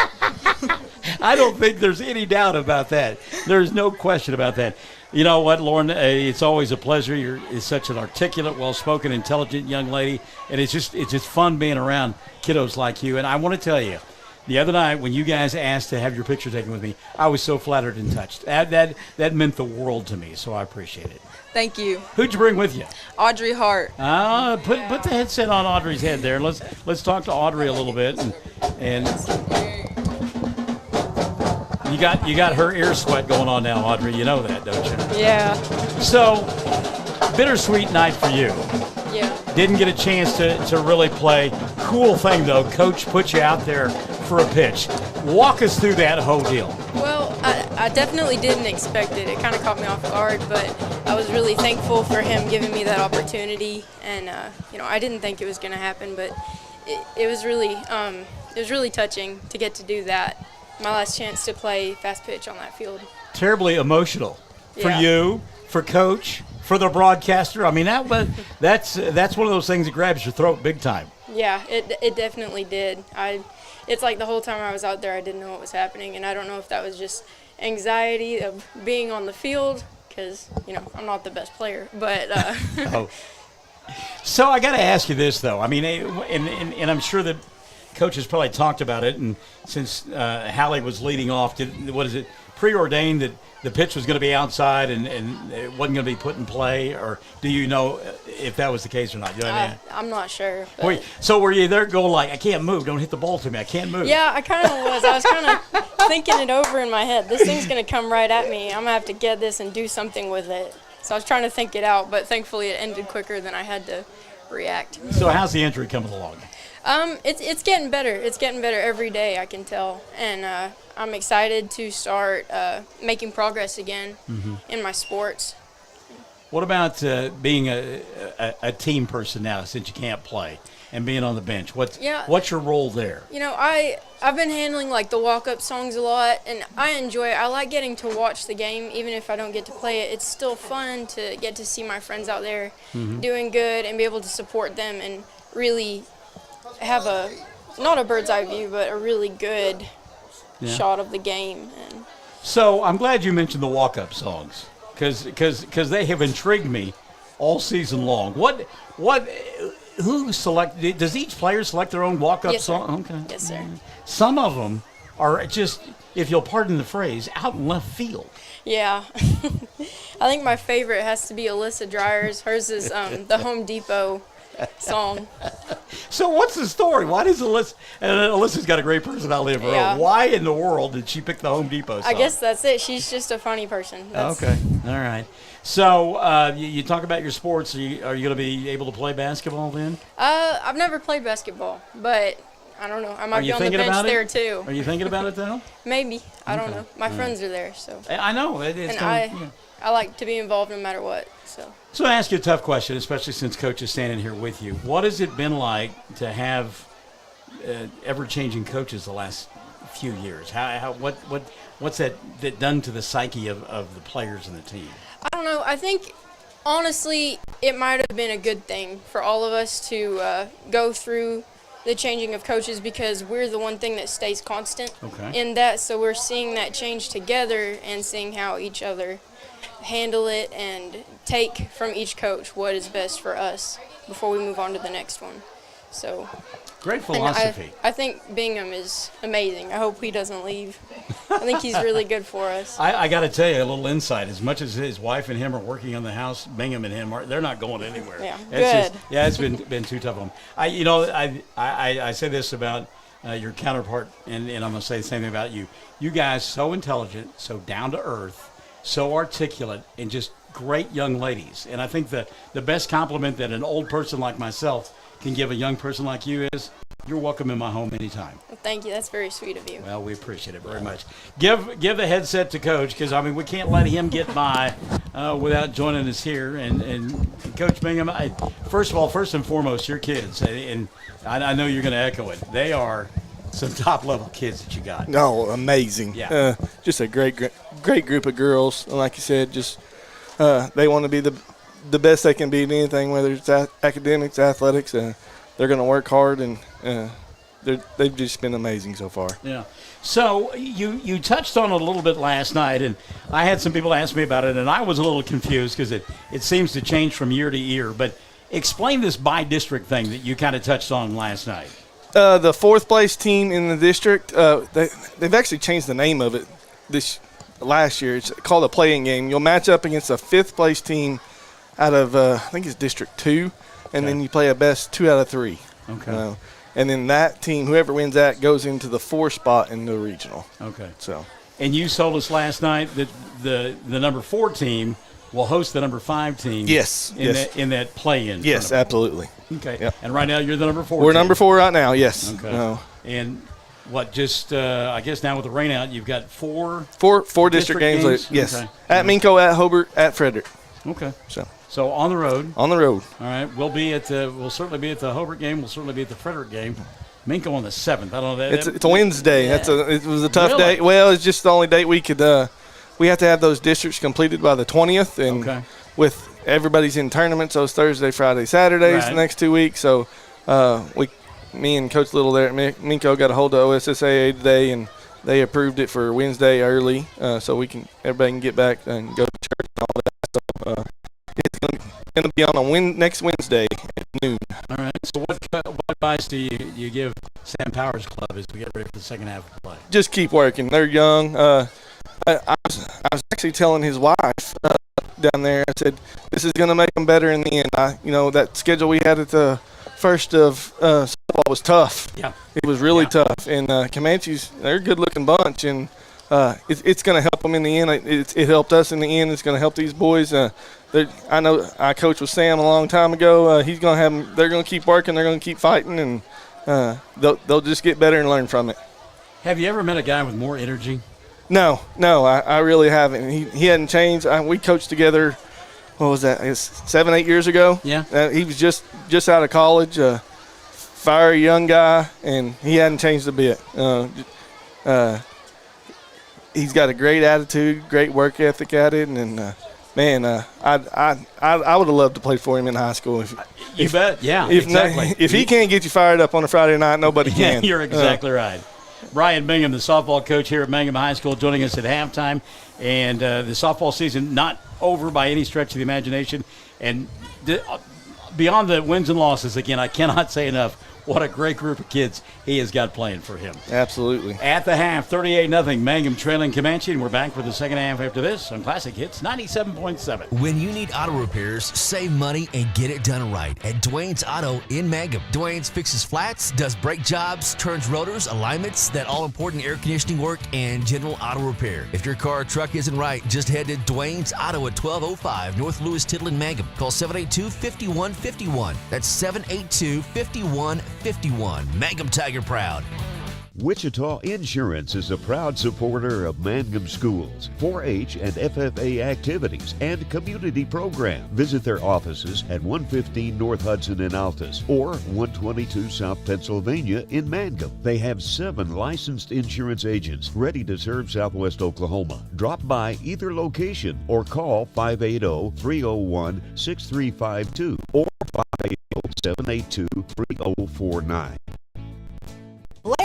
I don't think there's any doubt about that. There's no question about that. You know what, Lauren? It's always a pleasure. You're such an articulate, well-spoken, intelligent young lady, and it's just fun being around kiddos like you. And I want to tell you, the other night when you guys asked to have your picture taken with me, I was so flattered and touched. That meant the world to me, so I appreciate it. Thank you. Who'd you bring with you? Audrey Hart. Put the headset on Audrey's head there. Let's talk to Audrey a little bit, and you got her ear sweat going on now, Audrey. You know that, don't you? Yeah. So, bittersweet night for you. Yeah. Didn't get a chance to really play. Cool thing, though, Coach put you out there for a pitch. Walk us through that whole deal. Well, I definitely didn't expect it. It kind of caught me off guard, but I was really thankful for him giving me that opportunity. And, I didn't think it was going to happen, but it was really touching to get to do that. My last chance to play fast pitch on that field. Terribly emotional for you, for Coach, for the broadcaster. I mean, that's one of those things that grabs your throat big time. Yeah, it definitely did. It's like the whole time I was out there, I didn't know what was happening, and I don't know if that was just anxiety of being on the field, because I'm not the best player, but. So I got to ask you this though. I mean, and I'm sure that Coach has probably talked about it, and since Hallie was leading off, preordained that the pitch was going to be outside and it wasn't going to be put in play, or do you know if that was the case or not? You know what I mean? I'm not sure. So were you there going like, I can't move, don't hit the ball to me, I can't move? Yeah, I kind of was. I was kind of thinking it over in my head. This thing's going to come right at me. I'm going to have to get this and do something with it. So I was trying to think it out, but thankfully it ended quicker than I had to react. So how's the injury coming along? It's getting better. It's getting better every day, I can tell. And I'm excited to start making progress again in my sports. What about being a team person now, since you can't play, and being on the bench? What's your role there? I've been handling like the walk-up songs a lot, and I enjoy it. I like getting to watch the game, even if I don't get to play it. It's still fun to get to see my friends out there doing good and be able to support them and really have not a bird's eye view, but a really good shot of the game. So I'm glad you mentioned the walk-up songs, because they have intrigued me all season long. Who selected? Does each player select their own walk-up song? Okay. Yes, sir. Some of them are just, if you'll pardon the phrase, out in left field. Yeah. I think my favorite has to be Alyssa Dreyer's. Hers is the Home Depot song. So what's the story? Why does Alyssa, and Alyssa's got a great personality of her own. Why in the world did she pick the Home Depot song? I guess that's it. She's just a funny person. Okay. All right. So you talk about your sports. Are you going to be able to play basketball then? I've never played basketball, but I don't know. I might be on the bench there too. Are you thinking about it though? Maybe. I don't know. My friends are there, so. I know. I like to be involved no matter what. So I ask you a tough question, especially since Coach is standing here with you. What has it been like to have ever-changing coaches the last few years? What's that done to the psyche of the players and the team? I don't know. I think, honestly, it might have been a good thing for all of us to go through the changing of coaches because we're the one thing that stays constant Okay. in that. So we're seeing that change together and seeing how each other handle it and take from each coach what is best for us before we move on to the next one. So Great philosophy. I think Bingham is amazing. I hope he doesn't leave. I think he's really good for us. I got to tell you a little insight. As much as his wife and him are working on the house, Bingham and him they're not going anywhere. Yeah, It's good. It's been too tough on him. I say this about your counterpart, and I'm going to say the same thing about you. You guys so intelligent, so down to earth, so articulate, and just great young ladies. And I think the best compliment that an old person like myself can give a young person like you is, you're welcome in my home anytime. Well, thank you. That's very sweet of you. Well, we appreciate it very much. Give the headset to Coach, because, we can't let him get by without joining us here. And Coach Bingham, first and foremost, your kids, and I know you're going to echo it. They are some top-level kids that you got. No, amazing. Yeah. Just a great group of girls. And like you said, just they want to be the best they can be in anything, whether it's academics, athletics. They're going to work hard, and they've just been amazing so far. Yeah. So you touched on it a little bit last night, and I had some people ask me about it, and I was a little confused because it seems to change from year to year. But explain this by-district thing that you kind of touched on last night. The fourth place team in the district, they've actually changed the name of it last year. It's called a play-in game. You'll match up against a fifth place team out of I think it's District 2, and then you play a best 2 out of 3. Okay. And then that team, whoever wins that, goes into the 4 spot in the regional. Okay. So. And you told us last night that the number 4 team will host the number 5 team. Yes. In that play-in. Yes, absolutely. Okay. Yep. And right now you're the number 4. We're team. number 4 right now. Yes. Okay. And what? Just I guess now with the rain out, you've got four district games. Yes. Okay. At Minko, at Hobart, at Frederick. Okay. So on the road. On the road. All right. We'll certainly be at the Hobart game. We'll certainly be at the Frederick game. Minko on the 7th. I don't know. It's a Wednesday. Yeah. It was a tough Really? day. Well, it's just the only date we could. We have to have those districts completed by the 20th, and with everybody's in tournaments, those Thursday, Friday, Saturdays the next 2 weeks. So me and Coach Little there at Minko got a hold of OSSAA today, and they approved it for Wednesday early, so everybody can get back and go to church and all that. So it's going to be on next Wednesday at noon. All right. So what advice do you give Sam Powers Club as we get ready for the second half of play? Just keep working. They're young. I was actually telling his wife down there, I said, this is going to make them better in the end. That schedule we had at the first of softball was tough. Yeah. It was really tough. And Comanches, they're a good-looking bunch, and it's going to help them in the end. It helped us in the end. It's going to help these boys. I know I coached with Sam a long time ago. He's going to have them. They're going to keep working. They're going to keep fighting, and they'll just get better and learn from it. Have you ever met a guy with more energy? No, I really haven't. He hadn't changed. We coached together, what was that, 7-8 years ago? Yeah. He was just out of college, fiery young guy, and he hadn't changed a bit. He's got a great attitude, great work ethic at it, and I would have loved to play for him in high school. You bet, yeah, exactly. If he can't get you fired up on a Friday night, nobody can. You're exactly right. Brian Bingham, the softball coach here at Mangum High School, joining us at halftime. And the softball season not over by any stretch of the imagination. And beyond the wins and losses, again, I cannot say enough what a great group of kids he has got playing for him. Absolutely. At the half, 38-0, Mangum trailing Comanche, and we're back for the second half after this on Classic Hits 97.7. When you need auto repairs, save money and get it done right at Dwayne's Auto in Mangum. Dwayne's fixes flats, does brake jobs, turns rotors, alignments, that all-important air conditioning work, and general auto repair. If your car or truck isn't right, just head to Dwayne's Auto at 1205 North Lewis Tittle in Mangum. Call 782-5151. That's 782-5151. Mangum Tiger proud. Wichita Insurance is a proud supporter of Mangum schools, 4-H and FFA activities, and community programs. Visit their offices at 115 North Hudson in Altus or 122 South Pennsylvania in Mangum. They have 7 licensed insurance agents ready to serve Southwest Oklahoma. Drop by either location or call 580-301-6352 or 580-782-3049.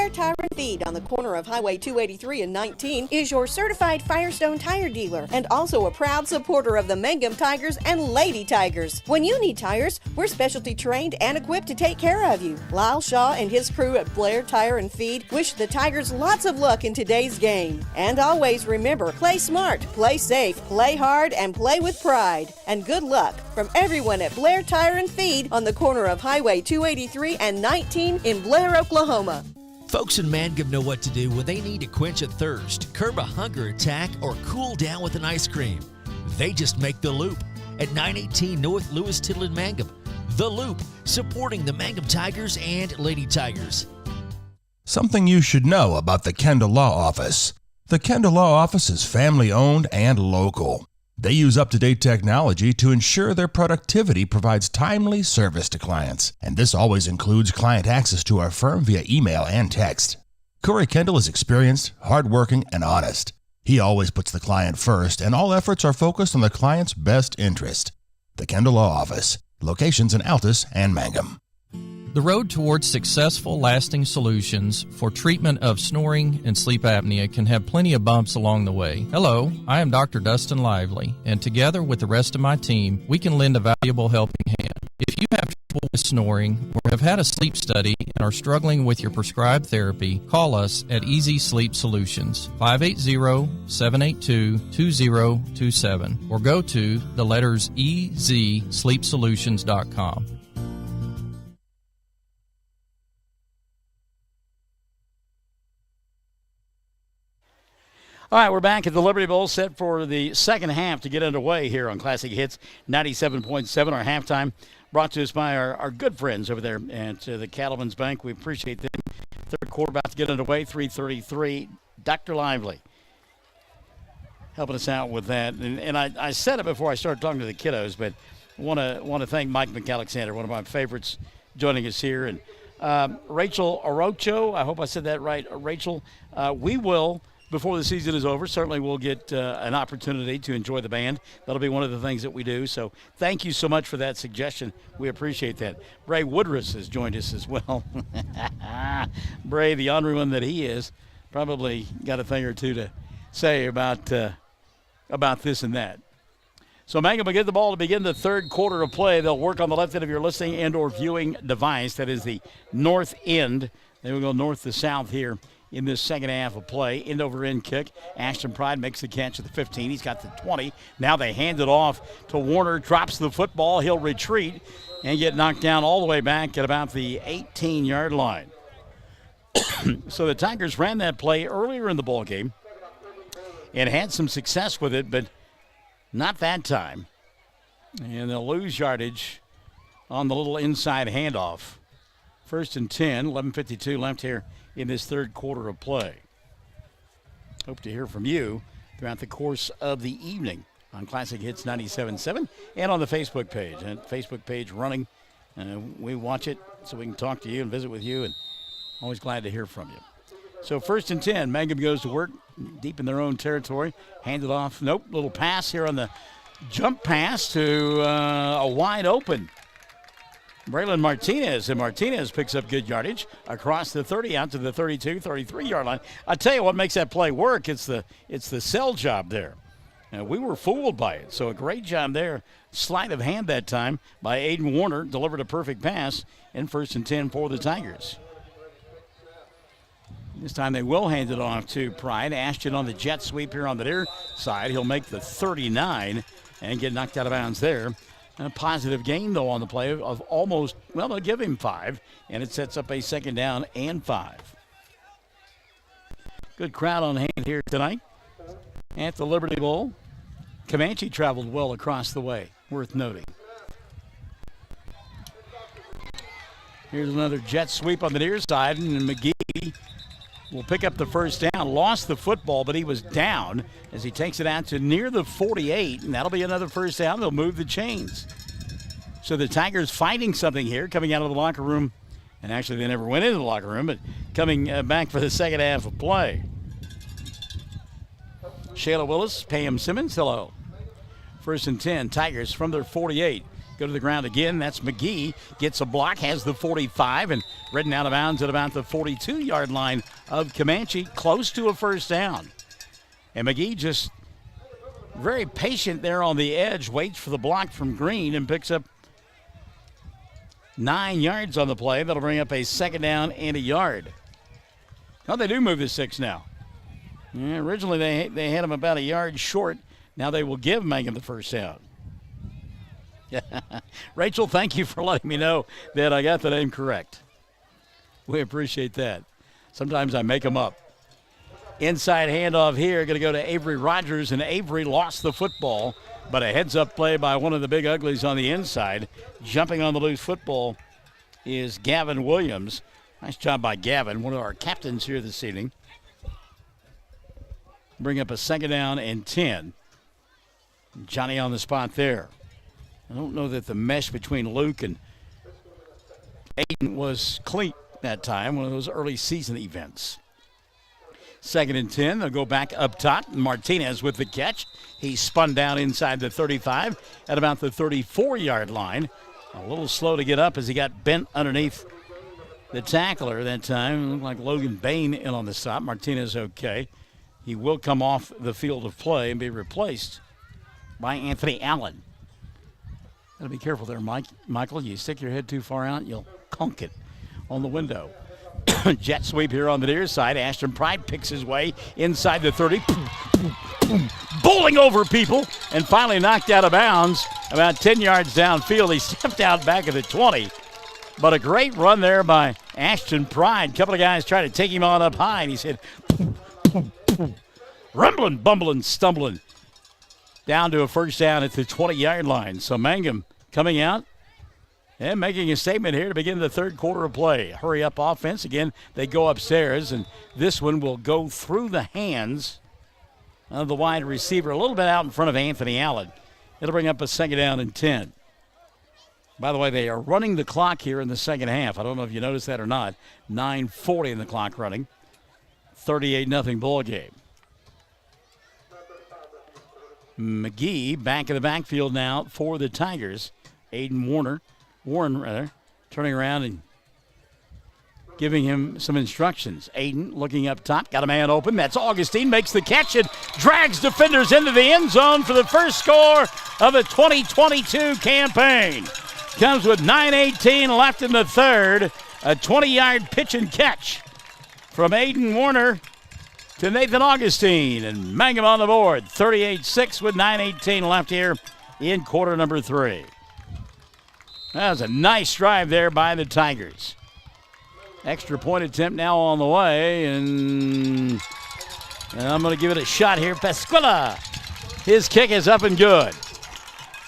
Blair Tire and Feed on the corner of Highway 283 and 19 is your certified Firestone tire dealer and also a proud supporter of the Mangum Tigers and Lady Tigers. When you need tires, we're specialty trained and equipped to take care of you. Lyle Shaw and his crew at Blair Tire and Feed wish the Tigers lots of luck in today's game. And always remember, play smart, play safe, play hard, and play with pride. And good luck from everyone at Blair Tire and Feed on the corner of Highway 283 and 19 in Blair, Oklahoma. Folks in Mangum know what to do when they need to quench a thirst, curb a hunger attack, or cool down with an ice cream. They just make the Loop at 918 North Lewis Tittle in Mangum. The Loop, supporting the Mangum Tigers and Lady Tigers. Something you should know about the Kendall Law Office. The Kendall Law Office is family-owned and local. They use up-to-date technology to ensure their productivity provides timely service to clients, and this always includes client access to our firm via email and text. Corey Kendall is experienced, hardworking, and honest. He always puts the client first, and all efforts are focused on the client's best interest. The Kendall Law Office, locations in Altus and Mangum. The road towards successful, lasting solutions for treatment of snoring and sleep apnea can have plenty of bumps along the way. Hello, I am Dr. Dustin Lively, and together with the rest of my team, we can lend a valuable helping hand. If you have trouble with snoring or have had a sleep study and are struggling with your prescribed therapy, call us at Easy Sleep Solutions, 580-782-2027, or go to the letters EZSleepSolutions.com. All right, we're back at the Liberty Bowl, set for the second half to get underway here on Classic Hits 97.7. Our halftime brought to us by our good friends over there at the Cattlemen's Bank. We appreciate them. Third quarter about to get underway, 3:33. Dr. Lively helping us out with that. And I said it before I started talking to the kiddos, but I want to thank Mike McAlexander, one of my favorites, joining us here. And Rachel Orocho, I hope I said that right. Rachel, we will, before the season is over, certainly we'll get an opportunity to enjoy the band. That'll be one of the things that we do. So thank you so much for that suggestion. We appreciate that. Bray Woodruss has joined us as well. Bray, the honorary one that he is, probably got a thing or two to say about this and that. So Mangum will get the ball to begin the third quarter of play. They'll work on the left end of your listening and or viewing device. That is the north end. They will go north to south here in this second half of play. End over end kick. Ashton Pride makes the catch at the 15. He's got the 20. Now they hand it off to Warner. Drops the football. He'll retreat and get knocked down all the way back at about the 18-yard line. So the Tigers ran that play earlier in the ball game and had some success with it, but not that time. And they'll lose yardage on the little inside handoff. 1st and 10, 11:52 left here in this third quarter of play. Hope to hear from you throughout the course of the evening on Classic Hits 97.7 and on the Facebook page. And Facebook page running. We watch it so we can talk to you and visit with you, and always glad to hear from you. So 1st and 10, Mangum goes to work deep in their own territory. Hand it off. Nope, little pass here on the jump pass to a wide open Braylon Martinez, and Martinez picks up good yardage across the 30 out to the 32, 33-yard line. I tell you what makes that play work, it's the sell job there. Now, we were fooled by it, so a great job there. Sleight of hand that time by Aiden Warner, delivered a perfect pass, and 1st and 10 for the Tigers. This time they will hand it off to Pride. Ashton on the jet sweep here on the near side. He'll make the 39 and get knocked out of bounds there. A positive gain, though, on the play of almost, well, they'll give him 5, and it sets up a 2nd down and 5. Good crowd on hand here tonight at the Liberty Bowl. Comanche traveled well across the way, worth noting. Here's another jet sweep on the near side, and McGee will pick up the 1st down. Lost the football, but he was down as he takes it out to near the 48, and that'll be another 1st down. They'll move the chains. So the Tigers fighting something here, coming out of the locker room, and actually they never went into the locker room, but coming back for the second half of play. Shayla Willis, Pam Simmons, hello. 1st and 10, Tigers from their 48. Go to the ground again. That's McGee. Gets a block, has the 45, and Ridden out of bounds at about the 42-yard line of Comanche, close to a first down. And McGee just very patient there on the edge, waits for the block from Green and picks up 9 yards on the play. That'll bring up a second down and a yard. Oh, they do move the 6 now. Yeah, originally they had him about a yard short. Now they will give Mangum the first down. Rachel, thank you for letting me know that I got the name correct. We appreciate that. Sometimes I make them up. Inside handoff here, going to go to Avery Rogers, and Avery lost the football, but a heads-up play by one of the big uglies on the inside. Jumping on the loose football is Gavin Williams. Nice job by Gavin, one of our captains here this evening. Bring up a second down and 10. Johnny on the spot there. I don't know that the mesh between Luke and Aiden was clean that time, one of those early season events. Second and 10, they'll go back up top. Martinez with the catch. He spun down inside the 35 at about the 34-yard line. A little slow to get up as he got bent underneath the tackler that time. It looked like Logan Bain in on the stop. Martinez okay. He will come off the field of play and be replaced by Anthony Allen. Gotta be careful there, Michael. You stick your head too far out, you'll conk it on the window. Jet sweep here on the near side. Ashton Pride picks his way inside the 30. Bowling over people and finally knocked out of bounds about 10 yards downfield. He stepped out back at the 20. But a great run there by Ashton Pride. A couple of guys tried to take him on up high, and he said, rumbling, bumbling, stumbling. Down to a first down at the 20-yard line. So Mangum coming out and making a statement here to begin the third quarter of play. Hurry up offense. Again, they go upstairs, and this one will go through the hands of the wide receiver, a little bit out in front of Anthony Allen. It'll bring up a second down and 10. By the way, they are running the clock here in the second half. I don't know if you noticed that or not. 9:40 in the clock running. 38-0 ball game. McGee back in the backfield now for the Tigers. Warren, turning around and giving him some instructions. Aiden looking up top, got a man open. That's Augustine, makes the catch and drags defenders into the end zone for the first score of the 2022 campaign. Comes with 9:18 left in the third. A 20-yard pitch and catch from Aiden Warner to Nathan Augustine, and Mangum on the board. 38-6 with 9:18 left here in quarter number 3. That was a nice drive there by the Tigers. Extra point attempt now on the way, and I'm going to give it a shot here. Pasquilla, his kick is up and good.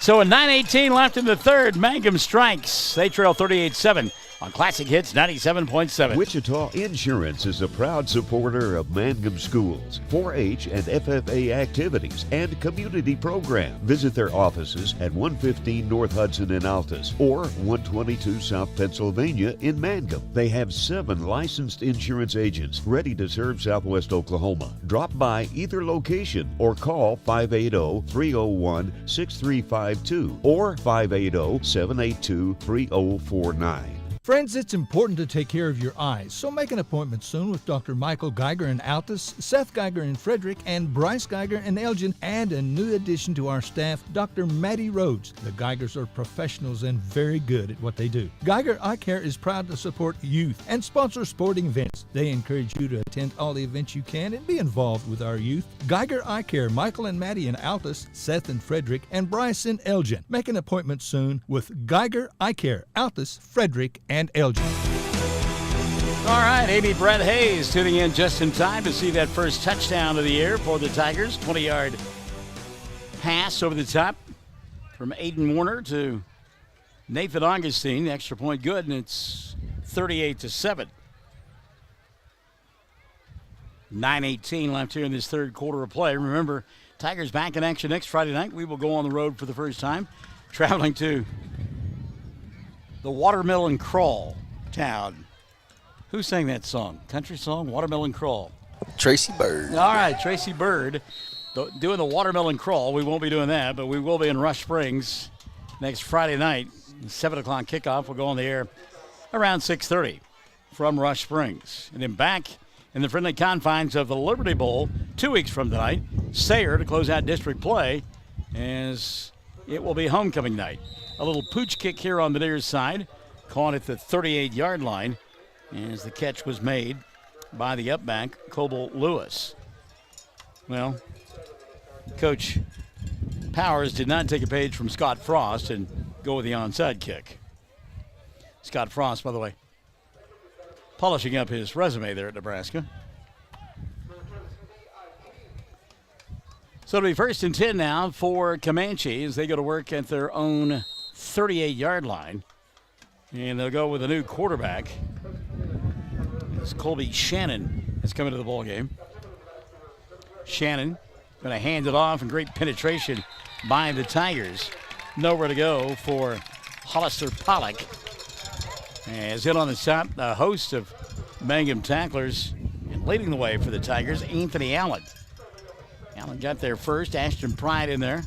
So a 9:18 left in the third. Mangum strikes. They trail 38-7 on Classic Hits 97.7. Wichita Insurance is a proud supporter of Mangum schools, 4-H and FFA activities, and community programs. Visit their offices at 115 North Hudson in Altus or 122 South Pennsylvania in Mangum. They have 7 licensed insurance agents ready to serve Southwest Oklahoma. Drop by either location or call 580-301-6352 or 580-782-3049. Friends, it's important to take care of your eyes, so make an appointment soon with Dr. Michael Geiger in Altus, Seth Geiger in Frederick, and Bryce Geiger in Elgin, and a new addition to our staff, Dr. Maddie Rhodes. The Geigers are professionals and very good at what they do. Geiger Eye Care is proud to support youth and sponsor sporting events. They encourage you to attend all the events you can and be involved with our youth. Geiger Eye Care, Michael and Maddie in Altus, Seth in Frederick, and Bryce in Elgin. Make an appointment soon with Geiger Eye Care, Altus, Frederick, and Elgin. All right, Amy Brett Hayes tuning in just in time to see that first touchdown of the year for the Tigers. 20-yard pass over the top from Aiden Warner to Nathan Augustine. Extra point good, and it's 38-7. 9:18 left here in this third quarter of play. Remember, Tigers back in action next Friday night. We will go on the road for the first time, traveling to the Watermelon Crawl town. Who sang that song? Country song, Watermelon Crawl. Tracy Bird. All right, Tracy Bird doing the Watermelon Crawl. We won't be doing that, but we will be in Rush Springs next Friday night. 7 o'clock kickoff. We'll go on the air around 6:30. from Rush Springs. And then back in the friendly confines of the Liberty Bowl 2 weeks from tonight, Sayre to close out district play as it will be homecoming night. A little pooch kick here on the near side, caught at the 38-yard line as the catch was made by the upback, Coble Lewis. Well, Coach Powers did not take a page from Scott Frost and go with the onside kick. Scott Frost, by the way, polishing up his resume there at Nebraska. So it'll be 1st and 10 now for Comanche as they go to work at their own 38-yard line. And they'll go with a new quarterback. As Colby Shannon has come into the ball game. Shannon going to hand it off, and great penetration by the Tigers. Nowhere to go for Hollister Pollock. As hit on the top, a host of Mangum tacklers, and leading the way for the Tigers, Anthony Allen. Allen got there first, Ashton Pride in there.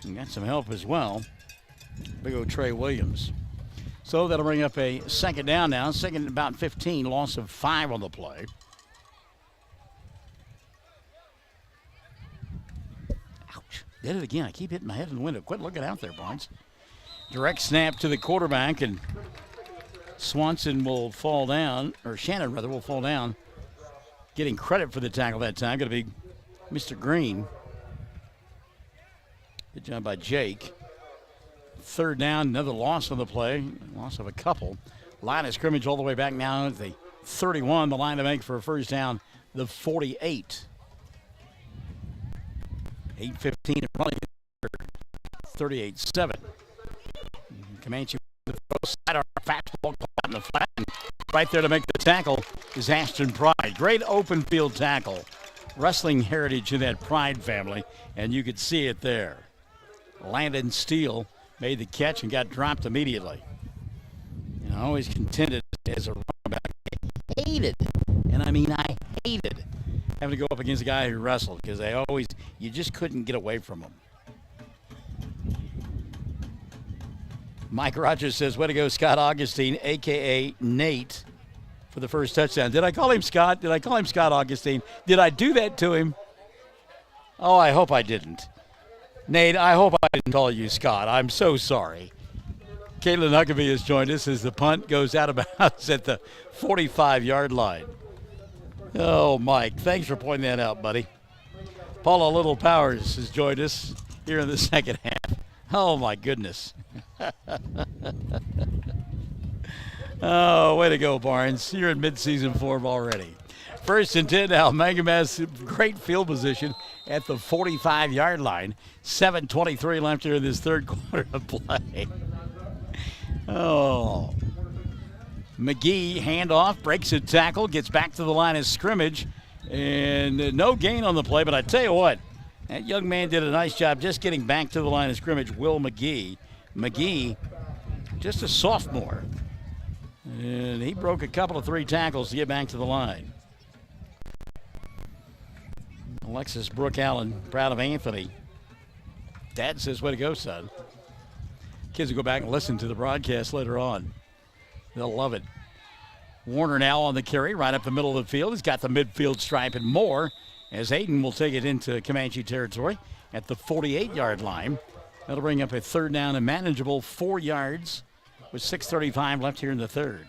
And got some help as well. Big old Trey Williams. So that'll bring up a second down now. Second and about 15, loss of 5 on the play. Ouch. Did it again. I keep hitting my head in the window. Quit looking out there, Barnes. Direct snap to the quarterback, and Swanson will fall down, or Shannon rather will fall down. Getting credit for the tackle that time. Going to be Mr. Green. Good job by Jake. Third down, another loss on the play. Loss of a couple. Line of scrimmage all the way back now at the 31. The line to make for a first down, the 48. 8:15 running. 38-7. Comanche with the throw side, fastball caught in the flat. And right there to make the tackle is Ashton Pride. Great open field tackle. Wrestling heritage in that Pride family, and you could see it there. Landon Steele made the catch and got dropped immediately. And I always contended as a running back, I hated, and I mean I hated, having to go up against a guy who wrestled, because you just couldn't get away from him. Mike Rogers says, way to go, Scott Augustine, a.k.a. Nate, for the first touchdown. Did I call him Scott? Did I call him Scott Augustine? Did I do that to him? Oh, I hope I didn't. Nate, I hope I didn't call you Scott. I'm so sorry. Caitlin Huckabee has joined us as the punt goes out of bounds at the 45-yard line. Oh, Mike, thanks for pointing that out, buddy. Paula Little Powers has joined us here in the second half. Oh, my goodness. Oh, way to go, Barnes. You're in midseason form already. 1st and 10 now. Mangum has great field position at the 45-yard line. 7:23 left here in this third quarter of play. Oh. McGee, handoff, breaks a tackle, gets back to the line of scrimmage, and no gain on the play. But I tell you what, that young man did a nice job just getting back to the line of scrimmage, Will McGee. McGee, just a sophomore, and he broke a couple of 3 tackles to get back to the line. Alexis Brooke Allen, proud of Anthony. Dad says, way to go, son. Kids will go back and listen to the broadcast later on. They'll love it. Warner now on the carry, right up the middle of the field. He's got the midfield stripe and more, as Aiden will take it into Comanche territory at the 48-yard line. That'll bring up a third down and manageable 4 yards with 6:35 left here in the third.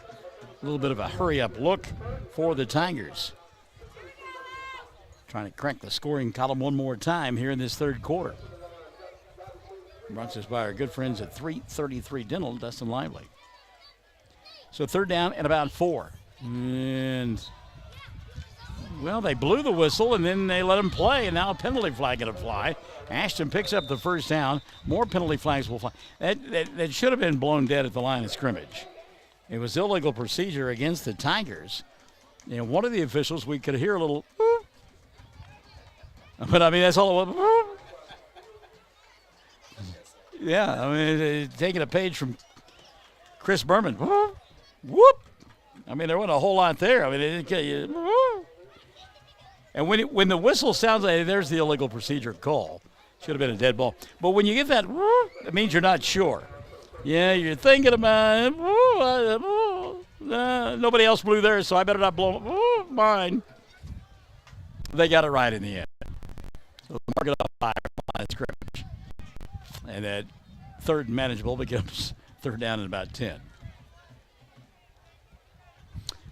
A little bit of a hurry-up look for the Tigers. Trying to crack the scoring column one more time here in this third quarter. Brought to us by our good friends at 333 Dental, Dustin Lively. So third down and about 4. And, well, they blew the whistle, and then they let him play, and now a penalty flag going to fly. Ashton picks up the first down. More penalty flags will fly. That should have been blown dead at the line of scrimmage. It was illegal procedure against the Tigers. And one of the officials, we could hear a little, but I mean, that's all it was. Yeah, I mean, taking a page from Chris Berman. Whoop. I mean, there wasn't a whole lot there. I mean, it didn't and when the whistle sounds like there's the illegal procedure call, should have been a dead ball. But when you get that, it means you're not sure. Yeah, you're thinking about it. nobody else blew theirs, so I better not blow mine. They got it right in the end. So mark it up 5 line of scrimmage. And that third and manageable becomes third down and about 10.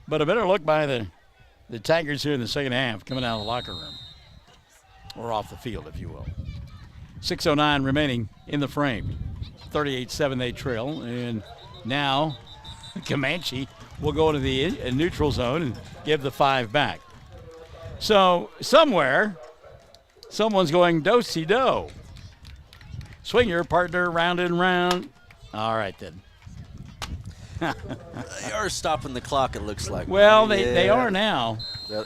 But a better look by the Tigers here in the second half coming out of the locker room. Or off the field, if you will. 6:09 remaining in the frame. 38-7 they trail. And now Comanche will go into the neutral zone and give the 5 back. So somewhere, someone's going do-si-do. Swing your partner round and round. All right, then. They are stopping the clock, it looks like. Well, they are now.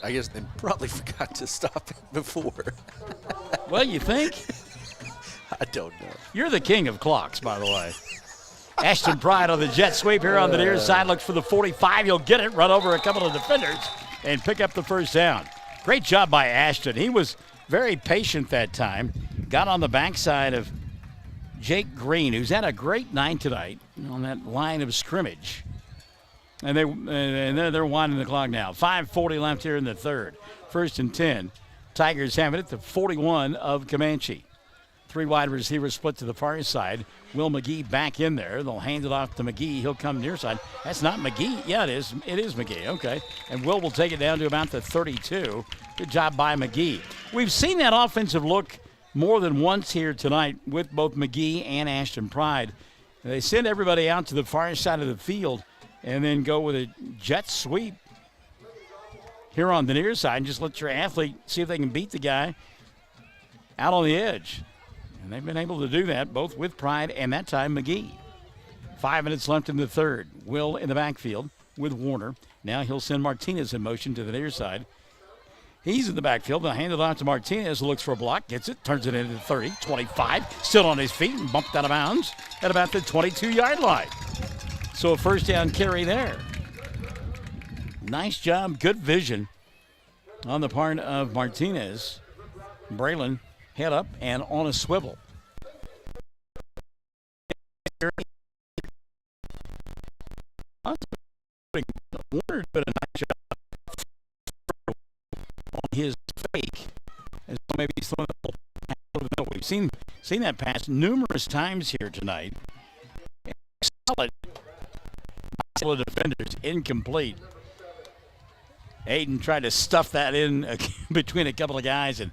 I guess they probably forgot to stop it before. Well, you think? I don't know. You're the king of clocks, by the way. Ashton Pride on the jet sweep here on the near side. Looks for the 45. He'll get it, run over a couple of defenders, and pick up the first down. Great job by Ashton. He was very patient that time. Got on the backside of Jake Green, who's had a great night tonight on that line of scrimmage. And they're winding the clock now. 5:40 left here in the third. 1st and 10. Tigers have it at the 41 of Comanche. 3 wide receivers split to the far side. Will McGee back in there. They'll hand it off to McGee. He'll come near side. That's not McGee. Yeah, it is. It is McGee. Okay. And Will take it down to about the 32. Good job by McGee. We've seen that offensive look more than once here tonight with both McGee and Ashton Pride. They send everybody out to the far side of the field and then go with a jet sweep here on the near side and just let your athlete see if they can beat the guy out on the edge. And they've been able to do that both with Pride and that time McGee. 5 minutes left in the third. Will in the backfield with Warner. Now he'll send Martinez in motion to the near side. He's in the backfield. They'll hand it off to Martinez, looks for a block, gets it, turns it into the 30, 25, still on his feet and bumped out of bounds at about the 22-yard line. So a first down carry there. Nice job, good vision on the part of Martinez. Braylon head up and on a swivel. Warner did a nice job on his fake, as maybe he's throwing the ball. We've seen that pass numerous times here tonight. Solid defenders, incomplete. Aiden tried to stuff that in between a couple of guys, and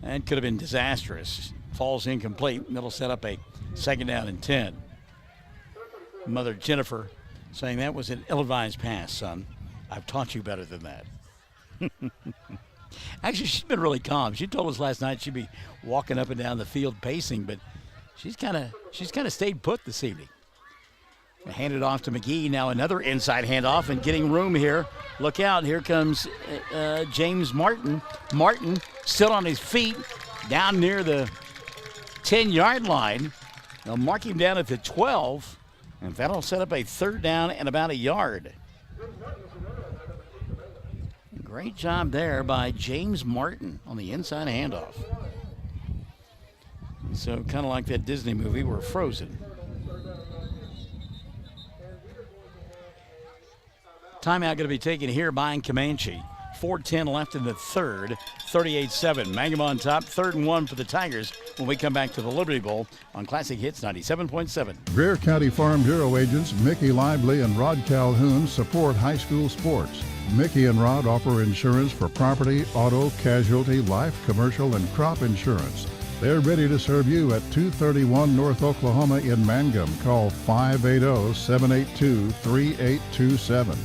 that could have been disastrous. Falls incomplete, and that'll set up a 2nd down and 10. Mother Jennifer saying that was an ill-advised pass, son. I've taught you better than that. Actually, she's been really calm. She told us last night she'd be walking up and down the field pacing, but she's kind of stayed put this evening. Handed off to McGee. Now another inside handoff and getting room here. Look out. Here comes James Martin. Martin still on his feet down near the 10-yard line. They'll mark him down at the 12, and that'll set up a 3rd down and about a yard. Great job there by James Martin on the inside handoff. So kind of like that Disney movie, we're frozen. Timeout going to be taken here by Comanche. 4:10 left in the third. 38-7. Mangum on top. 3rd and 1 for the Tigers when we come back to the Liberty Bowl on Classic Hits 97.7. Greer County Farm Bureau agents Mickey Lively and Rod Calhoun support high school sports. Mickey and Rod offer insurance for property, auto, casualty, life, commercial, and crop insurance. They're ready to serve you at 231 North Oklahoma in Mangum. Call 580-782-3827.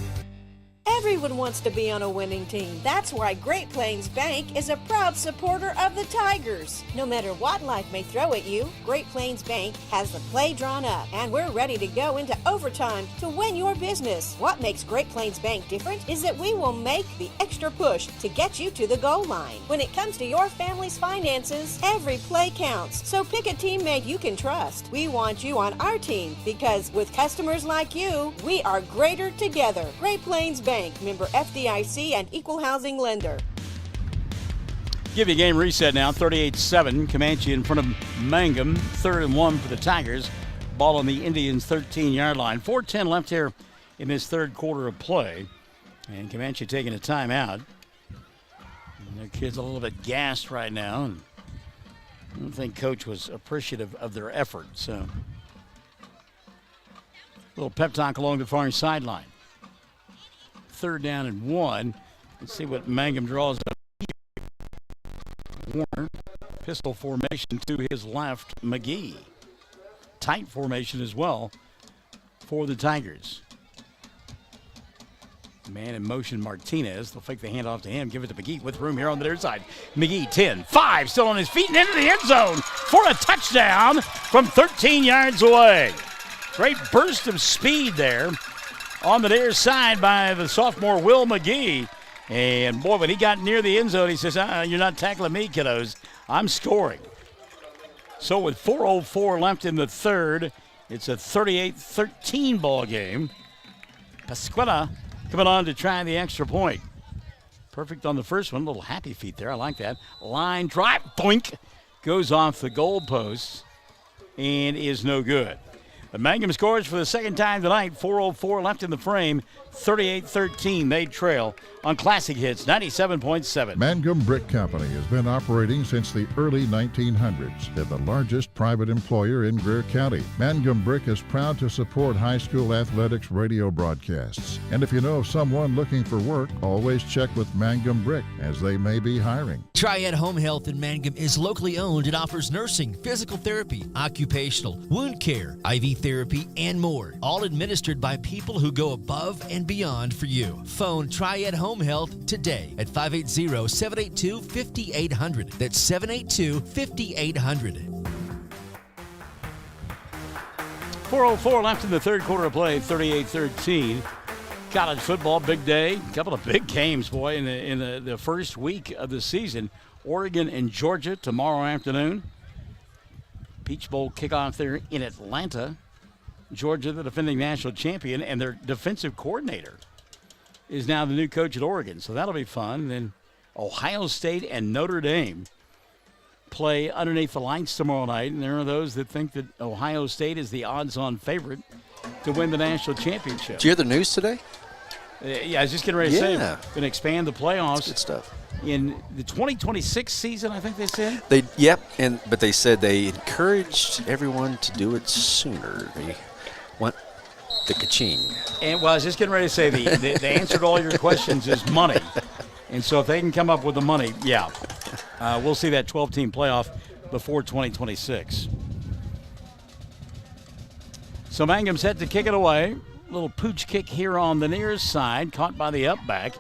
Everyone wants to be on a winning team. That's why Great Plains Bank is a proud supporter of the Tigers. No matter what life may throw at you, Great Plains Bank has the play drawn up, and we're ready to go into overtime to win your business. What makes Great Plains Bank different is that we will make the extra push to get you to the goal line. When it comes to your family's finances, every play counts. So pick a teammate you can trust. We want you on our team because with customers like you, we are greater together. Great Plains Bank, member FDIC and equal housing lender. Give you a game reset now. 38-7. Comanche in front of Mangum. 3rd and 1 for the Tigers. Ball on the Indians' 13-yard line. 4:10 left here in this third quarter of play. And Comanche taking a timeout. And their kid's a little bit gassed right now. And I don't think Coach was appreciative of their effort. So a little pep talk along the far sideline. 3rd down and 1. Let's see what Mangum draws up. Warner, pistol formation to his left. McGee, tight formation as well for the Tigers. Man in motion, Martinez. They'll fake the handoff to him, give it to McGee with room here on the other side. McGee, 10-5, still on his feet and into the end zone for a touchdown from 13 yards away. Great burst of speed there on the near side by the sophomore Will McGee. And boy, when he got near the end zone, he says, you're not tackling me, kiddos. I'm scoring. So with 4:04 left in the third, it's a 38-13 ball game. Pasquetta coming on to try the extra point. Perfect on the first one. Little happy feet there. I like that. Line drive. Boink. Goes off the goalpost and is no good. But Mangum scores for the second time tonight. 4:04 left in the frame. 38-13. They trail on Classic Hits 97.7. Mangum Brick Company has been operating since the early 1900s. They're the largest private employer in Greer County. Mangum Brick is proud to support high school athletics radio broadcasts. And if you know of someone looking for work, always check with Mangum Brick, as they may be hiring. Triad Home Health in Mangum is locally owned and offers nursing, physical therapy, occupational, wound care, IV therapy, and more. All administered by people who go above and beyond for you. Phone Triad Home Health today at 580-782-5800. That's 782-5800. 4:04 left in the third quarter of play, 38-13. College football, big day. A couple of big games, boy, in the first week of the season. Oregon and Georgia tomorrow afternoon. Peach Bowl kickoff there in Atlanta. Georgia, the defending national champion, and their defensive coordinator is now the new coach at Oregon. So that'll be fun. Then Ohio State and Notre Dame play underneath the lights tomorrow night. And there are those that think that Ohio State is the odds-on favorite to win the national championship. Did you hear the news today? Yeah, I was just getting ready to say, going to expand the playoffs. That's good stuff. In the 2026 season, I think they said? But they said they encouraged everyone to do it sooner. They want the ka-ching. And, well, I was just getting ready to say the answer to all your questions is money. And so if they can come up with the money, we'll see that 12-team playoff before 2026. So Mangum set to kick it away. Little pooch kick here on the near side, caught by the up back.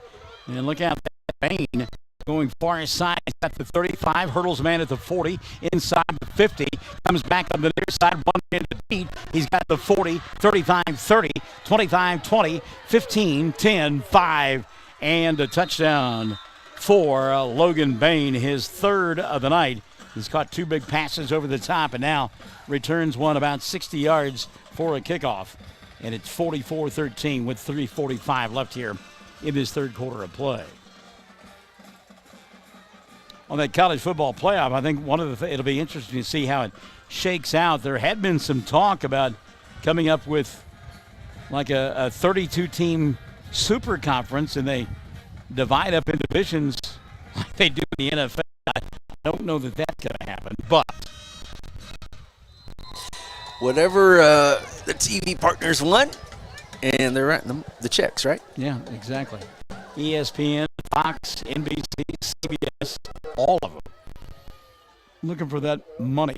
And look out, Bain going far side at the 35, hurdles a man at the 40, inside the 50, comes back on the near side, one man to beat. He's got the 40, 35, 30, 25, 20, 15, 10, 5, and a touchdown for Logan Bain, his third of the night. He's caught 2 big passes over the top and now returns one about 60 yards for a kickoff. And it's 44-13 with 3:45 left here in this third quarter of play. On that college football playoff, I think it'll be interesting to see how it shakes out. There had been some talk about coming up with like a 32-team super conference, and they divide up in divisions like they do in the NFL. I don't know that that's going to happen, but whatever the TV partners want, and they're writing them the checks, right? Yeah, exactly. ESPN, Fox, NBC, CBS, all of them looking for that money.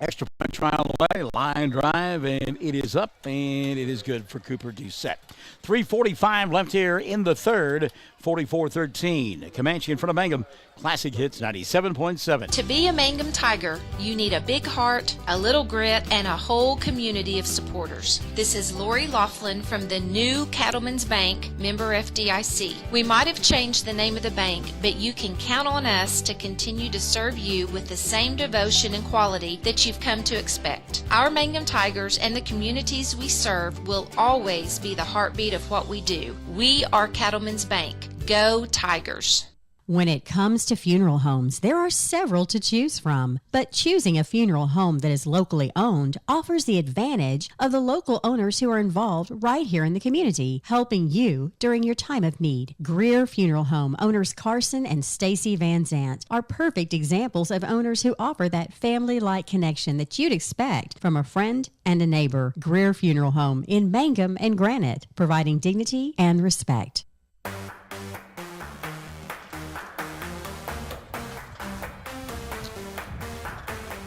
Extra point trial away, line drive, and it is up, and it is good for Cooper Doucette. 3:45 left here in the third, 44-13. Comanche in front of Mangum. Classic Hits 97.7. To be a Mangum Tiger, you need a big heart, a little grit, and a whole community of supporters. This is Lori Laughlin from the new Cattlemen's Bank, member FDIC. We might have changed the name of the bank, but you can count on us to continue to serve you with the same devotion and quality that you've come to expect. Our Mangum Tigers and the communities we serve will always be the heartbeat of what we do. We are Cattlemen's Bank. Go Tigers. When it comes to funeral homes, there are several to choose from, but choosing a funeral home that is locally owned offers the advantage of the local owners who are involved right here in the community, helping you during your time of need. Greer Funeral Home owners Carson and Stacy Van Zant are perfect examples of owners who offer that family-like connection that you'd expect from a friend and a neighbor. Greer Funeral Home in Mangum and Granite, providing dignity and respect.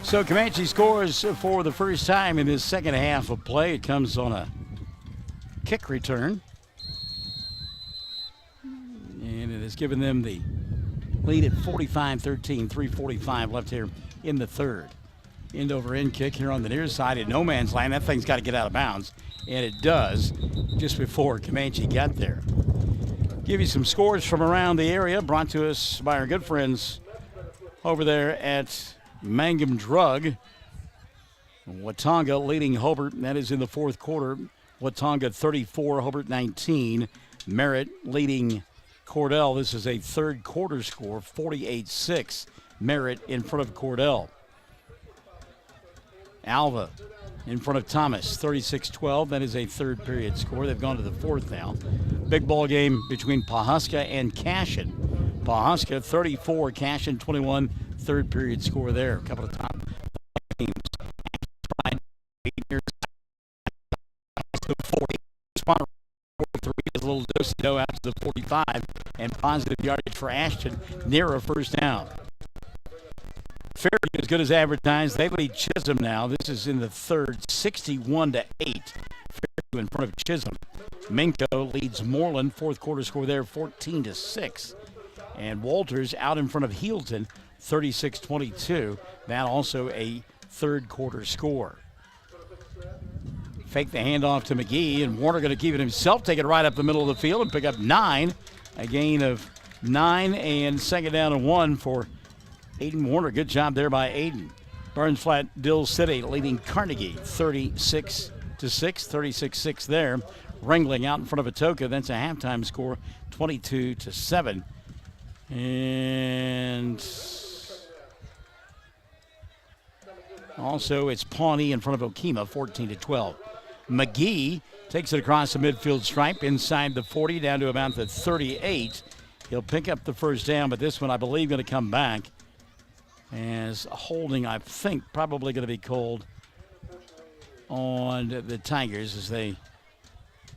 So Comanche scores for the first time in this second half of play. It comes on a kick return. And it has given them the lead at 45-13, 3:45 left here in the third. End over end kick here on the near side at no man's land. That thing's got to get out of bounds. And it does just before Comanche got there. Give you some scores from around the area brought to us by our good friends over there at Mangum Drug. Watonga leading Hobart. That is in the fourth quarter. Watonga 34, Hobart 19. Merritt leading Cordell. This is a third quarter score, 48-6. Merritt in front of Cordell. Alva in front of Thomas, 36-12. That is a third period score. They've gone to the fourth now. Big ball game between Pawhuska and Cashin. Pawhuska 34, Cashin 21. Third period score there. A couple of top teams. 40. 3 is a little do-si-do out to the 45, and positive yardage for Ashton near a first down. Fairview as good as advertised. They lead Chisholm now. This is in the third, 61-8. Fairview in front of Chisholm. Minko leads Moreland. Fourth quarter score there, 14-6. And Walters out in front of Healdton, 36-22. That also a third quarter score. Fake the handoff to McGee, and Warner going to keep it himself, take it right up the middle of the field and pick up 9. A gain of 9 and second down and 1 for Aiden Warner. Good job there by Aiden. Burns Flat Dill City leading Carnegie 36-6, 36-6 there. Wrangling out in front of Atoka. That's a halftime score, 22-7. And also it's Pawnee in front of Okema, 14-12. McGee takes it across the midfield stripe inside the 40 down to about the 38. He'll pick up the first down, but this one I believe going to come back as holding, I think, probably going to be called on the Tigers as they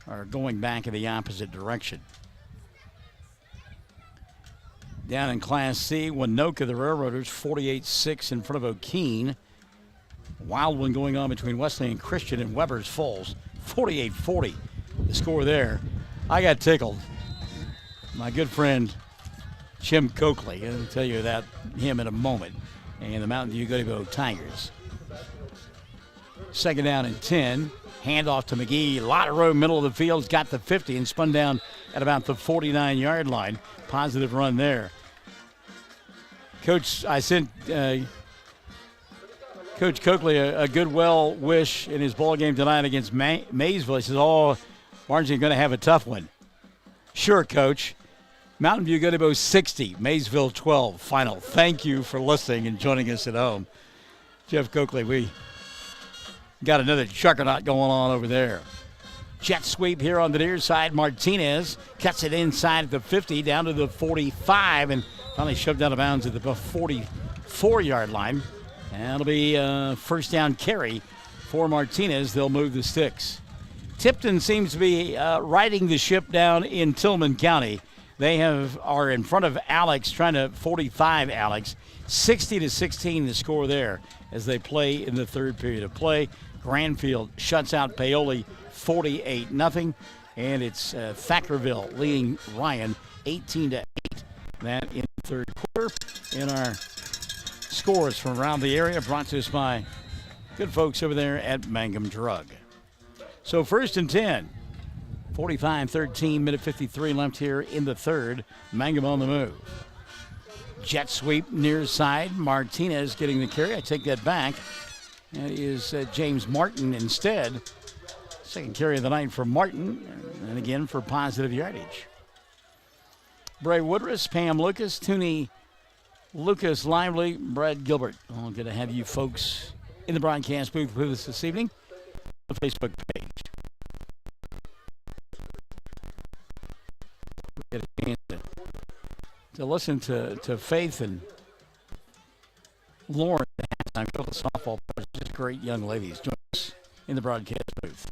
are going back in the opposite direction. Down in Class C, Winoka, the Railroaders, 48-6 in front of O'Keene. Wild one going on between Wesley and Christian and Weber's Falls, 48-40. The score there. I got tickled. My good friend Jim Coakley, I'll tell you that him in a moment, and the Mountain View Goody-Go Tigers. Second down and 10. Handoff to McGee. A lot of room, middle of the field. He's got the 50 and spun down at about the 49-yard line. Positive run there. Coach, I sent Coach Coakley a good well wish in his ball game tonight against Maysville. He says, "Oh, Margin going to have a tough one." Sure, Coach. Mountain View Goody-Go 60, Maysville 12. Final. Thank you for listening and joining us at home. Jeff Coakley, we got another juggernaut going on over there. Jet sweep here on the near side. Martinez cuts it inside the 50 down to the 45 and finally shoved out of bounds at the 44-yard line. That'll be a first down carry for Martinez. They'll move the sticks. Tipton seems to be riding the ship down in Tillman County. They are in front of Alex, trying to 45 Alex. 60-16 the score there as they play in the third period of play. Granfield shuts out Paoli 48-0. And it's Thackerville leading Ryan 18-8. That in the third quarter. In our scores from around the area brought to us by good folks over there at Mangum Drug. So first and 10. 45-13, minute 53 left here in the third. Mangum on the move. Jet sweep near side. Martinez getting the carry. I take that back. That is James Martin instead. Second carry of the night for Martin, and again for positive yardage. Bray Woodruss, Pam Lucas, Tooney Lucas Lively, Brad Gilbert. I'm going to have you folks in the broadcast booth with us this evening on the Facebook page. Get a chance to listen to Faith and Lauren, the halftime coach of softball players, just great young ladies join us in the broadcast booth.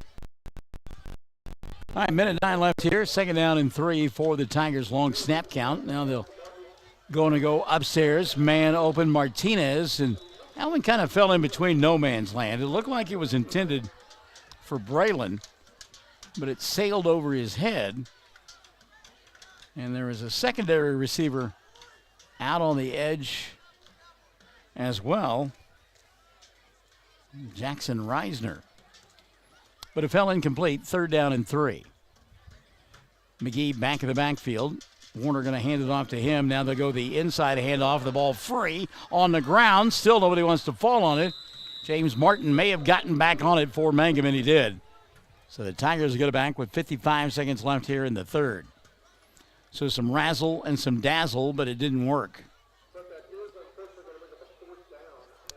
All right, minute 9 left here. 2nd down and 3 for the Tigers. Long snap count. Now they'll go upstairs. Man open, Martinez, and that one kind of fell in between no man's land. It looked like it was intended for Braylon, but it sailed over his head. And there was a secondary receiver out on the edge as well, Jackson Reisner. But it fell incomplete. 3rd down and 3. McGee back in the backfield. Warner going to hand it off to him. Now they go the inside handoff. The ball free on the ground. Still nobody wants to fall on it. James Martin may have gotten back on it for Mangum, and he did. So the Tigers get it back with 55 seconds left here in the 3rd. So some razzle and some dazzle, but it didn't work.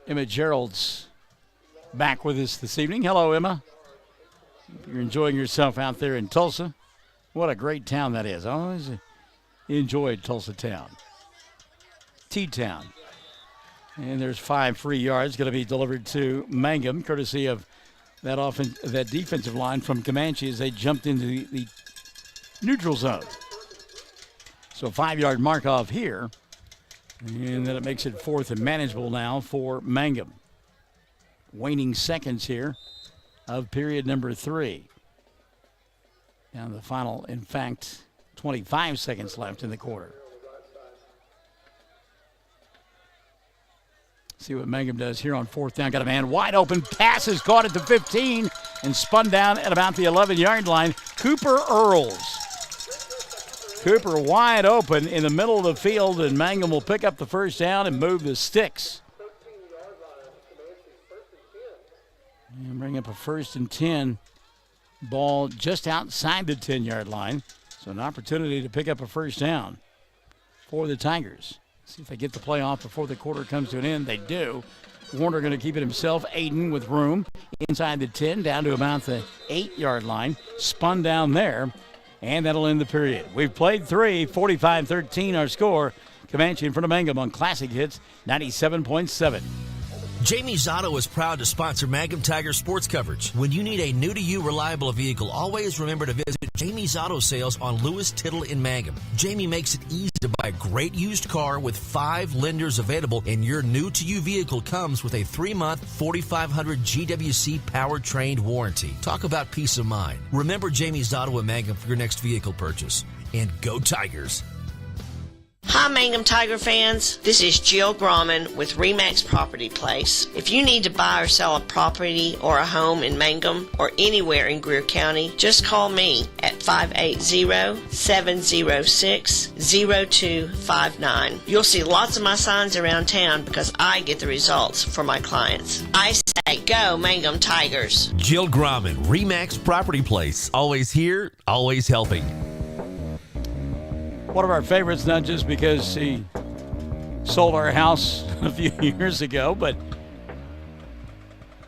Emma Gerald's back with us this evening. Hello, Emma. You're enjoying yourself out there in Tulsa. What a great town that is. I always enjoyed Tulsa town. T-Town. And there's 5 free yards going to be delivered to Mangum, courtesy of that defensive line from Comanche as they jumped into the neutral zone. So 5-yard mark off here. And then it makes it 4th and manageable now for Mangum. Waning seconds here of period number 3. Down to the final, in fact, 25 seconds left in the quarter. See what Mangum does here on 4th down. Got a man wide open. Pass is caught at the 15 and spun down at about the 11-yard line. Cooper Earls. Cooper wide open in the middle of the field, and Mangum will pick up the 1st down and move the sticks. And bring up a 1st and 10. Ball just outside the 10-yard line. So an opportunity to pick up a 1st down for the Tigers. See if they get the play off before the quarter comes to an end. They do. Warner going to keep it himself. Aiden with room inside the 10 down to about the 8-yard line. Spun down there, and that'll end the period. We've played 3, 45-13 our score. Comanche in front of Mangum on Classic Hits 97.7. Jamie's Auto is proud to sponsor Mangum Tiger sports coverage. When you need a new-to-you reliable vehicle, always remember to visit Jamie's Auto Sales on Lewis Tittle in Mangum. Jamie makes it easy to buy a great used car with 5 lenders available, and your new-to-you vehicle comes with a 3-month 4,500 GWC powertrain warranty. Talk about peace of mind. Remember Jamie's Auto in Mangum for your next vehicle purchase. And go Tigers! Hi, Mangum Tiger fans. This is Jill Grauman with RE/MAX Property Place. If you need to buy or sell a property or a home in Mangum or anywhere in Greer County, just call me at 580-706-0259. You'll see lots of my signs around town because I get the results for my clients. I say, go Mangum Tigers. Jill Grauman, RE/MAX Property Place. Always here, always helping. One of our favorites, not just because he sold our house a few years ago, but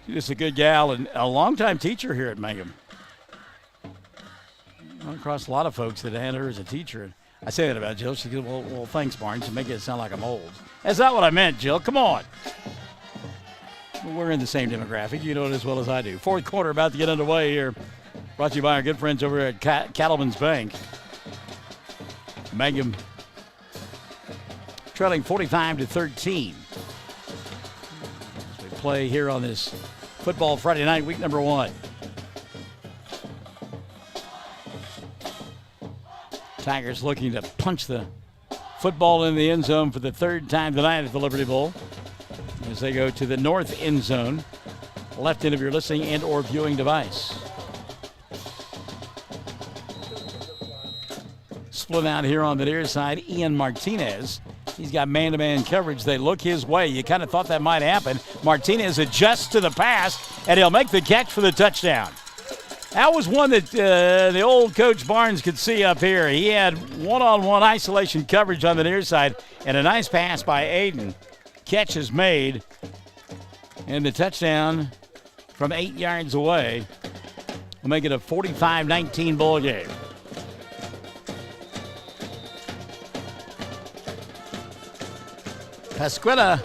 she's just a good gal and a longtime teacher here at Mangum. Run across a lot of folks that had her as a teacher. I say that about Jill. She goes, well, thanks, Barnes. You make it sound like I'm old. That's not what I meant, Jill. Come on. We're in the same demographic. You know it as well as I do. 4th quarter about to get underway here. Brought to you by our good friends over at Cattleman's Bank. Mangum trailing 45-13. As we play here on this football Friday night, week number 1. Tigers looking to punch the football in the end zone for the 3rd time tonight at the Liberty Bowl as they go to the north end zone, left end of your listening and or viewing device. Split out here on the near side, Ian Martinez. He's got man-to-man coverage. They look his way. You kind of thought that might happen. Martinez adjusts to the pass, and he'll make the catch for the touchdown. That was one that the old Coach Barnes could see up here. He had one-on-one isolation coverage on the near side, and a nice pass by Aiden. Catch is made, and the touchdown from 8 yards away will make it a 45-19 ball game. Pasquetta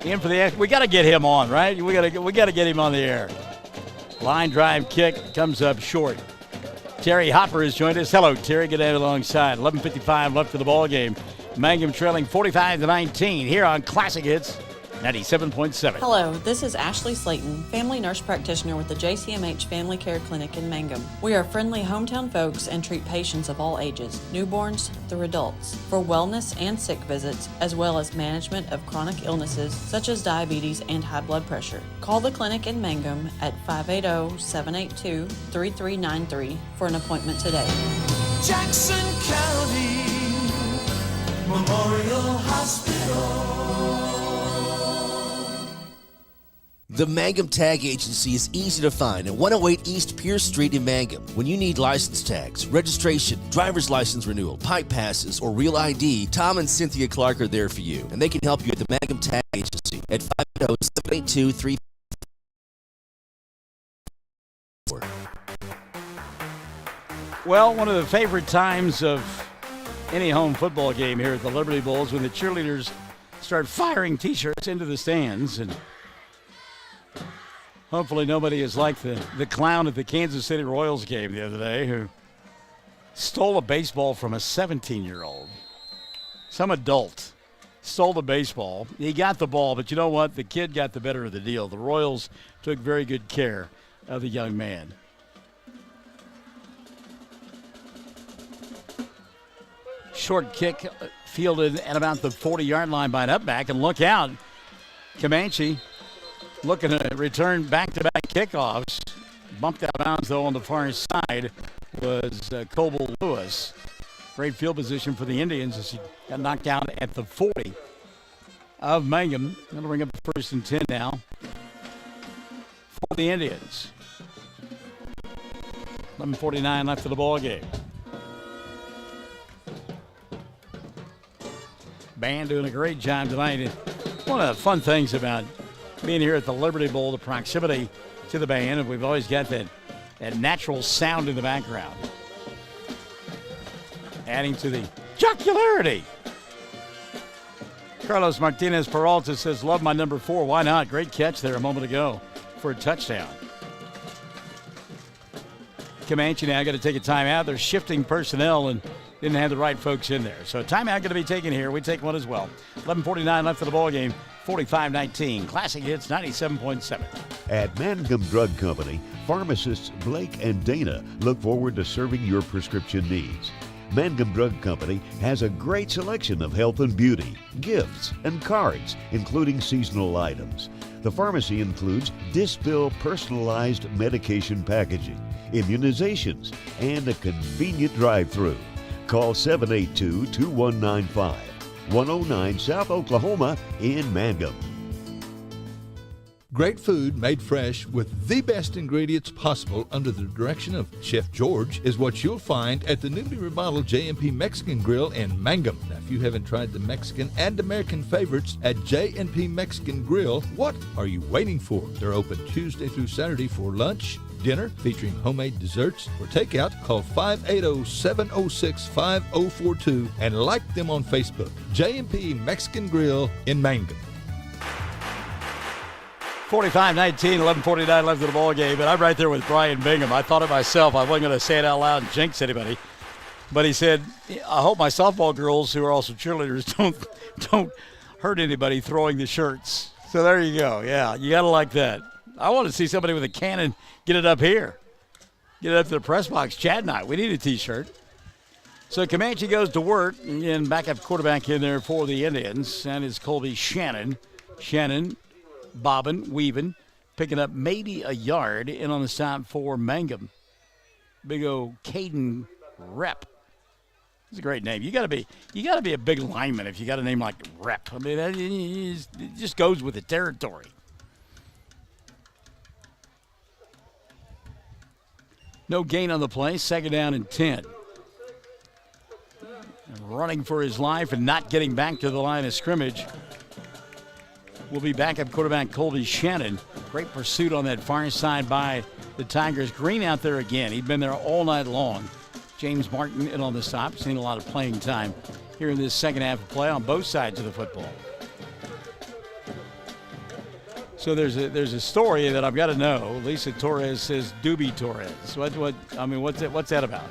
in for the. We got to get him on, right? We got to get him on the air. Line drive kick comes up short. Terry Hopper has joined us. Hello, Terry. Get out alongside. 11:55 left of the ball game. Mangum trailing 45-19 here on Classic Hits 97.7. Hello, this is Ashley Slayton, family nurse practitioner with the JCMH Family Care Clinic in Mangum. We are friendly hometown folks and treat patients of all ages, newborns through adults, for wellness and sick visits, as well as management of chronic illnesses such as diabetes and high blood pressure. Call the clinic in Mangum at 580-782-3393 for an appointment today. Jackson County Memorial Hospital. The Mangum Tag Agency is easy to find at 108 East Pierce Street in Mangum. When you need license tags, registration, driver's license renewal, pipe passes, or real ID, Tom and Cynthia Clark are there for you, and they can help you at the Mangum Tag Agency at 580-782-3394. Well, one of the favorite times of any home football game here at the Liberty Bowl is when the cheerleaders start firing T-shirts into the stands, and hopefully nobody is like the clown at the Kansas City Royals game the other day who stole a baseball from a 17-year-old. Some adult stole the baseball. He got the ball, but you know what? The kid got the better of the deal. The Royals took very good care of the young man. Short kick fielded at about the 40-yard line by an upback, and look out. Comanche looking to return back-to-back kickoffs. Bumped out of bounds, though, on the far side was Coble Lewis. Great field position for the Indians as he got knocked down at the 40 of Mangum. That'll bring up the 1st and 10 now for the Indians. 11:49 left of the ball game. Band doing a great job tonight. One of the fun things about being here at the Liberty Bowl, the proximity to the band, and we've always got that natural sound in the background, adding to the jocularity. Carlos Martinez Peralta says, love my number 4. Why not? Great catch there a moment ago for a touchdown. Comanche now got to take a timeout. They're shifting personnel and didn't have the right folks in there. So timeout going to be taken here. We take one as well. 11:49 left of the ball game. 45-19. Classic Hits 97.7. At Mangum Drug Company, pharmacists Blake and Dana look forward to serving your prescription needs. Mangum Drug Company has a great selection of health and beauty, gifts, and cards, including seasonal items. The pharmacy includes Dispill personalized medication packaging, immunizations, and a convenient drive-through. Call 782-2195. 109 South Oklahoma in Mangum. Great food made fresh with the best ingredients possible under the direction of Chef George is what you'll find at the newly remodeled J&P Mexican Grill in Mangum. Now, if you haven't tried the Mexican and American favorites at J&P Mexican Grill, what are you waiting for? They're open Tuesday through Saturday for lunch, dinner, featuring homemade desserts. For takeout, call 580-706-5042 and like them on Facebook. J&P Mexican Grill in Mangum. 45-19, 11:49 left of the ball game, and I'm right there with Brian Bingham. I thought it myself. I wasn't going to say it out loud and jinx anybody. But he said, I hope my softball girls, who are also cheerleaders, don't hurt anybody throwing the shirts. So there you go. Yeah, you got to like that. I want to see somebody with a cannon get it up here. Get it up to the press box. Chad and I, we need a T-shirt. So Comanche goes to work, and backup quarterback in there for the Indians. That is Colby Shannon. Shannon bobbing, weaving, picking up maybe a yard in on the stop for Mangum. Big old Caden Rep. It's a great name. You got to be a big lineman if you got a name like Rep. I mean, it just goes with the territory. No gain on the play, 2nd down and 10. Running for his life and not getting back to the line of scrimmage will be backup quarterback Colby Shannon. Great pursuit on that far side by the Tigers. Green out there again. He'd been there all night long. James Martin in on the stop. Seen a lot of playing time here in this second half of play on both sides of the football. So there's a story that I've got to know. Lisa Torres says Doobie Torres. What's that about?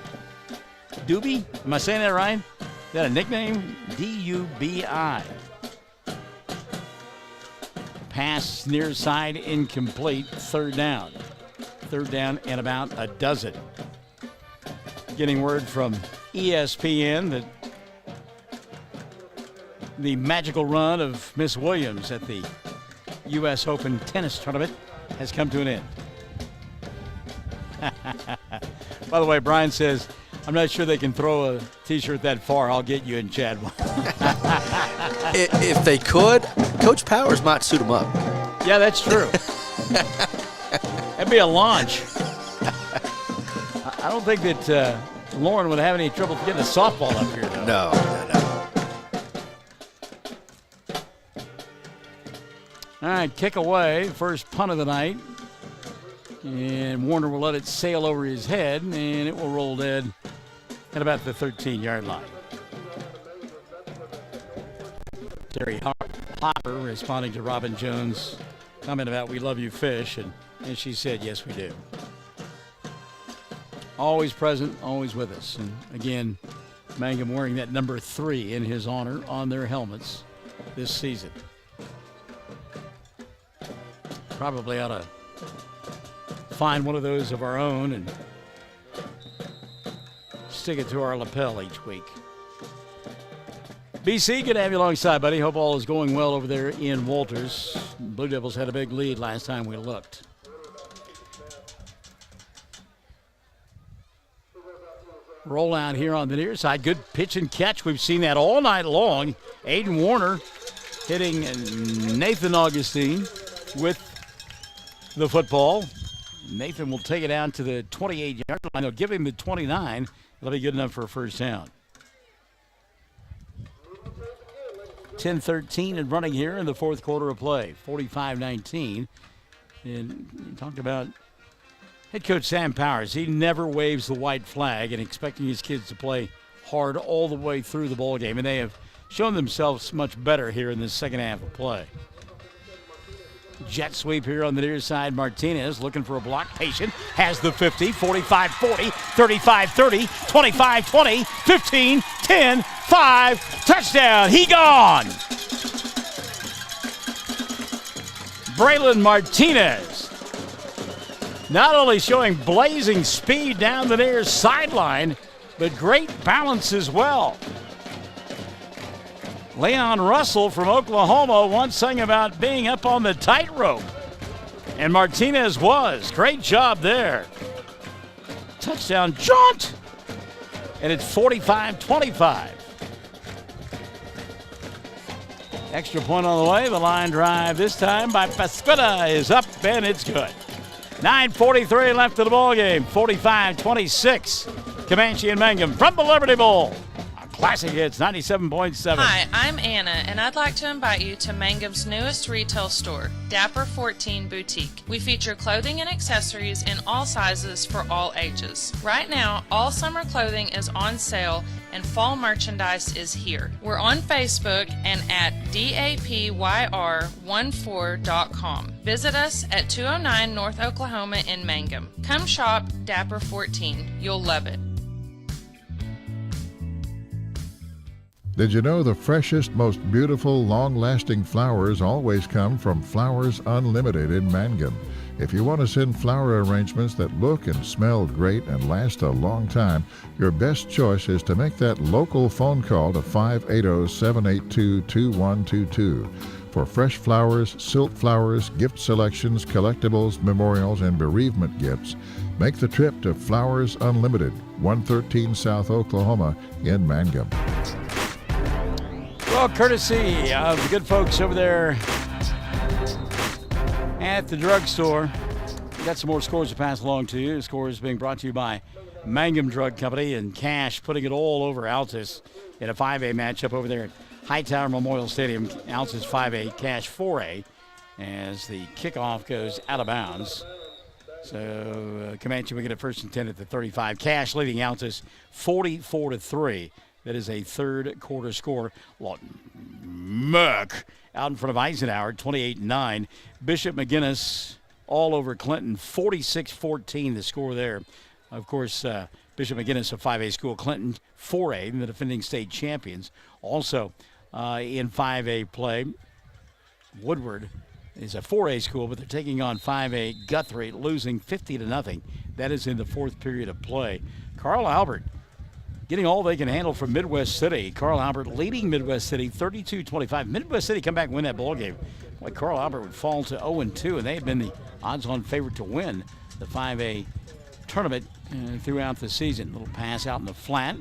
Doobie? Am I saying that right? Is that a nickname? D-U-B-I. Pass near side incomplete. 3rd down. 3rd down and about a dozen. Getting word from ESPN that the magical run of Miss Williams at the U.S. Open tennis tournament has come to an end. By the way, Brian says, I'm not sure they can throw a T-shirt that far. I'll get you and Chad one. If they could, Coach Powers might suit them up. Yeah, that's true. That'd be a launch. I don't think that Lauren would have any trouble getting a softball up here, though. No. All right, kick away. First punt of the night. And Warner will let it sail over his head, and it will roll dead at about the 13-yard line. Terry Hopper responding to Robin Jones' comment about "we love you, fish," and she said, yes, we do. Always present, always with us. And again, Mangum wearing that number 3 in his honor on their helmets this season. Probably ought to find one of those of our own and stick it to our lapel each week. BC, good to have you alongside, buddy. Hope all is going well over there in Walters. Blue Devils had a big lead last time we looked. Roll out here on the near side. Good pitch and catch. We've seen that all night long. Aiden Warner hitting Nathan Augustine with the football. Nathan will take it down to the 28-yard line. They'll give him the 29. It'll be good enough for a first down. 10-13 and running here in the fourth quarter of play. 45-19. And you talked about head coach Sam Powers. He never waves the white flag and expecting his kids to play hard all the way through the ball game. And they have shown themselves much better here in this second half of play. Jet sweep here on the near side. Martinez looking for a block. Patient has the 50, 45-40, 35-30, 25-20, 15, 10, 5. Touchdown. He gone. Braylon Martinez not only showing blazing speed down the near sideline, but great balance as well. Leon Russell from Oklahoma once sang about being up on the tightrope, and Martinez was. Great job there. Touchdown jaunt, and it's 45-25. Extra point on the way. The line drive this time by Pasquetta is up, and it's good. 9:43 left of the ball game. 45-26. Comanche and Mangum from the Liberty Bowl. Classic Hits 97.7. Hi, I'm Anna, and I'd like to invite you to Mangum's newest retail store, Dapper 14 Boutique. We feature clothing and accessories in all sizes for all ages. Right now, all summer clothing is on sale and fall merchandise is here. We're on Facebook and at dapyr14.com. Visit us at 209 North Oklahoma in Mangum. Come shop Dapper 14. You'll love it. Did you know the freshest, most beautiful, long-lasting flowers always come from Flowers Unlimited in Mangum? If you want to send flower arrangements that look and smell great and last a long time, your best choice is to make that local phone call to 580-782-2122. For fresh flowers, silk flowers, gift selections, collectibles, memorials, and bereavement gifts, make the trip to Flowers Unlimited, 113 South Oklahoma in Mangum. Well, courtesy of the good folks over there at the drugstore, Got some more scores to pass along to you. Scores being brought to you by Mangum Drug Company and Cash, putting it all over Altus in a 5A matchup over there at Hightower Memorial Stadium. Altus 5A, Cash 4A, as the kickoff goes out of bounds. So Comanche will get a first and 10 at the 35. Cash leading Altus 44-3. That is a third quarter score. Lawton Merck out in front of Eisenhower, 28-9. Bishop McGinnis all over Clinton, 46-14 the score there. Of course, Bishop McGinnis, a 5A school. Clinton, 4A, and the defending state champions. Also in 5A play, Woodward is a 4A school, but they're taking on 5A Guthrie, losing 50-0. That is in the fourth period of play. Carl Albert getting all they can handle from Midwest City. Carl Albert leading Midwest City 32-25. Midwest City come back and win that ball game. Boy, Carl Albert would fall to 0-2, and they have been the odds-on favorite to win the 5A tournament throughout the season. Little pass out in the flat,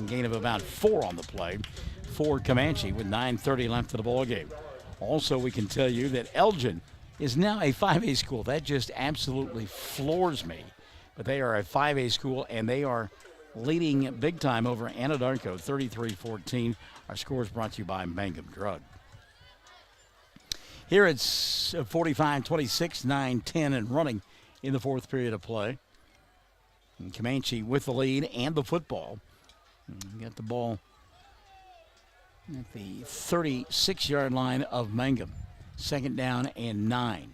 gain of about 4 on the play for Comanche with 9:30 left of the ball game. Also, we can tell you that Elgin is now a 5A school. That just absolutely floors me. But they are a 5A school, and they are leading big time over Anadarko, 33-14. Our score is brought to you by Mangum Drug. Here it's 45-26, 9-10 and running in the fourth period of play. And Comanche with the lead and the football. Got the ball at the 36-yard line of Mangum. Second down and 9.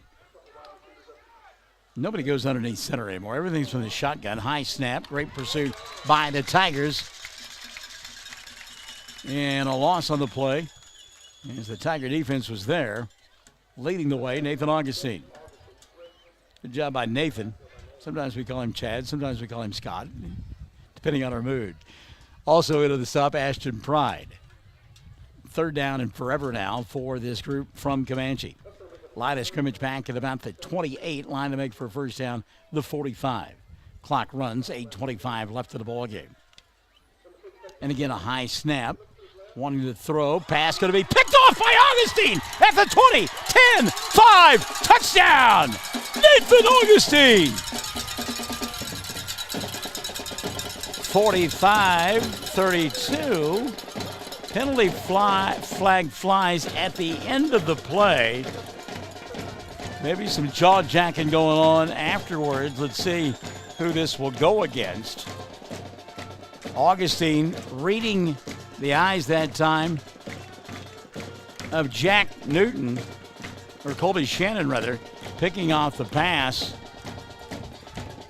Nobody goes underneath center anymore. Everything's from the shotgun. High snap. Great pursuit by the Tigers. And a loss on the play as the Tiger defense was there. Leading the way, Nathan Augustine. Good job by Nathan. Sometimes we call him Chad. Sometimes we call him Scott, depending on our mood. Also into the stop, Ashton Pride. Third down and forever now for this group from Comanche. Line of scrimmage back at about the 28. Line to make for a first down, the 45. Clock runs, 8:25 left of the ball game. And again, a high snap. Wanting to throw. Pass going to be picked off by Augustine at the 20. 10, 5, touchdown! Nathan Augustine! 45-32. Penalty flag flies at the end of the play. Maybe some jaw-jacking going on afterwards. Let's see who this will go against. Augustine reading the eyes that time of Jack Newton, or Colby Shannon rather, picking off the pass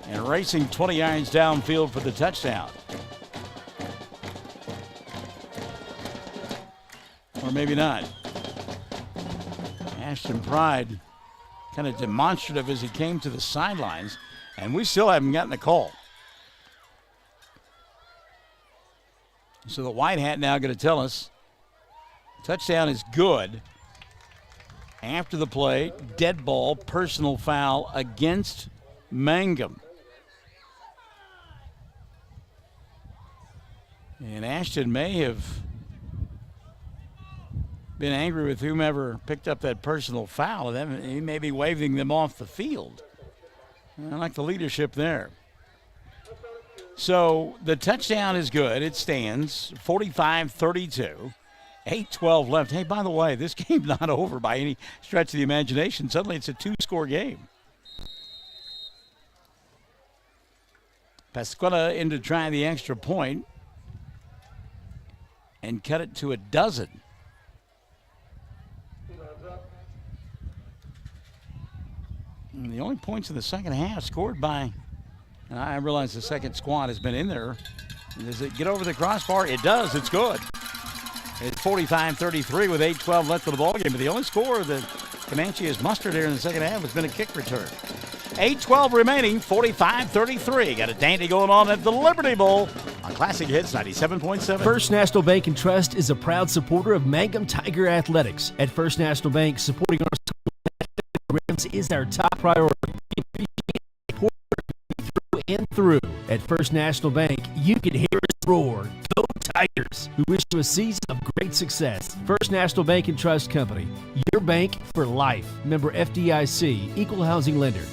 and racing 20 yards downfield for the touchdown. Or maybe not. Ashton Pride kind of demonstrative as he came to the sidelines, and we still haven't gotten a call. So the white hat now going to tell us touchdown is good. After the play, dead ball, personal foul against Mangum. And Ashton may have been angry with whomever picked up that personal foul. He may be waving them off the field. I like the leadership there. So the touchdown is good. It stands 45-32. 8:12 left. Hey, by the way, this game's not over by any stretch of the imagination. Suddenly it's a 2-score game. Pasquetta in to try the extra point and cut it to 12. And the only points in the second half scored by, and I realize the second squad has been in there. Does it get over the crossbar? It does. It's good. It's 45-33 with 8:12 left of the ballgame. But the only score that Comanche has mustered here in the second half has been a kick return. 8:12 remaining, 45-33. Got a dandy going on at the Liberty Bowl on Classic Hits 97.7. First National Bank and Trust is a proud supporter of Mangum Tiger Athletics. At First National Bank, supporting our programs is our top priority. We appreciate support through and through. At First National Bank, you can hear us roar. Go Tigers! We wish you a season of great success. First National Bank and Trust Company, your bank for life. Member FDIC, equal housing lender.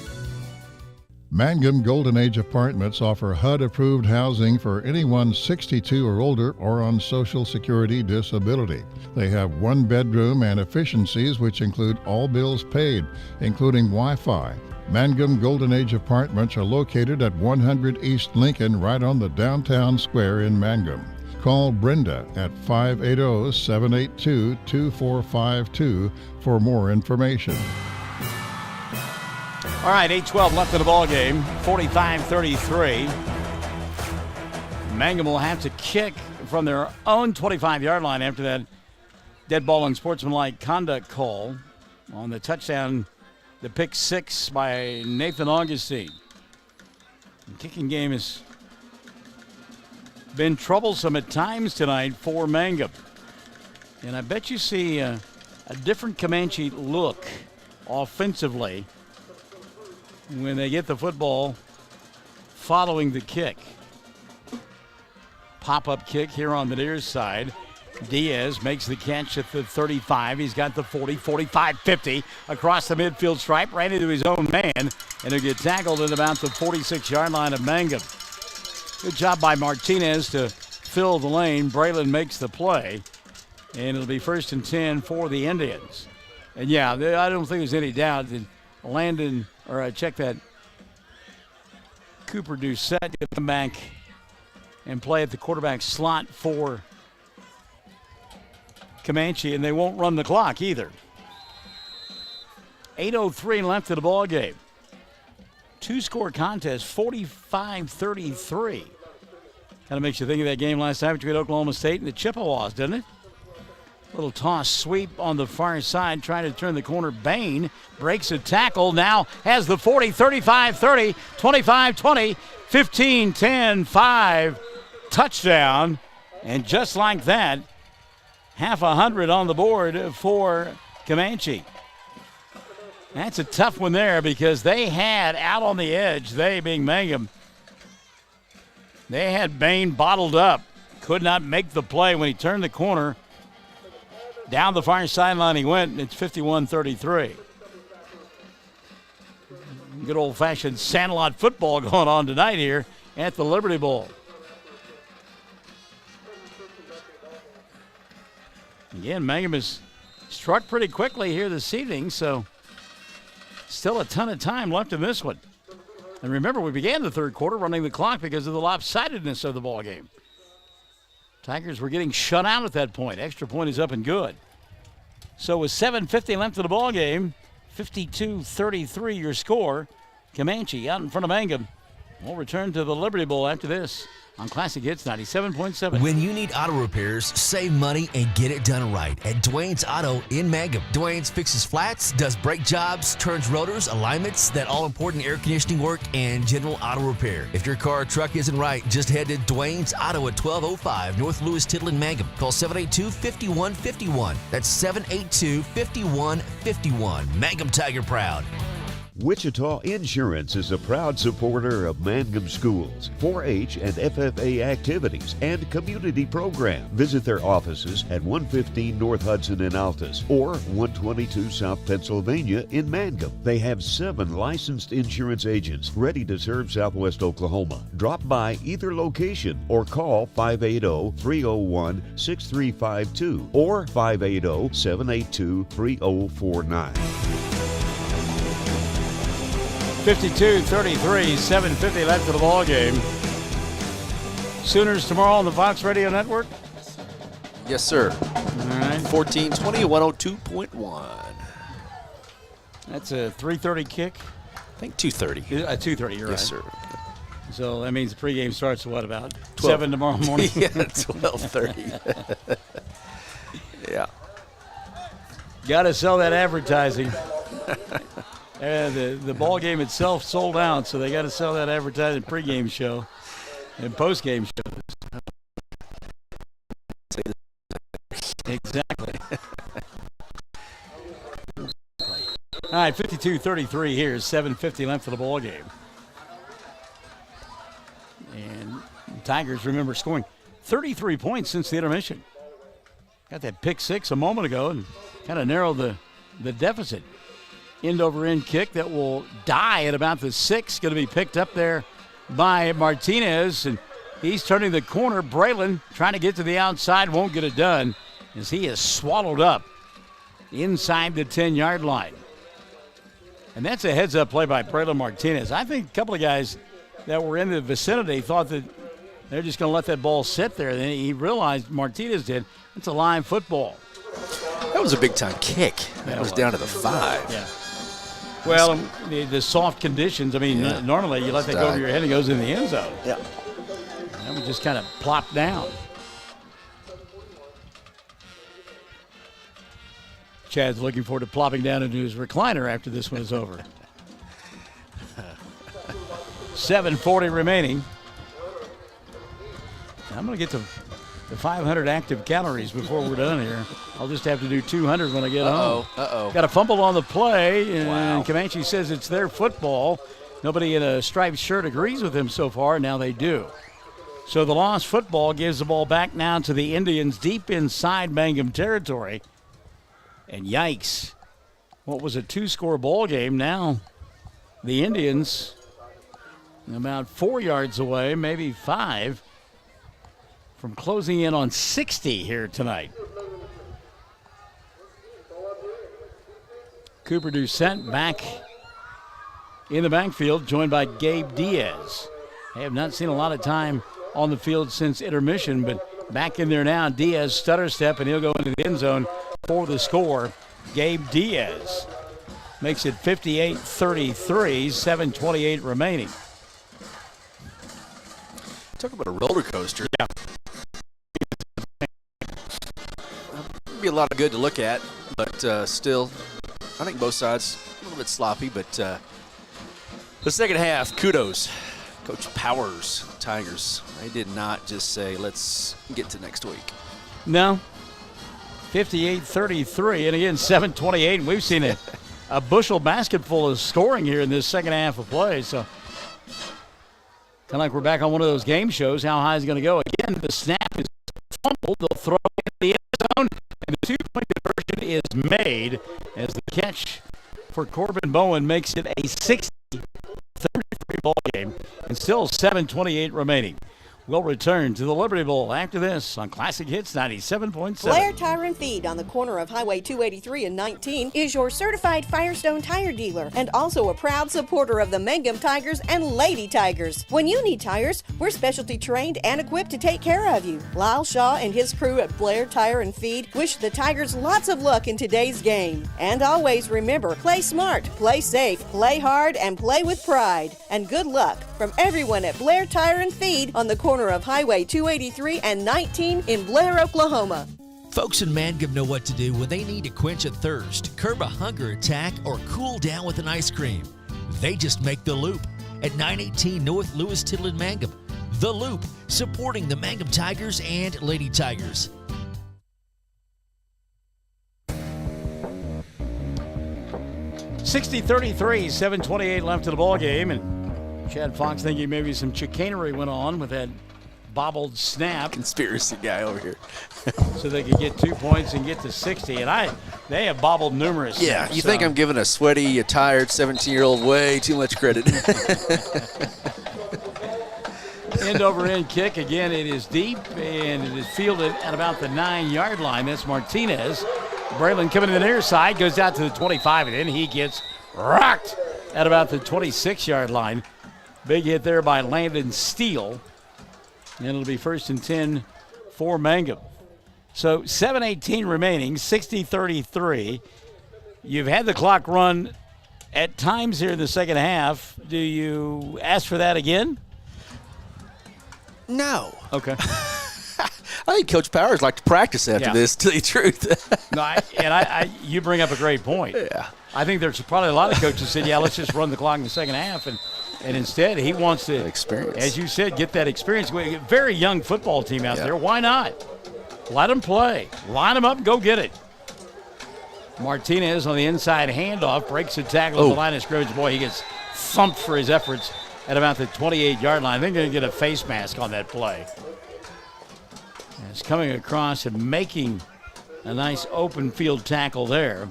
Mangum Golden Age Apartments offer HUD-approved housing for anyone 62 or older or on Social Security disability. They have one bedroom and efficiencies which include all bills paid, including Wi-Fi. Mangum Golden Age Apartments are located at 100 East Lincoln, right on the downtown square in Mangum. Call Brenda at 580-782-2452 for more information. All right, 8:12 left in the ball game, 45-33. Mangum will have to kick from their own 25-yard line after that dead ball and sportsmanlike conduct call on the touchdown, the pick six by Nathan Augustine. The kicking game has been troublesome at times tonight for Mangum. And I bet you see a different Comanche look offensively when they get the football following the kick. Pop-up kick here on the near side. Diaz makes the catch at the 35. He's got the 40, 45, 50 across the midfield stripe, right into his own man, and he'll get tackled at about the 46-yard line of Mangum. Good job by Martinez to fill the lane. Braylon makes the play, and it'll be 1st and 10 for the Indians. And yeah, I don't think there's any doubt that Landon, or check that, Cooper Doucette to come back and play at the quarterback slot for Comanche, and they won't run the clock either. 8:03 left in the ball game. Two-score contest, 45-33. Kind of makes you think of that game last night between Oklahoma State and the Chippewas, doesn't it? Little toss sweep on the far side, trying to turn the corner. Bain breaks a tackle, now has the 40, 35-30, 25-20, 15-10, 5, touchdown. And just like that, half 100 on the board for Comanche. That's a tough one there because they had out on the edge, they being Mangum, they had Bain bottled up. Could not make the play when he turned the corner. Down the far sideline he went, and it's 51-33. Good old-fashioned Sandlot football going on tonight here at the Liberty Bowl. Again, Mangum has struck pretty quickly here this evening, so still a ton of time left in this one. And remember, we began the third quarter running the clock because of the lopsidedness of the ball game. Tigers were getting shut out at that point. Extra point is up and good. So with 7:50 left in the ball game, 52-33 your score. Comanche out in front of Mangum. We'll return to the Liberty Bowl after this on Classic Hits 97.7. When you need auto repairs, save money and get it done right at Dwayne's Auto in Mangum. Dwayne's fixes flats, does brake jobs, turns rotors, alignments, that all-important air conditioning work, and general auto repair. If your car or truck isn't right, just head to Dwayne's Auto at 1205 North Lewis Tittle in Mangum. Call 782-5151. That's 782-5151. Mangum Tiger proud. Wichita Insurance is a proud supporter of Mangum schools, 4-H and FFA activities, and community programs. Visit their offices at 115 North Hudson in Altus or 122 South Pennsylvania in Mangum. They have 7 licensed insurance agents ready to serve Southwest Oklahoma. Drop by either location or call 580-301-6352 or 580-782-3049. 52-33, 7:50 left in the ball game. Sooners tomorrow on the Fox Radio Network? Yes, sir. All right. 1420, 102.1. That's a 3:30 kick? I think 2:30. 2:30, you're right. Yes, sir. So that means the pregame starts at what, about 12. 7 tomorrow morning? Yeah, 12:30. Yeah. Got to sell that advertising. The ball game itself sold out, so they got to sell that advertising pregame show and postgame show. Exactly. All right, 52-33 here, 7:50 left for the ball game. And Tigers, remember, scoring 33 points since the intermission. Got that pick six a moment ago and kind of narrowed the deficit. End-over-end kick that will die at about the 6. Going to be picked up there by Martinez, and he's turning the corner. Braylon trying to get to the outside, won't get it done as he is swallowed up inside the 10-yard line. And that's a heads-up play by Braylon Martinez. I think a couple of guys that were in the vicinity thought that they're just going to let that ball sit there. Then he realized, Martinez did, it's a line football. That was a big-time kick. That was down to the 5. Yeah. Well, the soft conditions, I mean, normally you let that go over your head and it goes in the end zone. Yeah. That would just kind of plop down. Chad's looking forward to plopping down into his recliner after this one is over. 7:40 remaining. I'm going to get to the 500 active calories before we're done here. I'll just have to do 200 when I get home. Got a fumble on the play, and Comanche says it's their football. Nobody in a striped shirt agrees with him so far. Now they do. So the lost football gives the ball back now to the Indians deep inside Mangum territory. And yikes, what was a 2-score ball game? Now the Indians about 4 yards away, maybe 5, from closing in on 60 here tonight. Cooper Doucette back in the backfield, joined by Gabe Diaz. I have not seen a lot of time on the field since intermission, but back in there now. Diaz stutter step, and he'll go into the end zone for the score. Gabe Diaz makes it 58-33, 7:28 remaining. Talk about a roller coaster. Yeah. Be a lot of good to look at, but still, I think both sides a little bit sloppy. But the second half, kudos, Coach Powers, Tigers. They did not just say, let's get to next week. No. 58-33, and again, 7:28, and we've seen a bushel basket full of scoring here in this second half of play. So kind of like we're back on one of those game shows. How high is it going to go? Again, the snap is fumbled. They'll throw it in the end zone, and the 2-point conversion is made as the catch for Corbin Bowen makes it a 60-33 ball game, and still 7:28 remaining. We'll return to the Liberty Bowl after this on Classic Hits 97.7. Blair Tire and Feed on the corner of Highway 283 and 19 is your certified Firestone tire dealer and also a proud supporter of the Mangum Tigers and Lady Tigers. When you need tires, we're specialty trained and equipped to take care of you. Lyle Shaw and his crew at Blair Tire and Feed wish the Tigers lots of luck in today's game. And always remember, play smart, play safe, play hard, and play with pride. And good luck from everyone at Blair Tire and Feed on the corner of Highway 283 and 19 in Blair, Oklahoma. Folks in Mangum know what to do when they need to quench a thirst, curb a hunger attack, or cool down with an ice cream. They just make the Loop at 918 North Lewis Tittle in Mangum. The Loop, supporting the Mangum Tigers and Lady Tigers. $60-33, 7:28 left in the ball game, and Chad Fox thinking maybe some chicanery went on with that bobbled snap. Conspiracy guy over here. So they could get 2 points and get to 60. And they have bobbled numerous Yeah, snaps, you think I'm giving a sweaty, a tired 17-year-old way too much credit. End-over-end kick. Again, it is deep, and it is fielded at about the 9-yard line. That's Martinez. Braylon coming to the near side, goes out to the 25, and then he gets rocked at about the 26-yard line. Big hit there by Landon Steele. And it'll be 1st and 10 for Mangum. So 7:18 remaining, 60-33. You've had the clock run at times here in the second half. Do you ask for that again? No. Okay. I think Coach Powers like to practice after this, to tell you the truth. No, you bring up a great point. Yeah. I think there's probably a lot of coaches said, let's just run the clock in the second half. And instead, he wants to, experience, as you said, get that experience. Very young football team out there. Why not? Let them play. Line them up and go get it. Martinez on the inside handoff, breaks the tackle on the line of scrimmage. Boy, he gets thumped for his efforts at about the 28-yard line. I think they're going to get a face mask on that play. And it's coming across and making a nice open field tackle there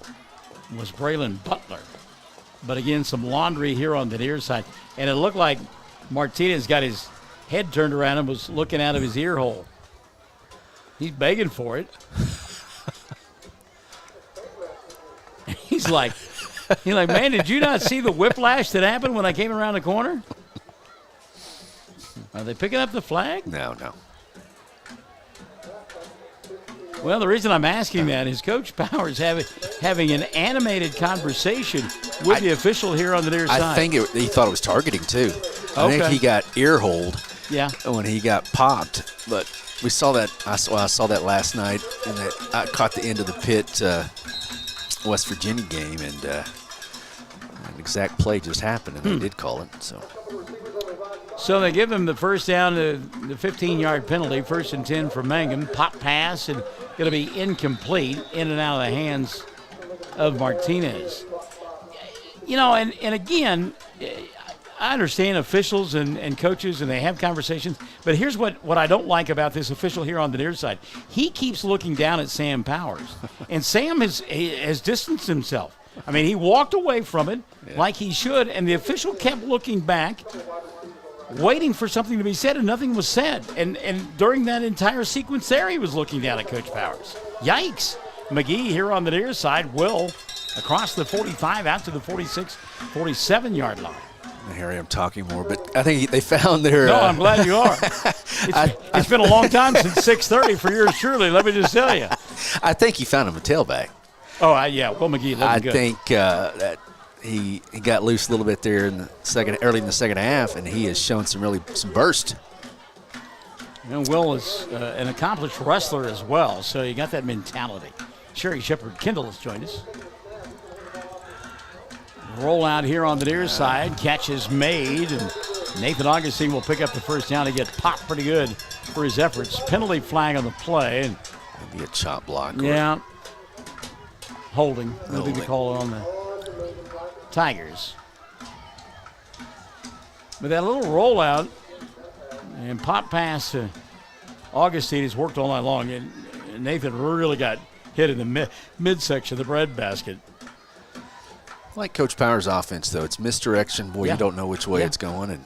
was Braylon Butler. But again, some laundry here on the near side. And it looked like Martinez got his head turned around and was looking out of his ear hole. He's begging for it. He's like, man, did you not see the whiplash that happened when I came around the corner? Are they picking up the flag? No. Well, the reason I'm asking that is Coach Powers having an animated conversation with the official here on the near side. I think he thought it was targeting, too. I think he got ear holed when he got popped. But we saw that. I saw that last night, and I caught the end of the Pitt West Virginia game, and an exact play just happened, and they did call it. So they give him the first down, the 15-yard penalty, 1st and 10 for Mangum. Pop pass, and going to be incomplete, in and out of the hands of Martinez. And again, I understand officials and coaches, and they have conversations, but here's what I don't like about this official here on the near side. He keeps looking down at Sam Powers, and Sam has distanced himself. I mean, he walked away from it like he should, and the official kept looking back, waiting for something to be said, and nothing was said. And during that entire sequence there, he was looking down at Coach Powers. Yikes. McGee here on the near side will across the 45 out to the 46, 47-yard line. Harry, I'm talking more, but I think they found their... No, I'm glad you are. It's been a long time since 6:30 for yours truly, let me just tell you. I think he found him a tailback. Oh, yeah. Well, McGee looking good. I think that he got loose a little bit there early in the second half, and he has shown some burst. And Will is an accomplished wrestler as well, so you got that mentality. Sherry Shepard Kendall has joined us. Roll out here on the near side. Catch is made, and Nathan Augustine will pick up the first down. He gets popped pretty good for his efforts. Penalty flag on the play. And maybe a chop block. Yeah. Holding. Nothing to call on the Tigers. But that little rollout and pop pass to Augustine has worked all night long, and Nathan really got hit in the midsection of the breadbasket. Like Coach Powers' offense, though, it's misdirection. Boy, you don't know which way it's going, and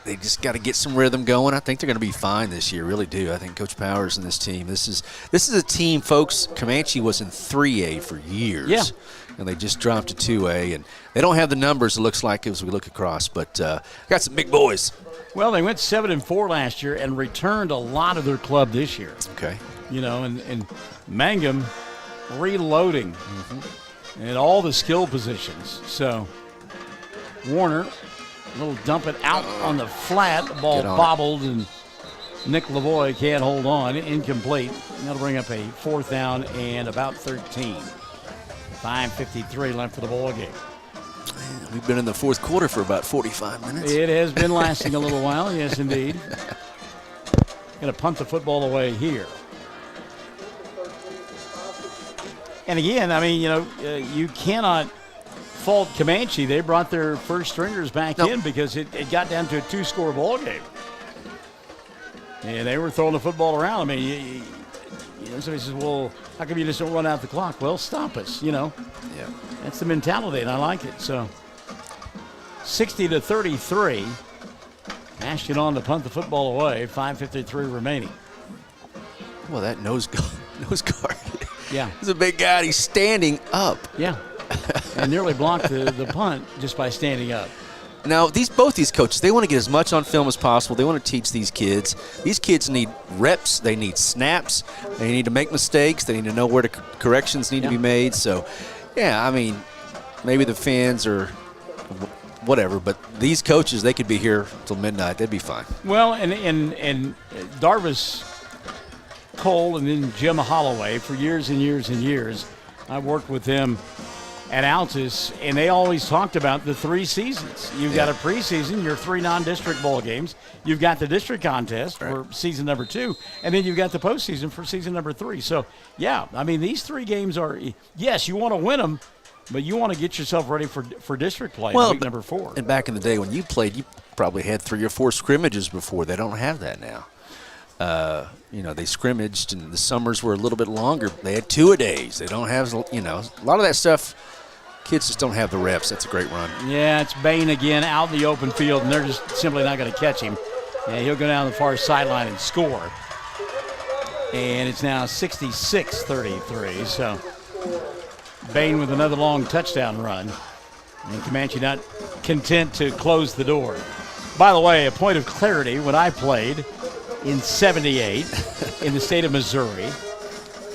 they just got to get some rhythm going. I think they're going to be fine this year, really do. I think Coach Powers and this team. This is a team, folks. Comanche was in 3A for years, and they just dropped to 2A, and they don't have the numbers. It looks like as we look across, but got some big boys. Well, they went 7-4 last year and returned a lot of their club this year. Okay, and Mangum reloading. And all the skill positions. So Warner, a little dump it out on the flat. The ball bobbled, and Nick Lavoie can't hold on. Incomplete. That'll bring up a 4th down and about 13. 5:53 left for the ball game. We've been in the fourth quarter for about 45 minutes. It has been lasting a little while, yes, indeed. Going to punt the football away here. And again, I mean, you cannot fault Comanche. They brought their first stringers back in because it got down to a 2-score ball game. And they were throwing the football around. I mean, somebody says, well, how come you just don't run out the clock? Well, stop us, Yeah. That's the mentality, and I like it. So 60-33. Ashton on to punt the football away. 5:53 remaining. Well, that nose guard. Yeah. He's a big guy. He's standing up. Yeah. And nearly blocked the punt just by standing up. Now, both these coaches, they want to get as much on film as possible. They want to teach these kids. These kids need reps. They need snaps. They need to make mistakes. They need to know where the corrections need to be made. So, I mean, maybe the fans or whatever, but these coaches, they could be here till midnight. They'd be fine. Well, and Darvis Cole and then Jim Holloway for years and years and years. I worked with them at Altus, and they always talked about the 3 seasons. You've got a preseason, your 3 non-district bowl games. You've got the district contest for season number 2, and then you've got the postseason for season number 3. So, I mean, these 3 games are, yes, you want to win them, but you want to get yourself ready for district play in week number 4. And back in the day when you played, you probably had 3 or 4 scrimmages before. They don't have that now. They scrimmaged, and the summers were a little bit longer. They had 2-a-days. They don't have, a lot of that stuff Kids just don't have the reps. That's a great run. Yeah, it's Bain again out in the open field, and they're just simply not going to catch him. And he'll go down the far sideline and score. And it's now 66-33. So Bain with another long touchdown run. And Comanche not content to close the door. By the way, a point of clarity, when I played in 78 in the state of Missouri,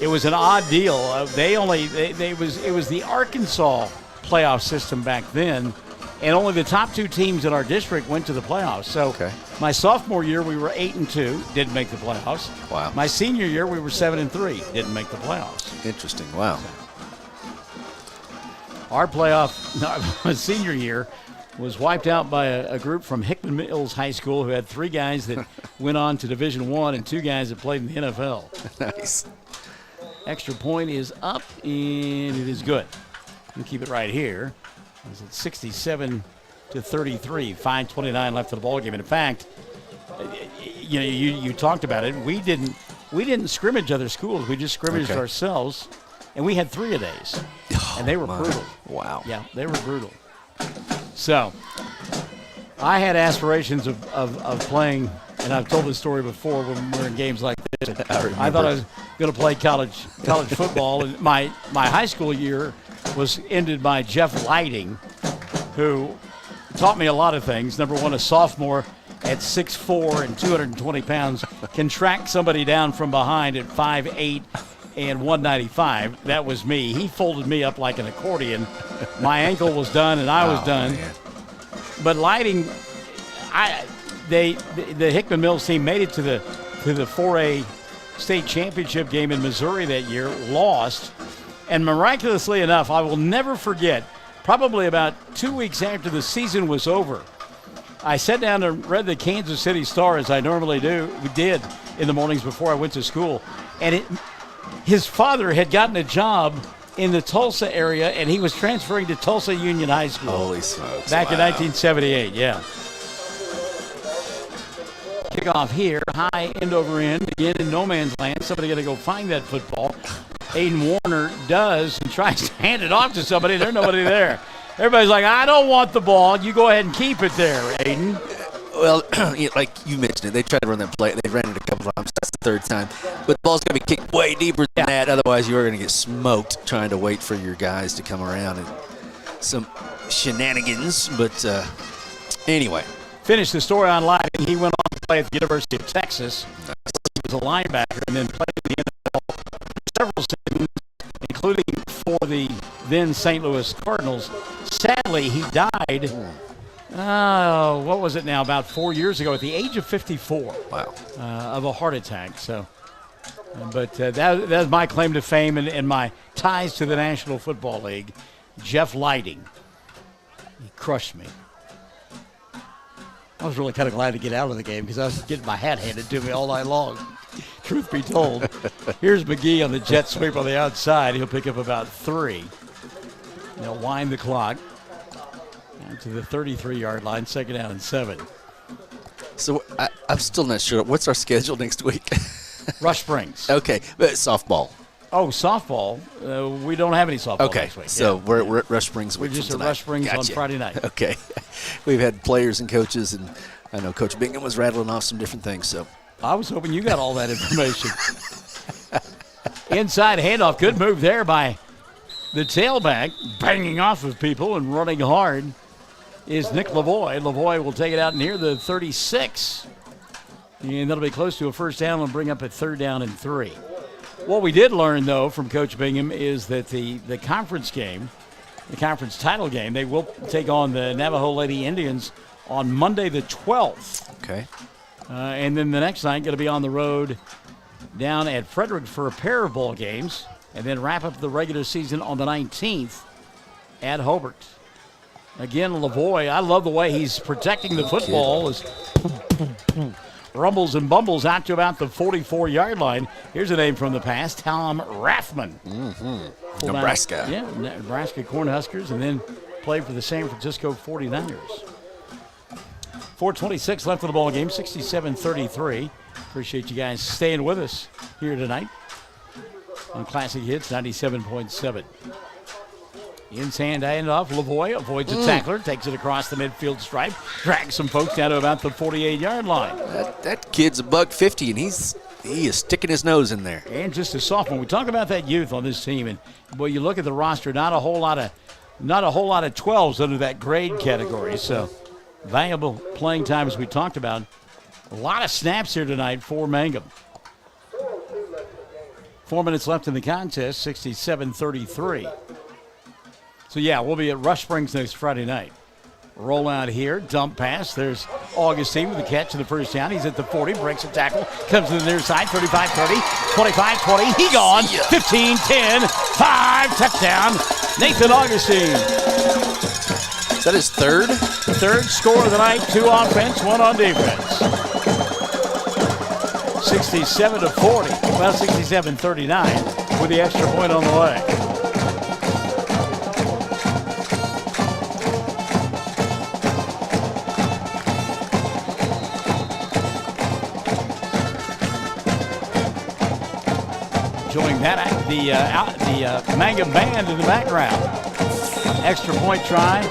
it was an odd deal. It was the Arkansas playoff system back then, and only the top 2 teams in our district went to the playoffs. So my sophomore year, we were 8-2, didn't make the playoffs. Wow. My senior year, we were 7-3, didn't make the playoffs. Interesting. Wow. Our my senior year was wiped out by a group from Hickman Mills High School who had 3 guys that went on to Division I and 2 guys that played in the NFL. Nice. Extra point is up, and it is good. We'll keep it right here. It's at 67-33, 5:29 left in the ball game. And in fact, you talked about it. We didn't scrimmage other schools. We just scrimmaged ourselves, and we had 3-a-days, and they were brutal. Wow. Yeah, they were brutal. So I had aspirations of playing, and I've told this story before when we were in games like this. I thought I was going to play college football. And my high school year was ended by Jeff Lighting, who taught me a lot of things. Number one, a sophomore at 6'4" and 220 pounds can track somebody down from behind at 5'8" and 195. That was me. He folded me up like an accordion. My ankle was done, and I was done. Man. But Lighting, the Hickman Mills team made it to the 4A state championship game in Missouri that year, lost, and miraculously enough, I will never forget, probably about 2 weeks after the season was over, I sat down and read the Kansas City Star, as I normally did in the mornings before I went to school, and his father had gotten a job in the Tulsa area, and he was transferring to Tulsa Union High School. Holy smokes. Back in 1978, yeah. Kickoff here, high end over end, again in no man's land. Somebody got to go find that football. Aiden Warner does and tries to hand it off to somebody. There's nobody there. Everybody's like, I don't want the ball. You go ahead and keep it there, Aiden. Well, like you mentioned it, they tried to run that play. They ran it a couple times. That's the 3rd time. But the ball's going to be kicked way deeper than that. Otherwise, you are going to get smoked trying to wait for your guys to come around and some shenanigans. But anyway. Finished the story on Lighting. He went on to play at the University of Texas. He was a linebacker and then played in the NFL several seasons, including for the then St. Louis Cardinals. Sadly, he died, what was it now, about 4 years ago at the age of 54. Wow. Of a heart attack. So, but that's my claim to fame and my ties to the National Football League. Jeff Lighting. He crushed me. I was really kind of glad to get out of the game because I was getting my hat handed to me all night long. Truth be told. Here's McGee on the jet sweep on the outside. He'll pick up about 3. They'll wind the clock down to the 33-yard line, 2nd down and 7. So I'm still not sure. What's our schedule next week? Rush Springs. Okay, but softball. Oh, softball. We don't have any softball next week. So we're at Rush Springs. We're just at Rush Springs on Friday night. Okay. We've had players and coaches, and I know Coach Bingham was rattling off some different things. So I was hoping you got all that information. Inside handoff. Good move there by the tailback, banging off of people and running hard is Nick Lavoie. Lavoie will take it out near the 36. And that'll be close to a first down and bring up a 3rd down and 3. What we did learn, though, from Coach Bingham is that the conference game, the conference title game, they will take on the Navajo Lady Indians on Monday the 12th. Okay. And then the next night going to be on the road down at Frederick for a pair of ball games, and then wrap up the regular season on the 19th at Hobart. Again, Lavoie, I love the way he's protecting the football as rumbles and bumbles out to about the 44-yard line. Here's a name from the past, Tom Rathman. Mm-hmm. Nebraska. Nebraska Cornhuskers, and then played for the San Francisco 49ers. 4:26 left in the ball game, 67-33. Appreciate you guys staying with us here tonight on Classic Hits 97.7. Inside handoff, Lavoie avoids a tackler, takes it across the midfield stripe, drags some folks down to about the 48-yard line. That kid's $150, and he is sticking his nose in there. And just a sophomore. We talk about that youth on this team, and boy, you look at the roster, not a whole lot of 12s under that grade category. So valuable playing time, as we talked about. A lot of snaps here tonight for Mangum. 4 minutes left in the contest, 67-33. So, yeah, we'll be at Rush Springs next Friday night. Roll out here, dump pass. There's Augustine with the catch in the first down. He's at the 40, breaks a tackle, comes to the near side, 35-30, 25-20. He gone, 15-10, 5, touchdown, Nathan Augustine. Is that his third? Third score of the night, 2 offense, 1 on defense. 67-40, well, 67-39 with the extra point on the way. Enjoying that, the Mangum band in the background. Extra point try,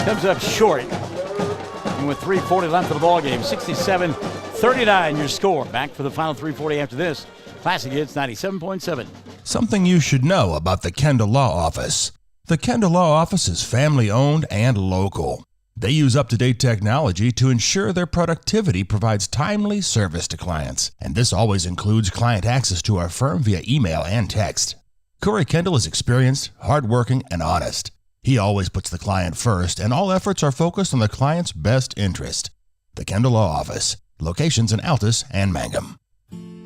comes up short. And with 3:40 left of the ball game, 67-39 your score. Back for the final 3:40 after this. Classic Hits 97.7. Something you should know about the Kendall Law Office. The Kendall Law Office is family-owned and local. They use up-to-date technology to ensure their productivity provides timely service to clients, and this always includes client access to our firm via email and text. Corey Kendall is experienced, hardworking, and honest. He always puts the client first, and all efforts are focused on the client's best interest. The Kendall Law Office, locations in Altus and Mangum.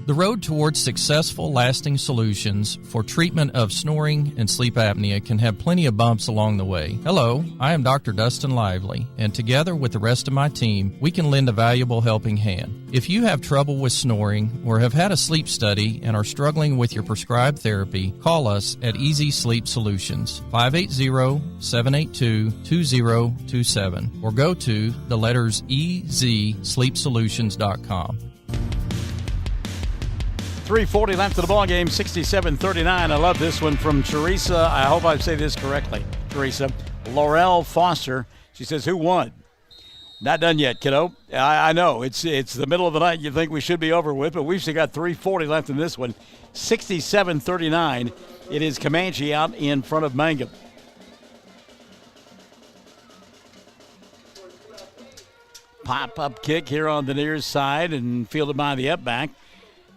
The road towards successful, lasting solutions for treatment of snoring and sleep apnea can have plenty of bumps along the way. Hello, I am Dr. Dustin Lively, and together with the rest of my team, we can lend a valuable helping hand. If you have trouble with snoring or have had a sleep study and are struggling with your prescribed therapy, call us at Easy Sleep Solutions, 580-782-2027, or go to the letters EZSleepSolutions.com. 3:40 left of the ball game, 67-39. I love this one from Teresa. I hope I say this correctly. Teresa, Laurel Foster. She says, "Who won?" Not done yet, kiddo. I know it's the middle of the night. You think we should be over with, but we've still got 3:40 left in this one. 67-39. It is Comanche out in front of Mangum. Pop-up kick here on the near side and fielded by the up back.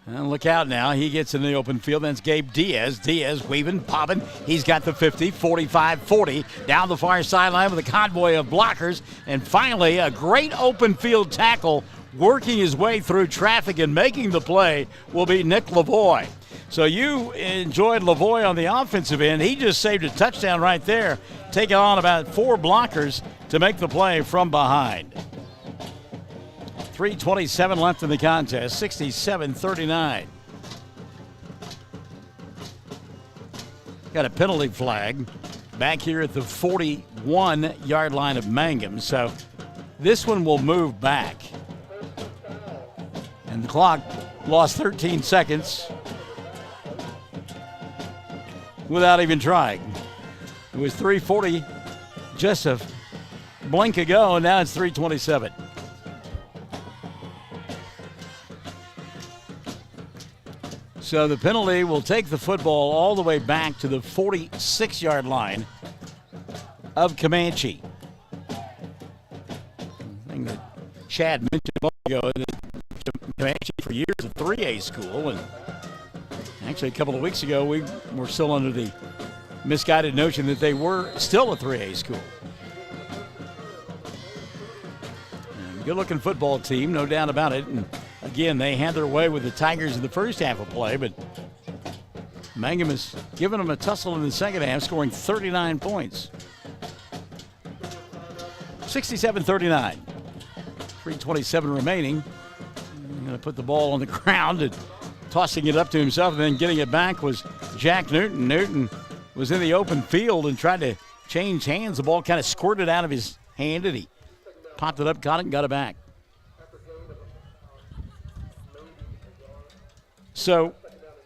And look out now. He gets in the open field. That's Gabe Diaz. Diaz weaving, popping. He's got the 50, 45-40. Down the far sideline with a convoy of blockers. And finally, a great open field tackle working his way through traffic and making the play will be Nick Lavoie. So you enjoyed Lavoie on the offensive end. He just saved a touchdown right there, taking on about 4 blockers to make the play from behind. 3:27 left in the contest, 67-39. Got a penalty flag back here at the 41-yard line of Mangum. So this one will move back. And the clock lost 13 seconds without even trying. It was 3:40 just a blink ago, and now it's 3:27. So the penalty will take the football all the way back to the 46-yard line of Comanche. The thing that Chad mentioned a moment ago, Comanche for years a 3A school, and actually a couple of weeks ago we were still under the misguided notion that they were still a 3A school. Good-looking football team, no doubt about it. And again, they had their way with the Tigers in the first half of play, but Mangum has given them a tussle in the second half, scoring 39 points. 67-39. 3:27 remaining. I'm going to put the ball on the ground and tossing it up to himself and then getting it back was Jack Newton. Newton was in the open field and tried to change hands. The ball kind of squirted out of his hand, and he popped it up, caught it, and got it back. So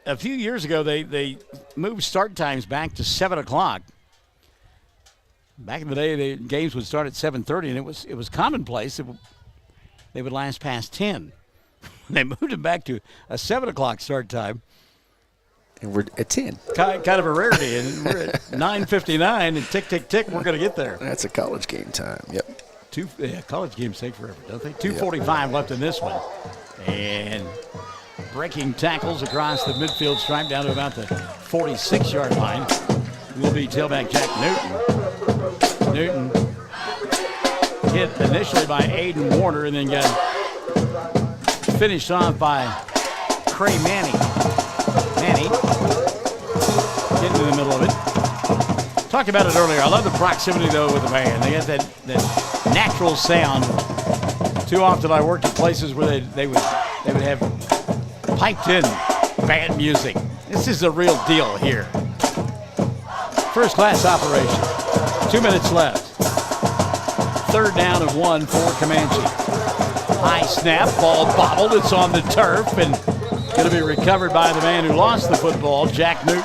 a few years ago, they moved start times back to 7 o'clock. Back in the day, the games would start at 7:30, and it was commonplace. They would last past 10. They moved it back to a 7 o'clock start time. And we're at 10. Kind of a rarity, and we're at 9:59, and tick, tick, tick, we're going to get there. That's a college game time. Yep. College games take forever, don't they? 2:45 left in this one, and breaking tackles across the midfield stripe down to about the 46-yard line will be tailback Jack Newton. Newton hit initially by Aiden Warner and then got finished off by Cray Manny. Manny getting in the middle of it. Talked about it earlier. I love the proximity, though, with the band. They got that natural sound. Too often I worked at places where they would have piped in band music. This is a real deal here. First class operation. 2 minutes left. Third down and 1 for Comanche. High snap, ball bobbled. It's on the turf and going to be recovered by the man who lost the football, Jack Newton.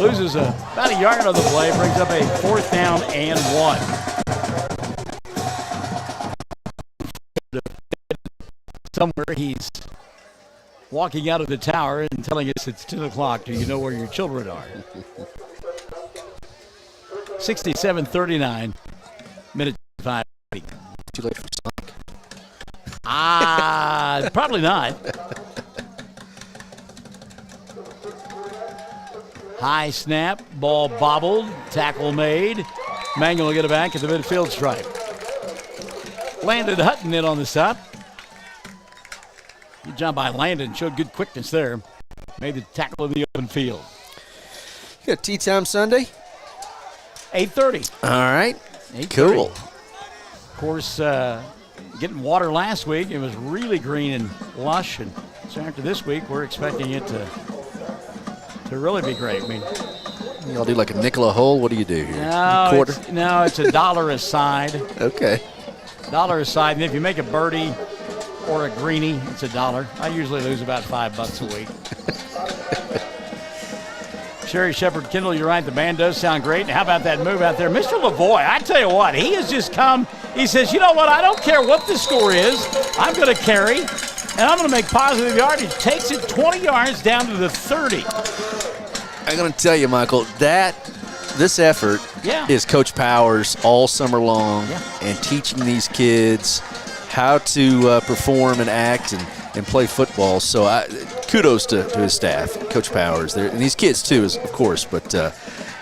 Loses about a yard on the play, brings up a 4th down and 1. Somewhere he's walking out of the tower and telling us it's 10 o'clock. Do you know where your children are? 67-39, minute 5. Too late for Sonic. Probably not. High snap, ball bobbled, tackle made. Mangum will get it back at the midfield stripe. Landon Hutton in on the stop. Good job by Landon, showed good quickness there. Made the tackle in the open field. You got tea time Sunday? 8:30. All right. 8:30. Cool. Of course, getting water last week, it was really green and lush. And so after this week, we're expecting it to really be great. I mean, y'all do like a nickel a hole? What do you do here? No, it's $1 a side. Okay. $1 a side. And if you make a birdie or a greenie, it's $1. I usually lose about $5 a week. Sherry Shepherd Kendall, you're right. The band does sound great. And how about that move out there? Mr. Lavoie, I tell you what, he has just come. He says, you know what? I don't care what the score is. I'm going to carry, and I'm going to make positive yardage. Takes it 20 yards down to the 30. I'm going to tell you, Michael, this effort is Coach Powers all summer long and teaching these kids how to perform and act and play football. So kudos to his staff, Coach Powers, and these kids too, of course. But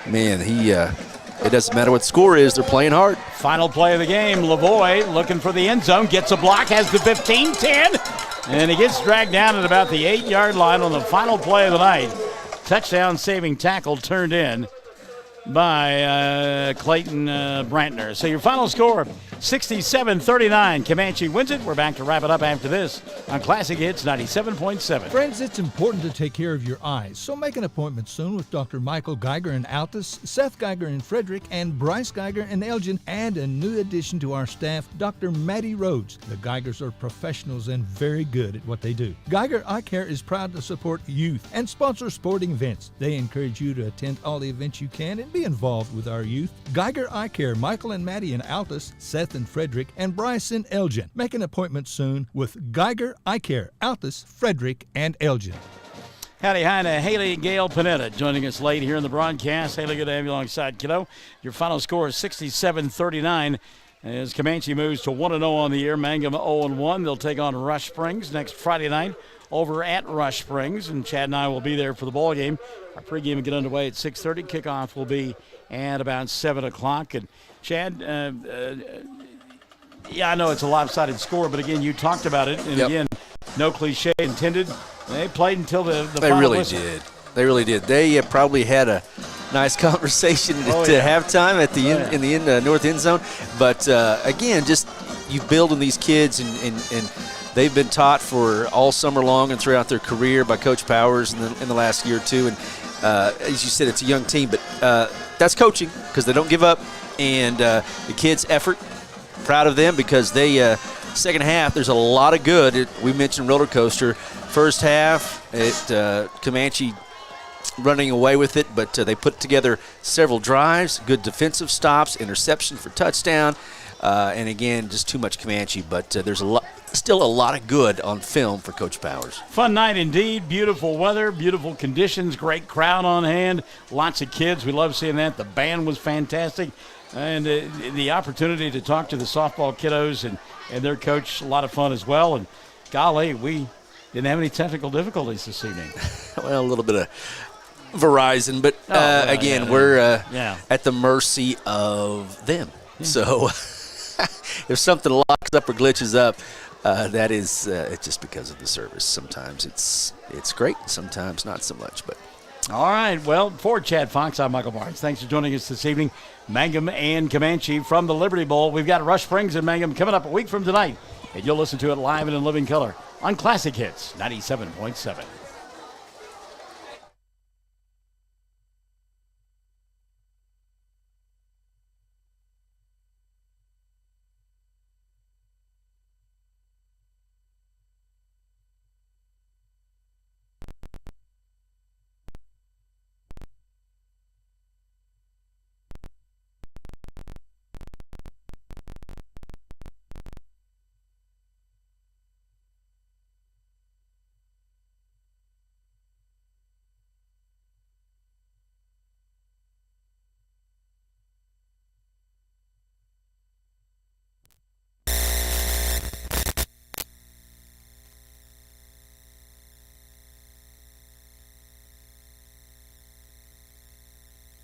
man, it doesn't matter what the score is; they're playing hard. Final play of the game. Lavoie looking for the end zone, gets a block, has the 15-10, and he gets dragged down at about the 8-yard line on the final play of the night. Touchdown saving tackle turned in by Clayton Brantner. So your final score, 67-39. Comanche wins it. We're back to wrap it up after this on Classic Hits 97.7. Friends, it's important to take care of your eyes, so make an appointment soon with Dr. Michael Geiger in Altus, Seth Geiger in Frederick, and Bryce Geiger in Elgin, and a new addition to our staff, Dr. Maddie Rhodes. The Geigers are professionals and very good at what they do. Geiger Eye Care is proud to support youth and sponsor sporting events. They encourage you to attend all the events you can and be involved with our youth. Geiger Eye Care, Michael and Maddie in Altus, Seth in Frederick, and Bryce in Elgin. Make an appointment soon with Geiger Eye Care, Altus, Frederick, and Elgin. Howdy, hi to Haley Gale Panetta joining us late here in the broadcast. Haley, good to have you alongside, kiddo. Your final score is 67-39 as Comanche moves to 1-0 on the year. Mangum 0-1. They'll take on Rush Springs next Friday night over at Rush Springs, and Chad and I will be there for the ball game. Our pregame will get underway at 6:30. Kickoff will be at about 7 o'clock. And Chad, I know it's a lopsided score, but again, you talked about it, and again, no cliche intended. They played until the final whistle. They really did. They probably had a nice conversation to halftime at the end, in the north end zone. But again, just you build on these kids, and they've been taught for all summer long and throughout their career by Coach Powers in the last year or two. And as you said, it's a young team, but that's coaching because they don't give up. And the kids' effort, proud of them because they second half, there's a lot of good. We mentioned roller coaster. First half, Comanche running away with it, but they put together several drives, good defensive stops, interception for touchdown, and again, just too much Comanche. But there's still a lot of good on film for Coach Powers. Fun night indeed. Beautiful weather, beautiful conditions, great crowd on hand, lots of kids. We love seeing that. The band was fantastic. And the opportunity to talk to the softball kiddos and their coach, a lot of fun as well. And golly, we didn't have any technical difficulties this evening. Well, a little bit of Verizon, but we're at the mercy of them. Yeah. So if something locks up or glitches up, that is it's just because of the service. Sometimes it's great, sometimes not so much. But all right, well, for Chad Fox, I'm Michael Barnes. Thanks for joining us this evening. Mangum and Comanche from the Liberty Bowl. We've got Rush Springs and Mangum coming up a week from tonight, and you'll listen to it live and in living color on Classic Hits 97.7.